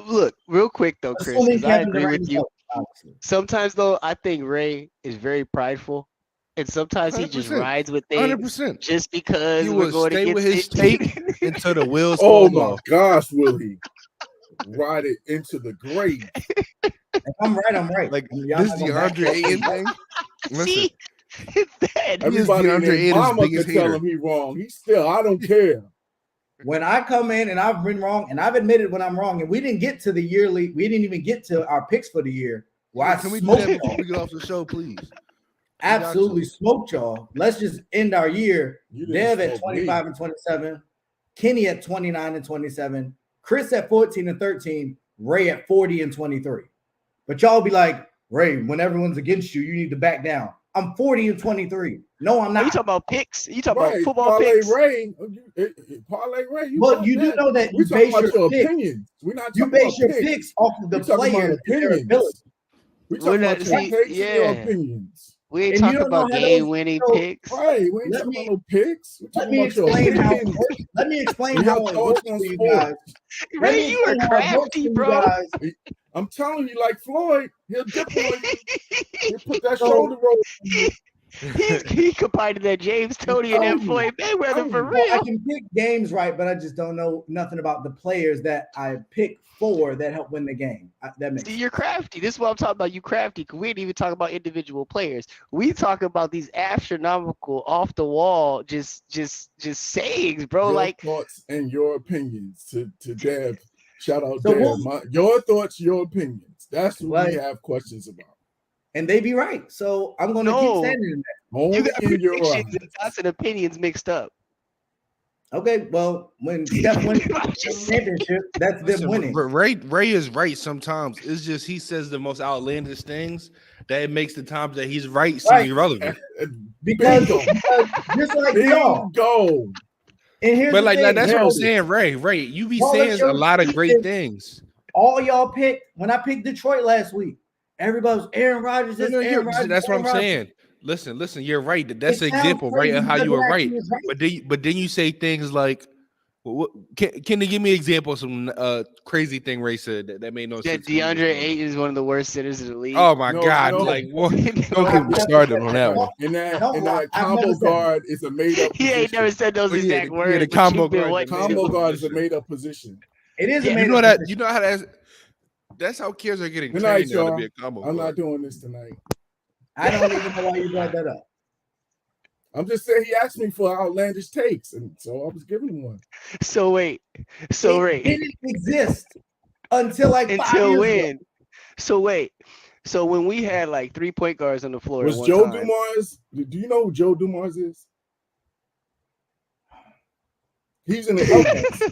Look, real quick though, Chris, Assuming because I Kevin agree Durant with is you. healthy, obviously. Sometimes though, I think Ray is very prideful, and sometimes he just 100%. rides with things 100%. just because He we're will going stay against with his it. take until the wheels Oh fall my off. gosh, will he ride it into the grave? If I'm right, I'm right. Like Y'all this not gonna back DeAndre up. Ayton thing. Listen, See, it's that. He is Everybody and DeAndre their Ayton's mama could biggest tell hater. him he wrong. He still, I don't care. When I come in and I've been wrong, and I've admitted when I'm wrong, and we didn't get to the yearly, we didn't even get to our picks for the year. Where I Can we do smoked that before y'all. we get off the show, please? Absolutely smoked y'all. Let's just end our year. You didn't Dev at smoke me. 25 and 27, Kenny at 29 and 27, Chris at 14 and 13, Ray at 40 and 23. But y'all be like, Ray, when everyone's against you, you need to back down. I'm 40 and 23. No, I'm Are not. you talking about picks? You talking about Right, football Parlay picks? Ray, Parlay Ray. But you do know that we you talking base about your your picks. opinions. We're not You talking base about your picks. picks off of the We're talking about players and their ability. opinions. We're talking We're about not- your see, takes and your yeah. opinions. We ain't And you talking don't know about how those- game-winning so- picks. Right, we ain't Let talking me- about no picks. We're Let talking me about your explain how. opinions. Let me explain and how your it thoughts works on for you sports. guys. Let Ray, me you are explain how it works crafty, for you bro. guys. I'm telling you, like Floyd, he'll dip on you. He'll put that So- shoulder roll on you. he combined that James Tony and that Floyd Mayweather for I real. can pick games right, but I just don't know nothing about the players that I pick for that help win the game. That makes See, sense. you're crafty. This is what I'm talking about. You crafty. Cause we didn't even talk about individual players. We talk about these astronomical, off the wall, just sayings, bro. Your Like thoughts and your opinions to Dev. Shout out So Dev. what- Your thoughts, your opinions. That's what Like- we have questions about. And they be right. So I'm going to No. keep standing in that. Only you got in your predictions eyes. and thoughts and opinions mixed up. Okay, well, when Steph wins the championship, that's them Listen, winning. Ray is right sometimes. It's just he says the most outlandish things that it makes the times that he's right seem Right. irrelevant. Because Bingo. just like y'all. Bingo. And here's But the like thing. that's what I'm Nailed it. saying, Ray. You be Well, saying let's a show lot of the great season. things. All y'all picked when I picked Detroit last week. Everybody was Aaron Rodgers. No, Aaron Rodgers. that's what Aaron I'm Rodgers. saying. Listen. You're right. That's It an sounds example, right, crazy of how because you were it right. actually is right. But then you say things like, can you give me an example of some crazy thing Ray said that made no That sense? to me this DeAndre morning? Ayton is one of the worst centers in the league. Oh my No, God! no. Like, what? Don't No, get me started on that one. And that, No, and that I've combo never said guard is a made up he position. ain't never said those Oh, yeah, exact the words. but combo you've been guard, wanting the to Combo do. guard is a position. made up position. It is Yeah. a You made know up that. position. You know how that's how kids are getting Good trained night, now to y'all. be a combo I'm guard. not doing this tonight. I don't even know why you brought that up. I'm just saying he asked me for outlandish takes, and so I was giving him one. So wait. So It Ray. didn't exist until like 5 Until years when? ago. So wait. So when we had like 3 point guards on the floor Was at one Joe time, Dumars? Do you know who Joe Dumars is? He's in the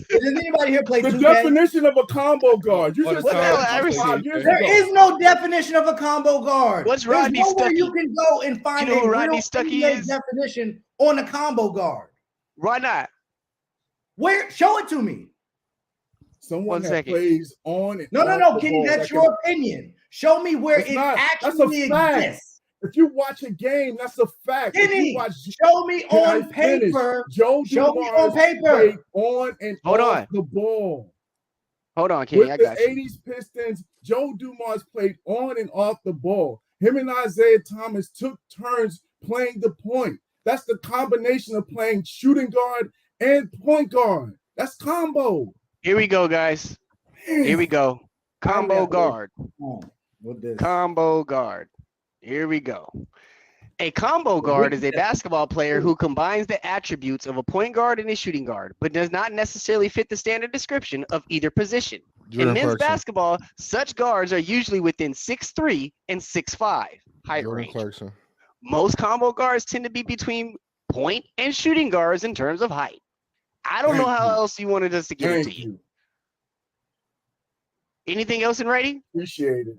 Does anybody here play The 2K? definition of a combo guard. You All just the said time. that Ever 5 seen- years There ago. is no definition of a combo guard. What's There's Rodney nowhere Stuckey? you can go and find You know a who Rodney real Stuckey NBA is? definition on a combo guard. Why not? Where? Show it to me. Someone One that second. plays on and No, off the Kenny, ball that's that your opinion. Show me where It's it not- that's a actually fact. exists. If you watch a game, that's a fact. If Kenny, you watch, show me on paper. Joe Show me on Dumars paper. played on and Hold off on. the ball. Hold on, Kenny. With I the got you. 80s Pistons, Joe Dumars played on and off the ball. Him and Isaiah Thomas took turns playing the point. That's the combination of playing shooting guard and point guard. That's combo. Here we go, guys. Here we go. Combo guard. With this. Combo guard. Here we go. A combo guard is a basketball player who combines the attributes of a point guard and a shooting guard, but does not necessarily fit the standard description of either position. In men's basketball, such guards are usually within 6'3" and 6'5" height range. Most combo guards tend to be between point and shooting guards in terms of height. I don't know how else you wanted us to give it to you. Anything else in writing? Appreciate it.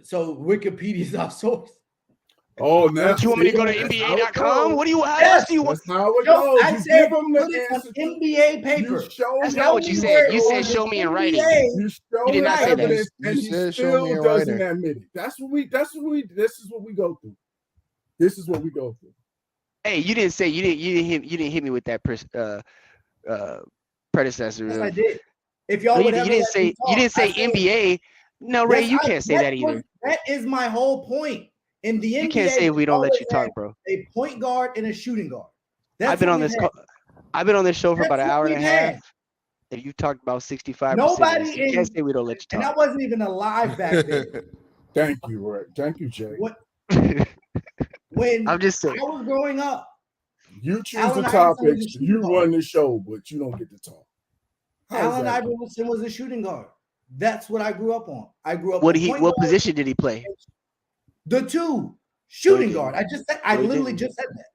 So Wikipedia's our source. Oh, now you want me to go to NBA.com? What do you? How else do you want? That's how it goes. I said put it on NBA paper. That's not what you said. You said show me in writing. You did not say that. evidence, and he still doesn't admit it. This is what we go through. This is what we go through. Hey, you didn't say you didn't hit me with that predecessor. Yes, I did. If y'all would you didn't say NBA. No, Ray, you can't say that either. That is my whole point. In the NBA, you can't say we don't let you talk, bro. A point guard and a shooting guard. I've been on this show for about an hour and a half. And you talked about 65%. Nobody you can't say we don't let you talk. And I wasn't even alive back then. Thank you, Ray. Thank you, Jay. When I'm just saying. I was growing up, you choose the topics, you run the show, but you don't get to talk. Allen Iverson was a shooting guard. That's what I grew up on. I grew up. What position did he play? The two shooting guard. I literally just said that.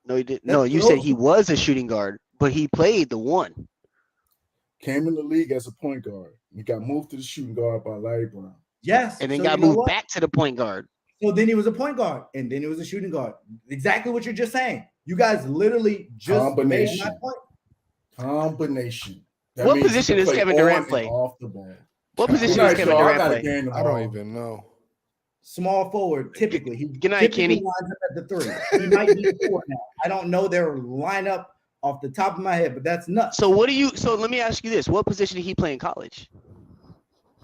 No, he didn't. No, you said he was a shooting guard, but he played the one. Came in the league as a point guard. He got moved to the shooting guard by Larry Brown. Yes. And then got moved back to the point guard. So then he was a point guard, and then he was a shooting guard. Exactly what you're just saying. You guys literally just made my point. Combination. What position does Kevin Durant play? Off the ball. What position does Kevin Durant play? I don't even know. Small forward, typically. He Kenny. lines up at the 3. He might be 4 now. I don't know their lineup off the top of my head, but that's nuts. So let me ask you this. What position did he play in college?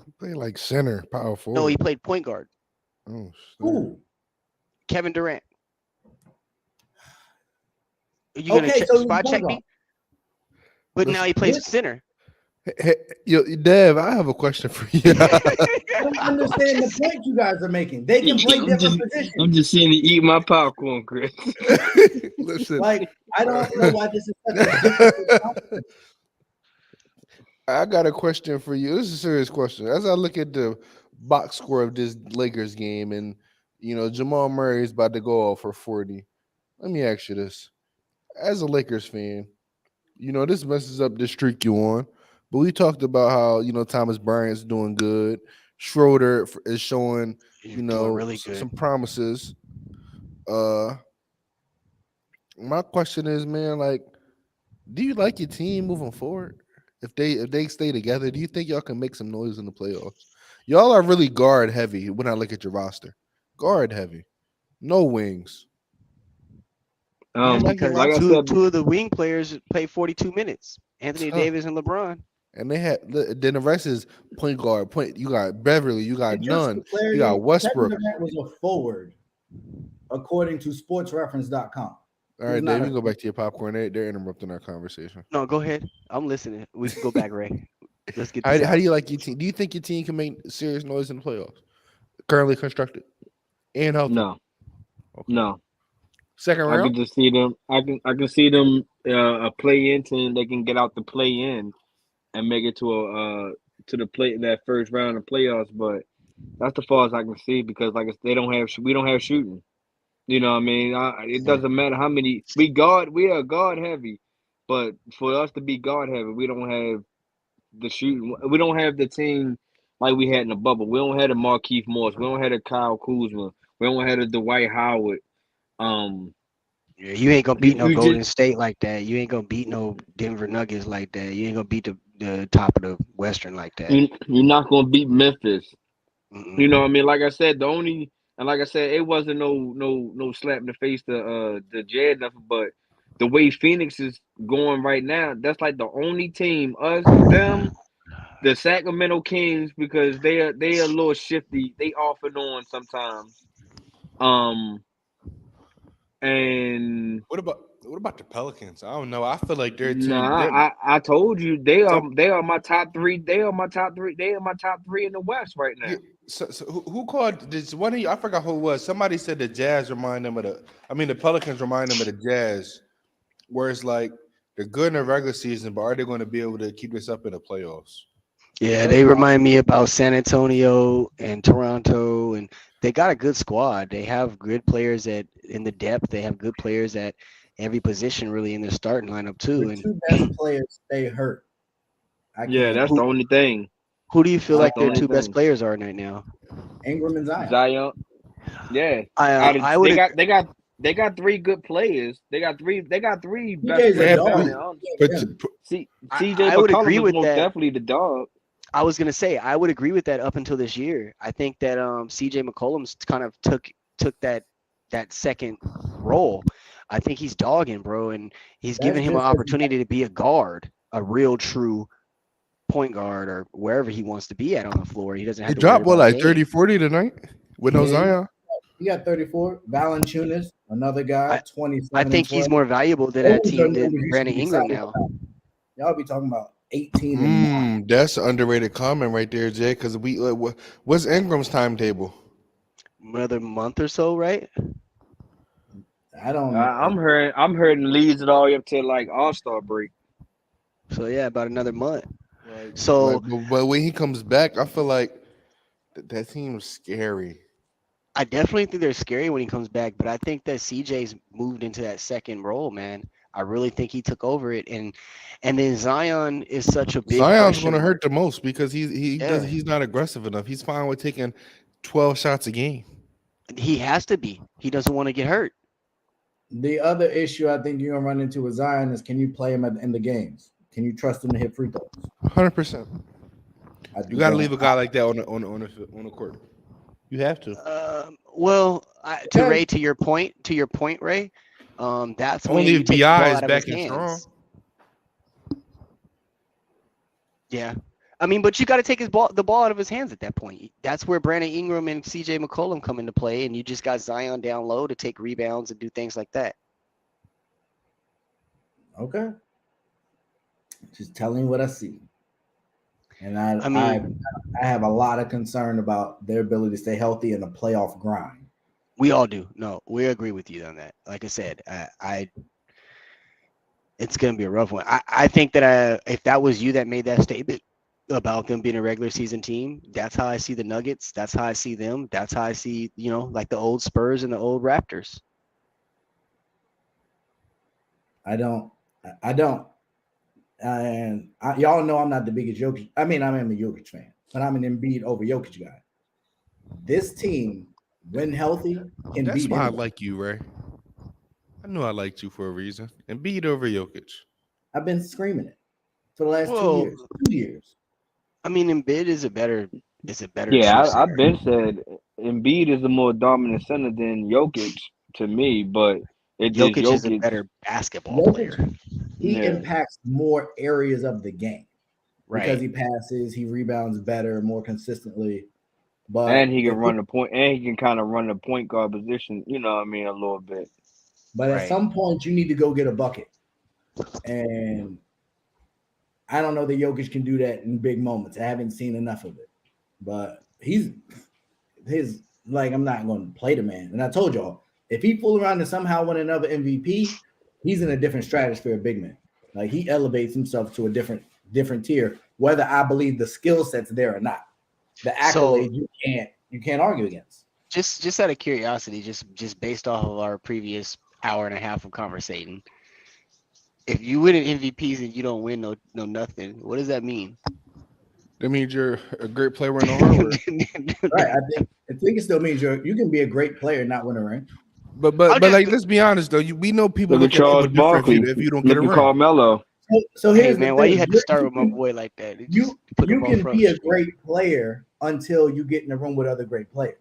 He played like center, power forward. No, he played point guard. Oh, Ooh. Kevin Durant. Are you gonna spot check me? But now he plays center. Hey, Dev, I have a question for you. I don't understand the point you guys are making. They can play different positions. I'm just seeing you eat my popcorn, Chris. Listen, like I don't know why this is such a difficult topic. I got a question for you. This is a serious question. As I look at the box score of this Lakers game, and Jamal Murray is about to go off for 40. Let me ask you this: as a Lakers fan, this messes up the streak you on. But we talked about how, Thomas Bryant's doing good. Schroeder is showing, really good. Some promises. My question is, man, like, do you like your team moving forward? If they stay together, do you think y'all can make some noise in the playoffs? Y'all are really guard heavy when I look at your roster. Guard heavy. No wings. Because like two of the wing players play 42 minutes. Anthony Davis and LeBron. And then the rest is point guard. You got Beverly. You got Nunn. You got Westbrook. That was a forward, according to SportsReference.com. All right, Dave, you can go back to your popcorn. They're interrupting our conversation. No, go ahead. I'm listening. We can go back, Ray. Let's get this how do you like your team? Do you think your team can make serious noise in the playoffs? Currently constructed and healthy? No. Okay. No. Second round? I can just see them. I can see them a play-in team. They can get out the play-in and make it to that first round of playoffs, but that's the far as I can see because we don't have shooting. You know what I mean? It doesn't matter how many we are guard heavy, but for us to be guard heavy, we don't have the shooting. We don't have the team like we had in the bubble. We don't have the Markieff Morris. We don't have the Kyle Kuzma. We don't have the Dwight Howard. Yeah, you ain't gonna beat no Golden State like that. You ain't gonna beat no Denver Nuggets like that. You ain't gonna beat the top of the Western like that. You're not gonna beat Memphis. You know what I mean? Like I said, the only And like I said, it wasn't no slap in the face to the Jazz nothing, but the way Phoenix is going right now, that's like the only team, them, the Sacramento Kings, because they are a little shifty. They off and on sometimes. And What about the Pelicans? I don't know. I feel like their team. nah, I told you they So- are my top three. They are my top three. They are my top three in the West right now. Yeah, so who called this one of you? I forgot who it was. Somebody said the Jazz remind them of the Pelicans remind them of the Jazz, where it's like they're good in the regular season, but are they going to be able to keep this up in the playoffs? Yeah, they remind me about San Antonio and Toronto, and they got a good squad. They have good players in the depth. They have good players at every position, really, in their starting lineup too. The And two best players stay hurt. Yeah, that's the only thing. who do you feel That's like the their only two best thing. players are right now? Ingram and Zion. Zion. Yeah. I would. They got three good players. They got three best TJ's players a down dog. there. But See, I CJ would McCollum agree is with most that. definitely the dog. I was gonna say I would agree with that up until this year. I think that CJ McCollum's kind of took that second role. I think he's dogging, bro, and he's That's giving him an just 'cause opportunity to be a guard, a real true point guard, or wherever he wants to be at on the floor. He doesn't have he to dropped worry what, about like game. 30, 40 tonight with no Yeah. Zion. He got 34. Valanciunas, another guy, 27. I think he's more valuable than that team than Brandon Ingram now. Y'all be talking about 18 and 9. That's an underrated comment right there, Jay. Because what's Ingram's timetable? Another month or so, right? I don't know. I'm hearing leads it all the way up to like All-Star break. So yeah, about another month. So But when he comes back, I feel like that team's scary. I definitely think they're scary when he comes back, but I think that CJ's moved into that second role, man. I really think he took over it, and then Zion is such a big. Zion's question going to mark. hurt the most because he's not aggressive enough. He's fine with taking 12 shots a game. He has to be. He doesn't want to get hurt. The other issue I think you're gonna run into with Zion is, can you play him in the games? Can you trust him to hit free throws? 100%. You got to leave a guy like that on the court. You have to. Well, Ray, to your point, Ray. That's when Only you if take the BI ball is out of back his and strong. hands. Yeah, I mean, but you got to take the ball out of his hands at that point. That's where Brandon Ingram and CJ McCollum come into play, and you just got Zion down low to take rebounds and do things like that. Okay. Just telling you what I see. And I have a lot of concern about their ability to stay healthy in the playoff grind. We all do. No, we agree with you on that. Like I said, it's going to be a rough one. I think that if that was you that made that statement about them being a regular season team, that's how I see the Nuggets. That's how I see them. That's how I see, like the old Spurs and the old Raptors. I don't. And y'all know I'm not the biggest Jokic. I mean, I am a Jokic fan, but I'm an Embiid over Jokic guy. This team, when healthy, can That's beat why I anyone. like you, Ray. I knew I liked you for a reason. And beat over Jokic. I've been screaming it for the last 2 years. I mean, Embiid is a better. Yeah, true I've center. been said Embiid is a more dominant center than Jokic to me, but it's just Jokic is a Jokic. better basketball player. He Yeah. impacts more areas of the game because Right. he passes, he rebounds better, more consistently. But And he can run the point, and he can kind of run the point guard position, you know what I mean, a little bit. But at Right. some point, you need to go get a bucket. And I don't know that Jokic can do that in big moments. I haven't seen enough of it. But I'm not going to play the man. And I told y'all, if he fool around and somehow win another MVP, he's in a different stratosphere of big man. Like, he elevates himself to a different tier, whether I believe the skill set's there or not. The accolades you can't argue against. Just out of curiosity, just based off of our previous hour and a half of conversating, if you win an MVPs and you don't win no nothing, what does that mean? That means you're a great player in the hard work. Right. I think it still means you can be a great player and not win a ring. But like, let's be honest though. We know people Look at look at Charles people different Barkley. if you don't get Look a at ring. Carmelo. So Hey here's man, the why thing. you had to start with my boy like that? You can be a great player until you get in a room with other great players.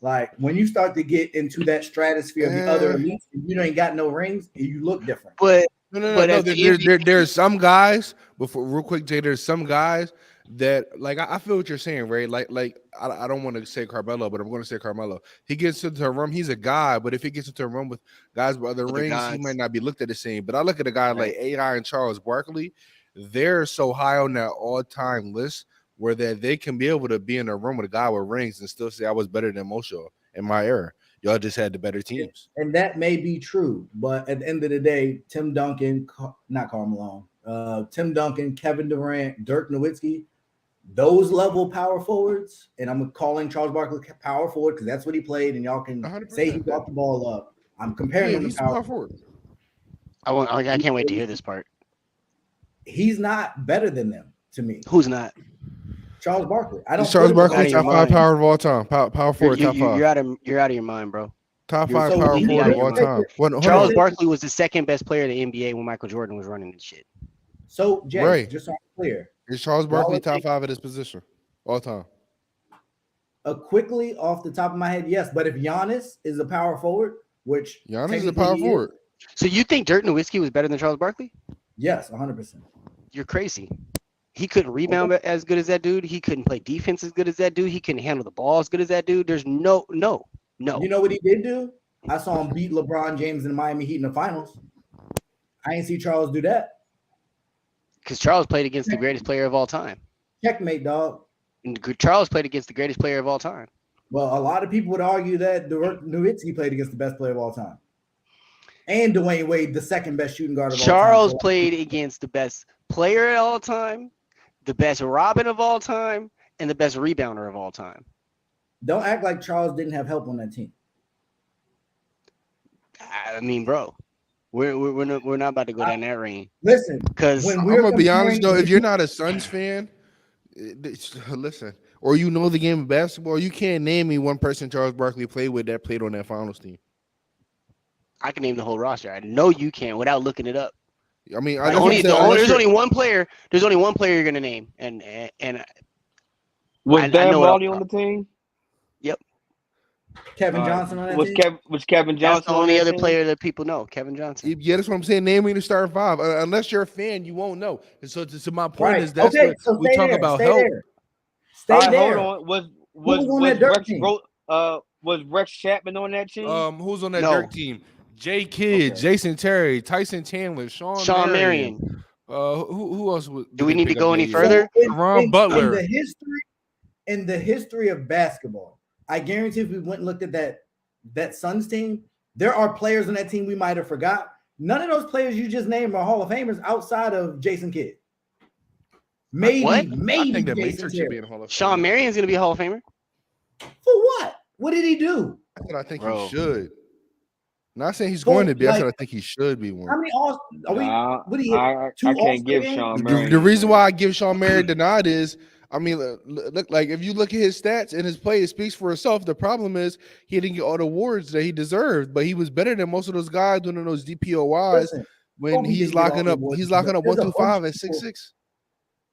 Like when you start to get into that stratosphere of the other elites, and you ain't got no rings, and you look different. But No. as the There's some guys. Before, real quick, Jay. There's some guys that like I feel what you're saying, Ray. Like I don't want to say Carmelo, but I'm going to say Carmelo. He gets into a room. He's a guy, but if he gets into a room with guys with other rings, guys. he might not be looked at the same. But I look at a guy like AI and Charles Barkley. They're so high on that all-time list where that they can be able to be in a room with a guy with rings and still say I was better than most y'all in my era. Y'all just had the better teams. And that may be true, but at the end of the day, Tim Duncan, not Karl Malone, Tim Duncan, Kevin Durant, Dirk Nowitzki, those level power forwards, and I'm calling Charles Barkley power forward because that's what he played, and y'all can say he brought the ball up. I'm comparing him to power forward. I can't wait to hear this part. He's not better than them to me. Who's not? Charles Barkley. I don't. Charles Barkley, top 5 power of all time. Power forward, top 5. You're out of your mind, bro. Top 5 power forward of all time. Charles Barkley was the second best player in the NBA when Michael Jordan was running this shit. So, Jay, just so I'm clear, is Charles Barkley top 5 at his position all time? Quickly off the top of my head, yes. But if Giannis is a power forward, which Giannis is a power forward, so you think Dirk Nowitzki was better than Charles Barkley? Yes, 100%. You're crazy. He couldn't rebound as good as that dude. He couldn't play defense as good as that dude. He couldn't handle the ball as good as that dude. There's no. You know what he did do? I saw him beat LeBron James in the Miami Heat in the finals. I ain't see Charles do that. Because Charles played against the greatest player of all time. Checkmate, dog. And Charles played against the greatest player of all time. Well, a lot of people would argue that Nowitzki played against the best player of all time. And Dwayne Wade, the second best shooting guard of all time. Charles played against the best player of all time, the best Robin of all time, and the best rebounder of all time. Don't act like Charles didn't have help on that team. I mean, bro, we're not about to go down that lane. Listen, because I'm gonna be honest though, if you're not a Suns fan, listen, or you know the game of basketball, you can't name me one person Charles Barkley played with that played on that finals team. I can name the whole roster. I know you can without looking it up. I mean, there's only one player. There's only one player you're gonna name, and was Dan Marley on the team? Yep. Kevin Johnson on that team? Was Kevin Johnson That's the only other player that people know, Kevin Johnson. Yeah, that's what I'm saying. Name me the starting 5. Unless you're a fan, you won't know. And so my point is that's what we talk about help. Stay there. Hold on. Was Rex Chapman on that team? Who's on that Dirk team? Jay Kidd, Jason Terry, Tyson Chandler, Sean Marion. Who else? Do we need to go any further? Ron Butler. In the history of basketball, I guarantee if we went and looked at that Suns team, there are players on that team we might have forgot. None of those players you just named are Hall of Famers outside of Jason Kidd. Maybe I think that Jason Matrix should be in Hall of Fame. Sean Marion's gonna be a Hall of Famer. For what? What did he do? I think he should. Not saying he's going to be. I said I think he should be one. How many I can't give Sean Marion. The reason why I give Sean Marion the nod is, I mean, look, like if you look at his stats and his play, it speaks for itself. The problem is he didn't get all the awards that he deserved, but he was better than most of those guys doing those DPOYs when he's locking up 125 at 6'6",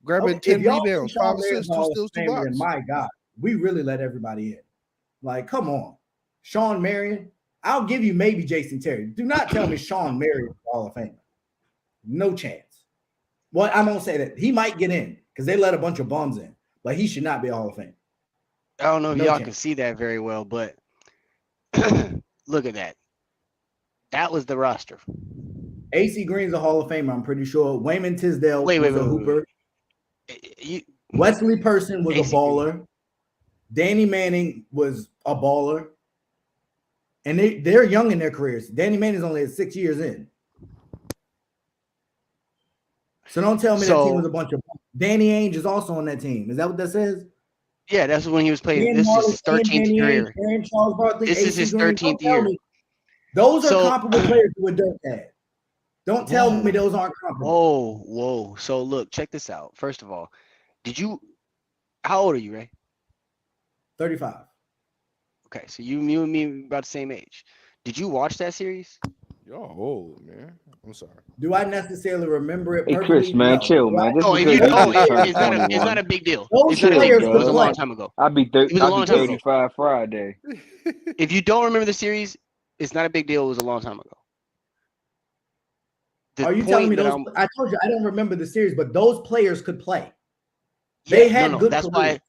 grabbing 10 rebounds, 5 assists, 2 steals, 2 blocks. My God, we really let everybody in. Like, come on, Sean Marion. I'll give you maybe Jason Terry. Do not tell me Sean Marion is Hall of Famer. No chance. Well, I'm gonna say that he might get in because they let a bunch of bums in, but he should not be a Hall of Fame. I don't know if y'all can see that very well, but look at that. That was the roster. AC Green's a Hall of Famer, I'm pretty sure. Wayman Tisdale was a hooper. Wesley Person was a baller. Danny Manning was a baller. And they're young in their careers. Danny Manning's only at 6 years in. So don't tell me that team was a bunch of. Danny Ainge is also on that team. Is that what that says? Yeah, that's when he was playing. This is his 13th career. This is his 13th year. Those are comparable players to what Dirk had. Don't tell me those aren't comparable. Whoa. So look, check this out. First of all, how old are you, Ray? 35. Okay, so you and me about the same age. Did you watch that series? Y'all old, man. I'm sorry. Do I necessarily remember it Hey, perfectly? Chris, man, No. chill, Do I- man. Just Oh, if because you you just turned it's not a 21. big deal. Those It's not a big players deal. It could was a play. long time ago. I'll be It was a long time ago. 35 Friday. If you don't remember the series, it's not a big deal. It was a long time ago. The Are you telling me point that those? I'm- I told you I don't remember the series, but those players could play. They Yeah, had no, good that's careers.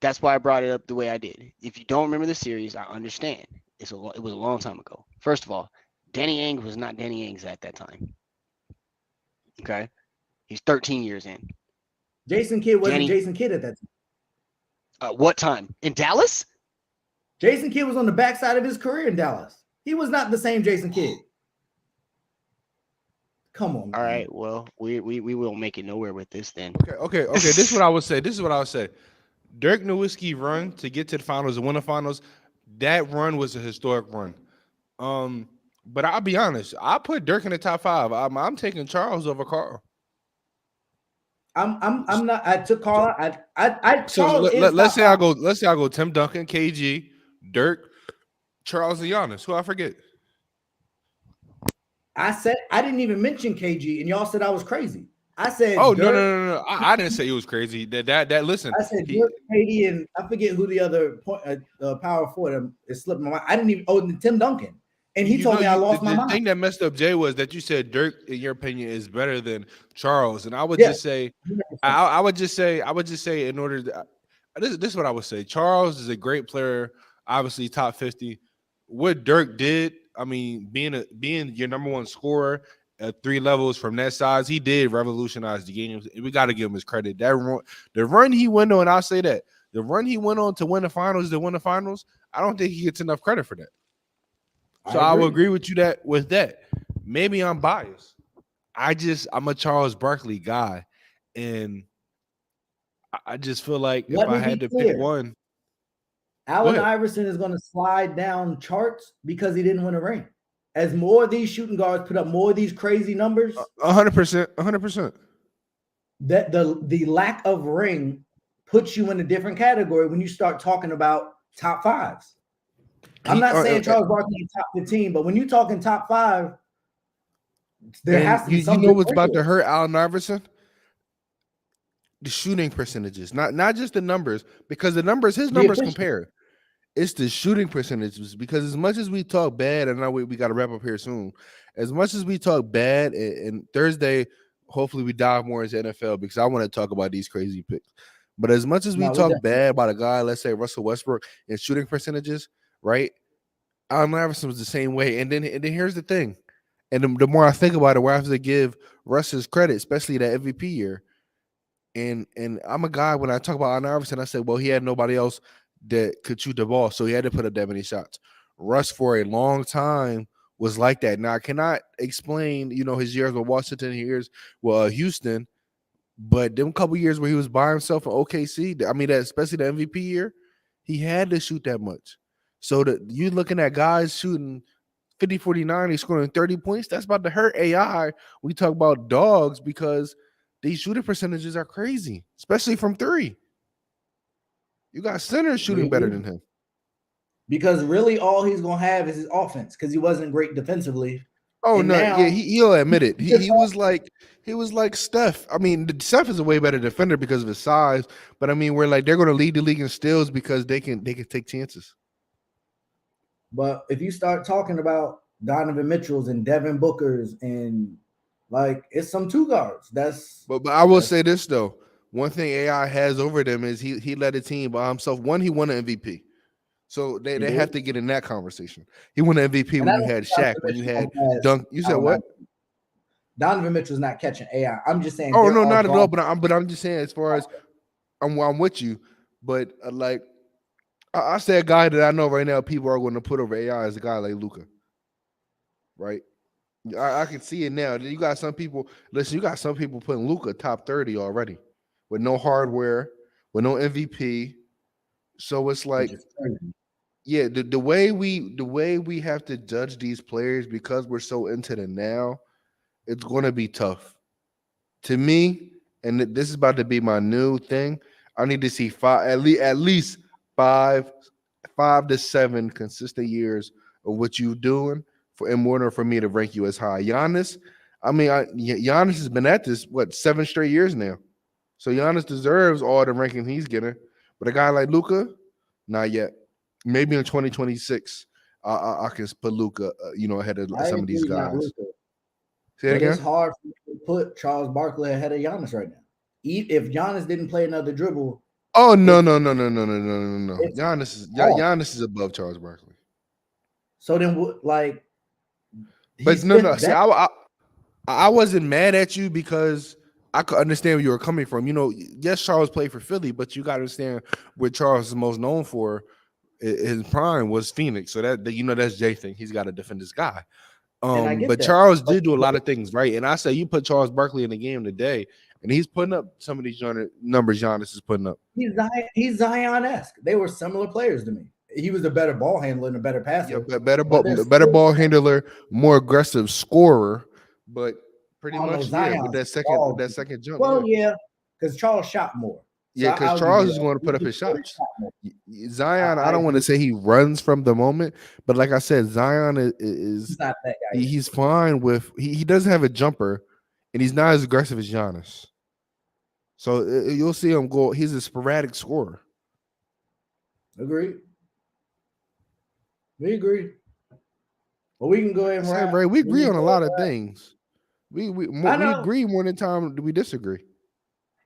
that's why I brought it up the way I did. If you don't remember the series, I understand. It was a long time ago. First of all, Danny Ainge was not Danny Ainge at that time. Okay, he's 13 years in. Jason Kidd wasn't Danny- Jason Kidd at that time. What time in Dallas? Jason Kidd was on the backside of his career in Dallas. He was not the same Jason Kidd. Come on, man. All right, well, we will make it nowhere with this then. Okay. This is what I would say. Dirk Nowitzki run to get to the finals and win the finals. That run was a historic run. But I'll be honest. I put Dirk in the top 5. I'm taking Charles over Carl. I'm not. I took Carl. So let's say I go Tim Duncan, KG, Dirk, Charles, and Giannis. Who I forget? I said I didn't even mention KG, and y'all said I was crazy. I said, Oh Dirk, no. I didn't say he was crazy. That listen. I said Dirk, KD, and I forget who the other power forward is slipping my mind. I didn't even. Oh, Tim Duncan, and he told me I lost my mind. The thing that messed up Jay was that you said Dirk, in your opinion, is better than Charles, and I would just say, I would just say, in order to, this is what I would say. Charles is a great player, obviously top 50. What Dirk did, I mean, being your number one scorer at 3 levels from that size, he did revolutionize the game. We got to give him his credit. The run he went on, I'll say that the run he went on to win the finals, I don't think he gets enough credit for that. So I will agree with you with that. Maybe I'm biased. I'm a Charles Barkley guy, and I just feel like if I had to pick one, Allen Iverson is going to slide down charts because he didn't win a ring. As more of these shooting guards put up more of these crazy numbers, 100%. That the lack of ring puts you in a different category when you start talking about top 5s. I'm not saying Charles Barkley is top 15, but when you're talking top 5, there has to be something. You know what's about to hurt Allen Iverson? The shooting percentages, not just the numbers, because his numbers compare. It's the shooting percentages, because as much as we talk bad, and I know we got to wrap up here soon. As much as we talk bad, and Thursday, hopefully we dive more into NFL because I want to talk about these crazy picks. But as much as we talk bad about a guy, let's say Russell Westbrook, and shooting percentages, right? Allen Iverson was the same way. And then here's the thing. And the more I think about it, where I have to give Russ his credit, especially that MVP year. And I'm a guy, when I talk about Allen Iverson, I said, well, he had nobody else that could shoot the ball, so he had to put up that many shots. Russ, for a long time, was like that. Now, I cannot explain, his years with Washington, years with Houston, but them couple years where he was by himself in OKC, I mean, especially the MVP year, he had to shoot that much. So you looking at guys shooting 50, 49, scoring 30 points, that's about to hurt AI. We talk about dogs because these shooting percentages are crazy, especially from 3. You got centers shooting better than him. Because really all he's going to have is his offense because he wasn't great defensively. Oh, and no. Yeah, he'll admit it. He was like Steph. I mean, Steph is a way better defender because of his size. But, I mean, they're going to lead the league in steals because they can take chances. But if you start talking about Donovan Mitchell's and Devin Booker's and, it's some 2 guards. But I will say this, though. One thing AI has over them is he led a team by himself. One, he won an MVP. So they have to get in that conversation. He won an MVP when you had Shaq, when you had Dunk. You said what? Donovan Mitchell's not catching AI. I'm just saying. Oh, no, not at all. But I'm just saying, as far as I'm with you. But I say a guy that I know right now people are going to put over AI is a guy like Luka. Right? I can see it now. You got some people putting Luka top 30 already with no hardware, with no MVP. So it's like, yeah, the way we have to judge these players because we're so into the now, it's going to be tough. To me, and this is about to be my new thing, I need to see at least 5 to 7 consistent years of what you're doing in order for me to rank you as high. Giannis, Giannis has been at this 7 straight years now, so Giannis deserves all the ranking he's getting. But a guy like Luka, not yet. Maybe in 2026, I can put Luka, ahead of some of these guys. Luka, Say it but again. it's hard for me to put Charles Barkley ahead of Giannis right now. If Giannis didn't play another dribble. Oh no. Giannis is above Charles Barkley. So then, like, but no. See, I wasn't mad at you because I could understand where you were coming from. Yes, Charles played for Philly, but you got to understand what Charles is most known for. His prime was Phoenix, so that's Jay thing. He's got to defend this guy. But Charles did do a lot of things right, and I say you put Charles Barkley in the game today, and he's putting up some of these numbers Giannis is putting up. He's Zion-esque. They were similar players to me. He was a better ball handler and a better passer. Yeah, better ball handler, more aggressive scorer, but pretty much with that second jump. Well, yeah, because Charles shot more. Yeah, because Charles is going to put up his shots. Zion, I don't want to say he runs from the moment, but like I said, Zion is he's not that guy. He's fine with he doesn't have a jumper, and he's not as aggressive as Giannis. So you'll see him go. He's a sporadic scorer. Agreed. We agree. Well, we can go ahead and wrap. Right. We agree on a lot of things. We agree more than time we disagree.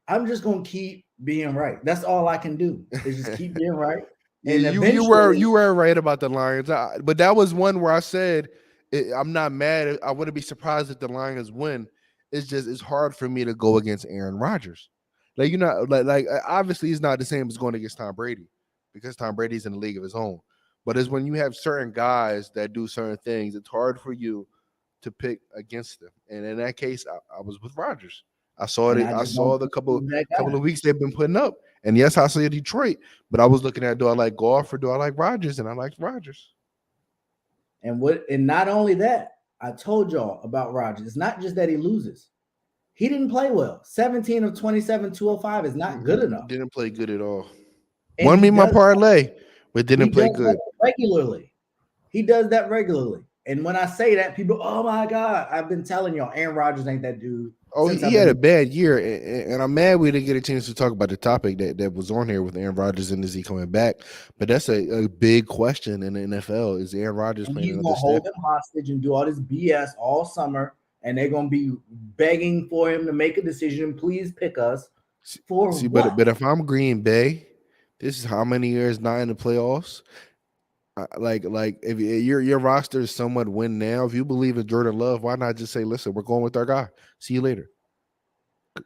I'm just gonna keep being right. That's all I can do. Is just keep being right. And you were right about the Lions, but that was one where I said I'm not mad. I wouldn't be surprised if the Lions win. It's hard for me to go against Aaron Rodgers. Like obviously it's not the same as going against Tom Brady because Tom Brady's in a league of his own. But it's when you have certain guys that do certain things, it's hard for you to pick against them. And in that case, I was with Rodgers. I saw it. I saw the couple of weeks they've been putting up. And yes, I saw Detroit, but I was looking at, do I like Goff or do I like Rodgers? And I like Rodgers. And not only that, I told y'all about Rodgers. It's not just that he loses. He didn't play well. 17 of 27, 205 is not good enough. Didn't play good at all. Won me my parlay, but didn't play good. Regularly. He does that regularly. And when I say that, people, oh my God, I've been telling y'all, Aaron Rodgers ain't that dude. Oh, he had a bad year, and I'm mad we didn't get a chance to talk about the topic that was on here with Aaron Rodgers and is he coming back? But that's a big question in the NFL. Is Aaron Rodgers playing? He's gonna hold them hostage and do all this BS all summer, and they're gonna be begging for him to make a decision. Please pick us for what? But if I'm Green Bay, this is how many years not in the playoffs. Like if your roster is somewhat win now, if you believe in Jordan Love, why not just say, listen, we're going with our guy. See you later.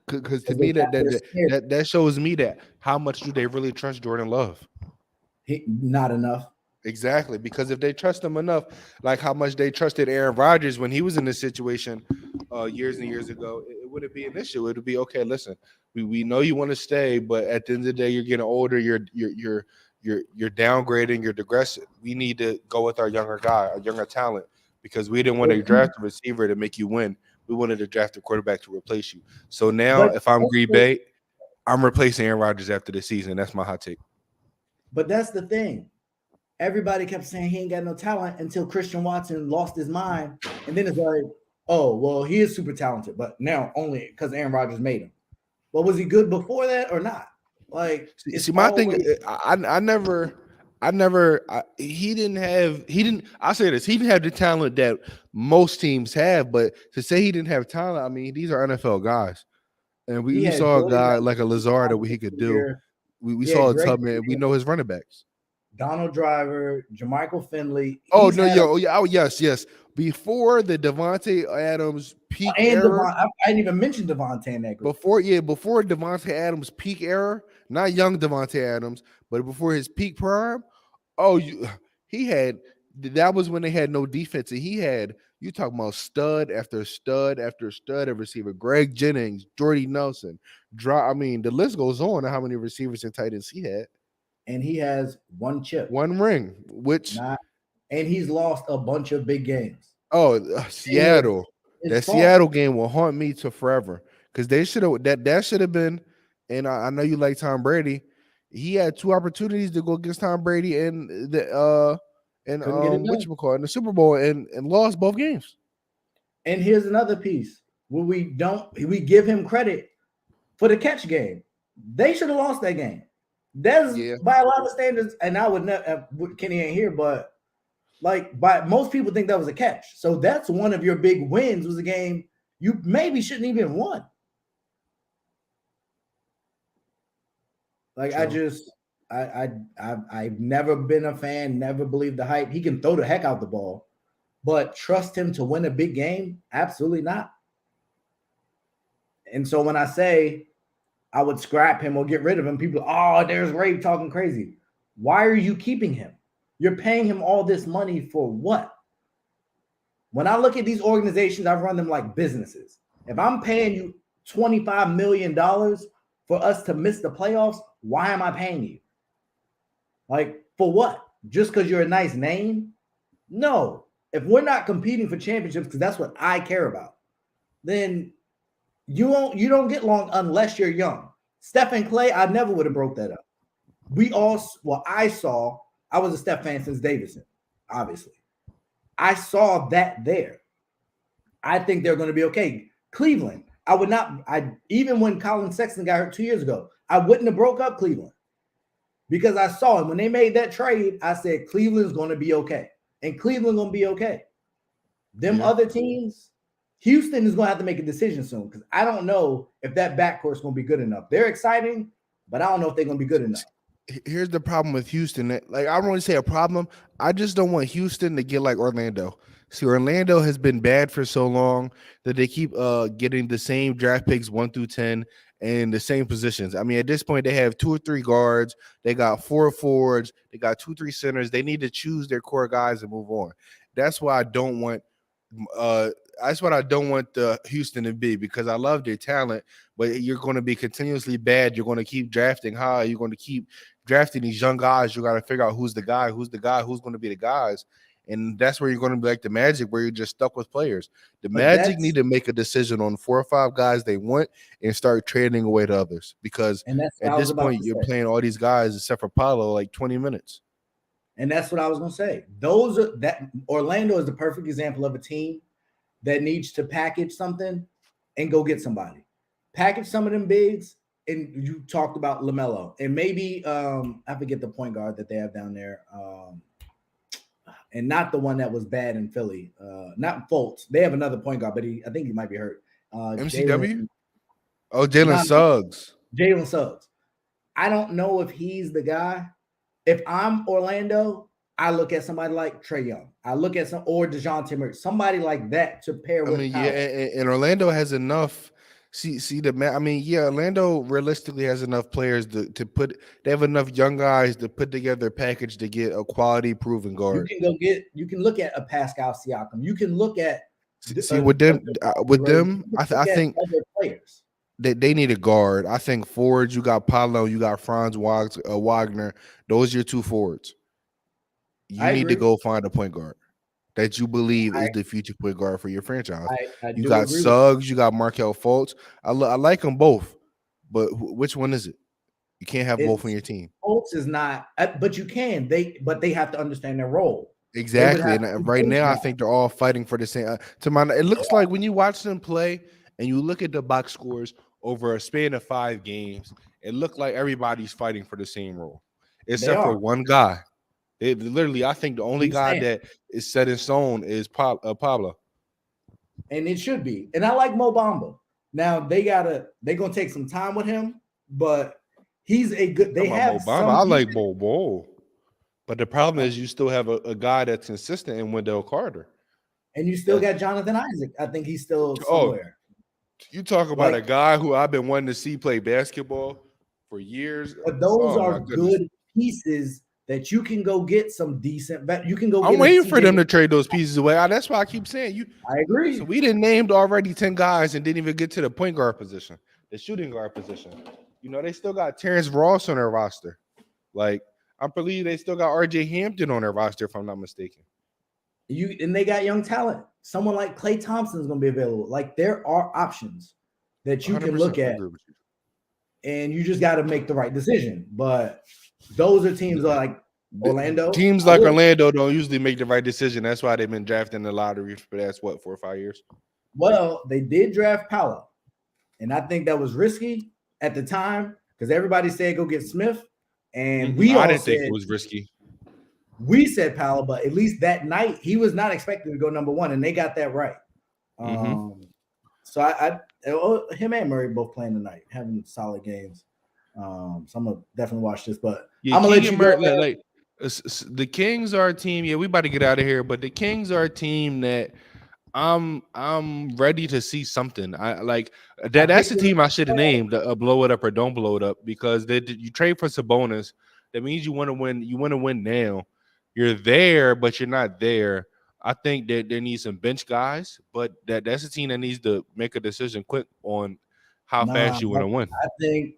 Because to me, that shows me that how much do they really trust Jordan Love? Not enough. Exactly. Because if they trust him enough, like how much they trusted Aaron Rodgers when he was in this situation years and years ago, it wouldn't be an issue. It would be, okay, listen, we know you want to stay, but at the end of the day, you're getting older, you're downgrading, you're digressing. We need to go with our younger guy, our younger talent, because we didn't want to draft a receiver to make you win. We wanted to draft a quarterback to replace you. So now, if I'm Green Bay, I'm replacing Aaron Rodgers after the season. That's my hot take. But that's the thing. Everybody kept saying he ain't got no talent until Christian Watson lost his mind. And then it's like, oh, well, he is super talented, but now only because Aaron Rodgers made him. Well, was he good before that or not? Like, see, my thing, he didn't have the talent that most teams have, but to say he didn't have talent, I mean, these are NFL guys. And we saw a guy like a Lazard that he could do. We saw a Tubman. We know his running backs. Donald Driver, Jermichael Finley. Yes. Before the Devontae Adams peak era, I didn't even mention Devontae in that group. Before Devontae Adams peak era, not young Devontae Adams, but before his peak prime. That was when they had no defense, and you talking about stud after stud after stud of receiver. Greg Jennings, Jordy Nelson, the list goes on how many receivers and tight ends he had. And he has one chip, one ring, and he's lost a bunch of big games. Seattle. That Seattle game will haunt me to forever because they should have that should have been. And I know you like Tom Brady. He had two opportunities to go against Tom Brady in and Couldn't get it what done. you call it in the Super Bowl and lost both games. And here's another piece where we give him credit for the catch game. They should have lost that game. That's by a lot of standards, and I would never. Kenny ain't here, but like, by most people think that was a catch. So that's one of your big wins. Was a game you maybe shouldn't even won. Like, True. I've never been a fan. Never believed the hype. He can throw the heck out the ball, but trust him to win a big game? Absolutely not. And so when I say I would scrap him or get rid of him, people, oh, there's Ray talking crazy. Why are you keeping him? You're paying him all this money for what? When I look at these organizations, I run them like businesses. If I'm paying you $25 million for us to miss the playoffs, why am I paying you? Like, for what? Just because you're a nice name? No. If we're not competing for championships, because that's what I care about, then you don't get long unless you're young. Steph and Clay, I never would have broke that up. I was a Steph fan since Davidson, obviously. I saw that there. I think they're going to be okay. Cleveland, even when Colin Sexton got hurt 2 years ago, I wouldn't have broke up Cleveland because I saw him. When they made that trade, I said Cleveland's going to be okay. And Cleveland's going to be okay. Other teams, Houston is going to have to make a decision soon because I don't know if that backcourt is going to be good enough. They're exciting, but I don't know if they're going to be good enough. Here's the problem with Houston. Like, I don't really say a problem. I just don't want Houston to get like Orlando. See, Orlando has been bad for so long that they keep getting the same draft picks 1 through 10 and the same positions. I mean, at this point, they have 2 or 3 guards. They got 4 forwards. They got 2, 3 centers. They need to choose their core guys and move on. That's why I don't want that's what I don't want the Houston to be, because I love their talent, but you're going to be continuously bad. You're going to keep drafting high. You're going to keep drafting these young guys. You got to figure out who's the guy, who's going to be the guys. And that's where you're going to be like the Magic, where you're just stuck with players. The Magic need to make a decision on 4 or 5 guys they want and start trading away to others, because at this point you're playing all these guys except for Paolo like 20 minutes. And that's what I was going to say. Orlando is the perfect example of a team that needs to package something and go get somebody. Package some of them bigs, and you talked about LaMelo. And maybe I forget the point guard that they have down there. And not the one that was bad in Philly. Not Fultz. They have another point guard, but I think he might be hurt. MCW? Jalen Suggs. Jalen Suggs. I don't know if he's the guy. If I'm Orlando, I look at somebody like Trae Young. I look at or DeJounte Murray, somebody like that to pair with. And Orlando has enough. Orlando realistically has enough players to put. They have enough young guys to put together a package to get a quality proven guard. You can look at a Pascal Siakam. You can look at with them. I think other players. They need a guard. I think forwards, you got Paolo, you got Franz Wagner. Those are your 2 forwards. You need to go find a point guard that you believe is the future point guard for your franchise. You got Suggs, you got Markelle Fultz. I like them both, but which one is it? You can't have both on your team. Fultz is not, but you can. They have to understand their role. Exactly. And right now, I think they're all fighting for the same. It looks like when you watch them play and you look at the box scores over a span of 5 games, it looked like everybody's fighting for the same role, except for one guy. I think the only guy that is set in stone is Pablo. And it should be. And I like Mo Bamba. Now they're gonna take some time with him, but he's a good. They have Mo Bamba. I like Bo. But the problem is you still have a guy that's consistent in Wendell Carter. And you still got Jonathan Isaac. I think he's still somewhere. You talk about a guy who I've been wanting to see play basketball for years. But those are good pieces that you can go get some decent. You can go. I'm waiting for them to trade those pieces away. That's why I keep saying you. I agree. So we didn't named already 10 guys and didn't even get to the point guard position, the shooting guard position. They still got Terrence Ross on their roster. Like, I believe they still got RJ Hampton on their roster, if I'm not mistaken. And they got young talent. Someone like Klay Thompson is going to be available. Like, there are options that you can look at, and you just got to make the right decision. But those are teams like Orlando. Teams like Orlando don't usually make the right decision. That's why they've been drafting the lottery for the last 4 or 5 years. Well, they did draft Powell, and I think that was risky at the time because everybody said go get Smith, and I didn't think it was risky. We said Powell, but at least that night he was not expected to go number 1, and they got that right. So him and Murray both playing tonight, having solid games. So I'm gonna definitely watch this, but I'm gonna let you go. The Kings are a team. Yeah, we about to get out of here, but the Kings are a team that I'm ready to see something. I like that. That's the team I should have named. Blow it up or don't blow it up, because you trade for Sabonis. That means you want to win. You want to win now. You're there, but you're not there. I think that there needs some bench guys, but that's a team that needs to make a decision quick on how fast you want to win.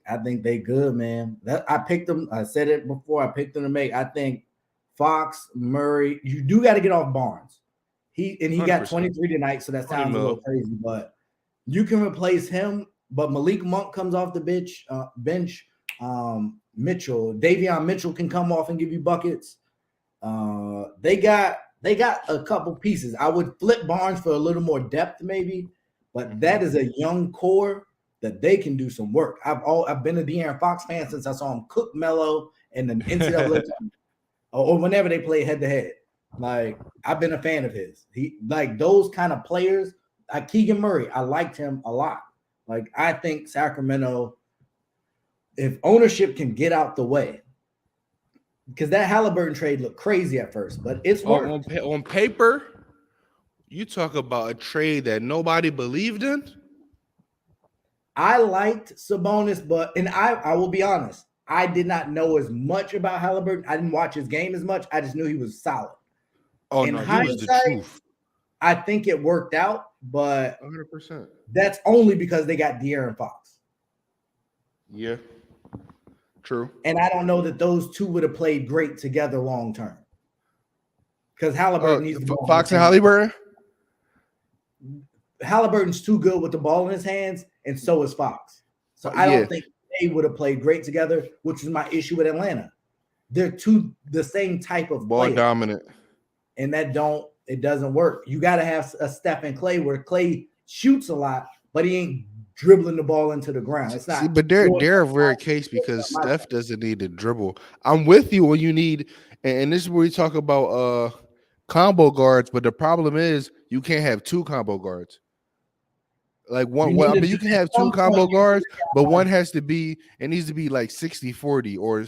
I think they good, man. I picked them. I said it before. I picked them to make. I think Fox, Murray. You do got to get off Barnes. He 100%. Got 23 tonight, so that sounds a little crazy, but you can replace him. But Malik Monk comes off the bench. Davion Mitchell can come off and give you buckets. They got a couple pieces. I would flip Barnes for a little more depth, maybe, but that is a young core that they can do some work. I've been a De'Aaron Fox fan since I saw him cook Melo in the NCAA or whenever they play head to head. Like, I've been a fan of his. He like those kind of players. Like Keegan Murray, I liked him a lot. Like, I think Sacramento, if ownership can get out the way, because that Halliburton trade looked crazy at first, but it's worked. On paper, you talk about a trade that nobody believed in. I liked Sabonis, but I will be honest, I did not know as much about Halliburton. I didn't watch his game as much. I just knew he was solid. Oh, in hindsight, he was the truth. I think it worked out, but 100%. That's only because they got De'Aaron Fox. Yeah. True. And I don't know that those two would have played great together long term. Because Halliburton needs to Fox and Halliburton? Halliburton's too good with the ball in his hands, and so is Fox. So I don't think they would have played great together, which is my issue with Atlanta. They're the same type of ball player, dominant. And it doesn't work. You got to have a Steph and Clay where Clay shoots a lot, but he ain't dribbling the ball into the ground. It's not. See, but they're a rare case because Steph doesn't need to dribble. I'm with you when you need, and this is where we talk about combo guards, but the problem is you can't have two combo guards. Like you can have two combo guards, but one needs to be like 60-40 or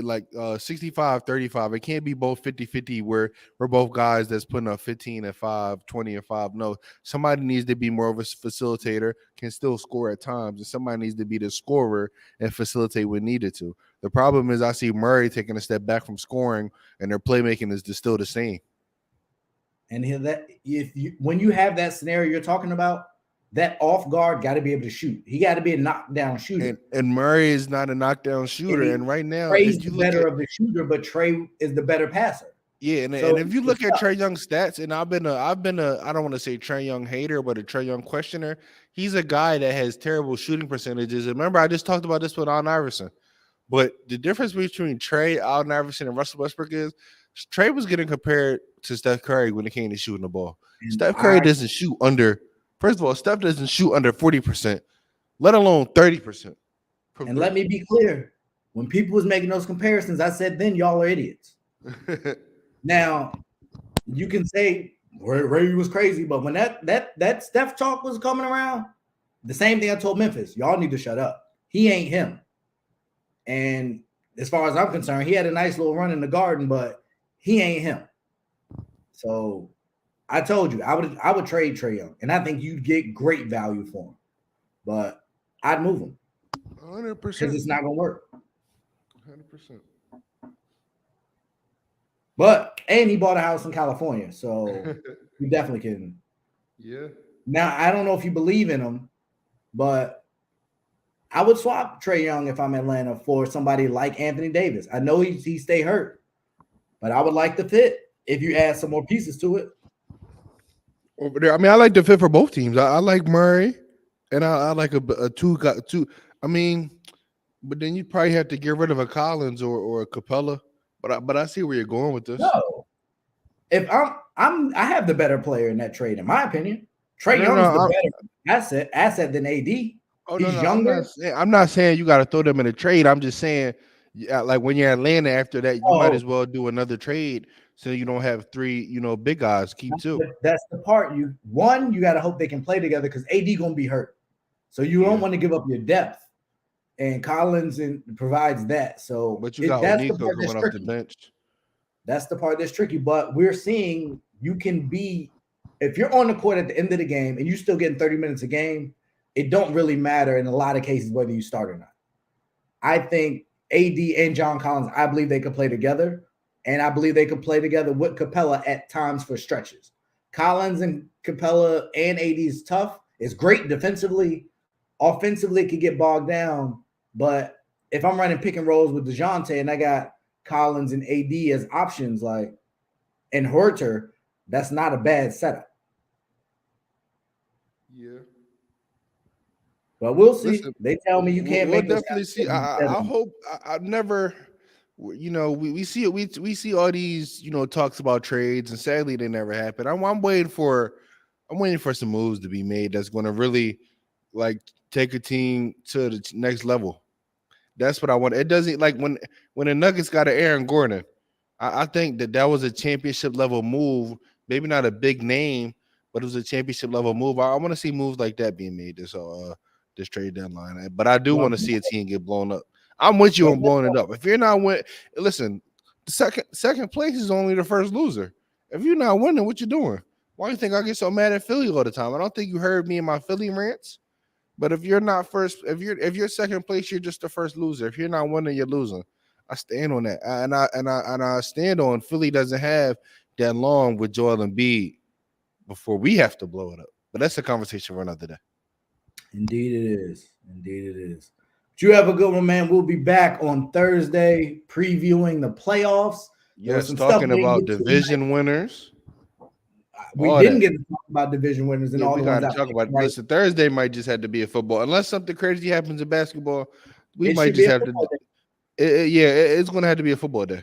like 65-35. It can't be both 50-50 where we're both guys that's putting up 15 and 5, 20 and 5. No, somebody needs to be more of a facilitator, can still score at times, and somebody needs to be the scorer and facilitate when needed to. The problem is I see Murray taking a step back from scoring, and their playmaking is still the same. And when you have that scenario you're talking about, that off guard got to be able to shoot. He got to be a knockdown shooter. And Murray is not a knockdown shooter. And right now, Trey's the better of the shooter, but Trey is the better passer. Yeah, and if you look at Trae Young's stats, and I've been a I don't want to say Trae Young hater, but a Trae Young questioner. He's a guy that has terrible shooting percentages. And remember, I just talked about this with Allen Iverson. But the difference between Trae, Allen Iverson, and Russell Westbrook is Trae was getting compared to Steph Curry when it came to shooting the ball. And Steph Curry doesn't shoot under. First of all, Steph doesn't shoot under 40%, let alone 30%. And let me be clear. When people was making those comparisons, I said, then y'all are idiots. Now, you can say Ray was crazy, but when that Steph talk was coming around, the same thing I told Memphis, y'all need to shut up. He ain't him. And as far as I'm concerned, he had a nice little run in the Garden, but he ain't him. So I told you I would trade Trae Young, and I think you'd get great value for him. But I'd move him 100% because it's not gonna work. 100%. And he bought a house in California, so you definitely can. Yeah. Now I don't know if you believe in him, but I would swap Trae Young if I'm Atlanta for somebody like Anthony Davis. I know he stay hurt, but I would like the fit if you add some more pieces to it. Over there, I mean, I like the fit for both teams. I like Murray, and I like a two. I mean, but then you probably have to get rid of a Collins or a Capella But I see where you're going with this. No. If I have the better player in that trade, in my opinion. Trey No, Young's no, the better asset than AD. Oh, He's no, younger. I'm not saying you got to throw them in a trade. I'm just saying, like when you're Atlanta after that, you might as well do another trade so you don't have three, big guys. Keep two. That's the part. You got to hope they can play together because AD gonna be hurt, so you don't want to give up your depth. And Collins provides that. So, but you got Nico coming off the bench. That's the part that's tricky. But we're seeing you can be, if you're on the court at the end of the game and you still getting 30 minutes a game, it don't really matter in a lot of cases whether you start or not. I think AD and John Collins, I believe they could play together. And I believe they could play together with Capella at times for stretches. Collins and Capella and AD is tough. It's great defensively. Offensively, it could get bogged down. But if I'm running pick and rolls with DeJounte and I got Collins and AD as options, and Horter, that's not a bad setup. Yeah. But we'll see. Listen, they tell me you can't we'll make definitely see. I hope I've never, we see all these, talks about trades, and sadly they never happen. I'm waiting for some moves to be made that's going to really take a team to the next level. That's what I want. It doesn't when the Nuggets got an Aaron Gordon, I think that was a championship level move. Maybe not a big name, but it was a championship level move. I want to see moves like that being made this trade deadline. But I do want to see a team get blown up. I'm with you on blowing it up. If you're not winning, listen, the second place is only the first loser. If you're not winning, what you doing? Why do you think I get so mad at Philly all the time? I don't think you heard me in my Philly rants. But if you're not first, if you're second place, you're just the first loser. If you're not winning, you're losing. I stand on that, and I stand on Philly doesn't have that long with Joel Embiid before we have to blow it up. But that's a conversation for another day. Indeed it is. But you have a good one, man. We'll be back on Thursday previewing the playoffs. Yes, talking about division winners. We didn't get to talk about division winners and all the ones. Talk about. Right? Listen, Thursday might just have to be a football, unless something crazy happens in basketball. We might just have to. It's going to have to be a football day.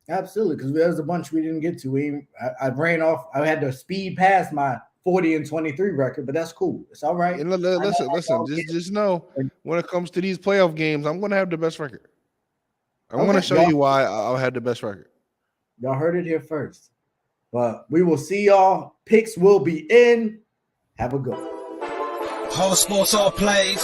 Absolutely, because there's a bunch we didn't get to. I ran off. I had to speed past my 40-23 record, but that's cool. It's all right. And listen. Just know when it comes to these playoff games, I'm going to have the best record. I'm going to show you why I'll have the best record. Y'all heard it here first. But we will see y'all. Picks will be in. Have a good one. All sports, all plays.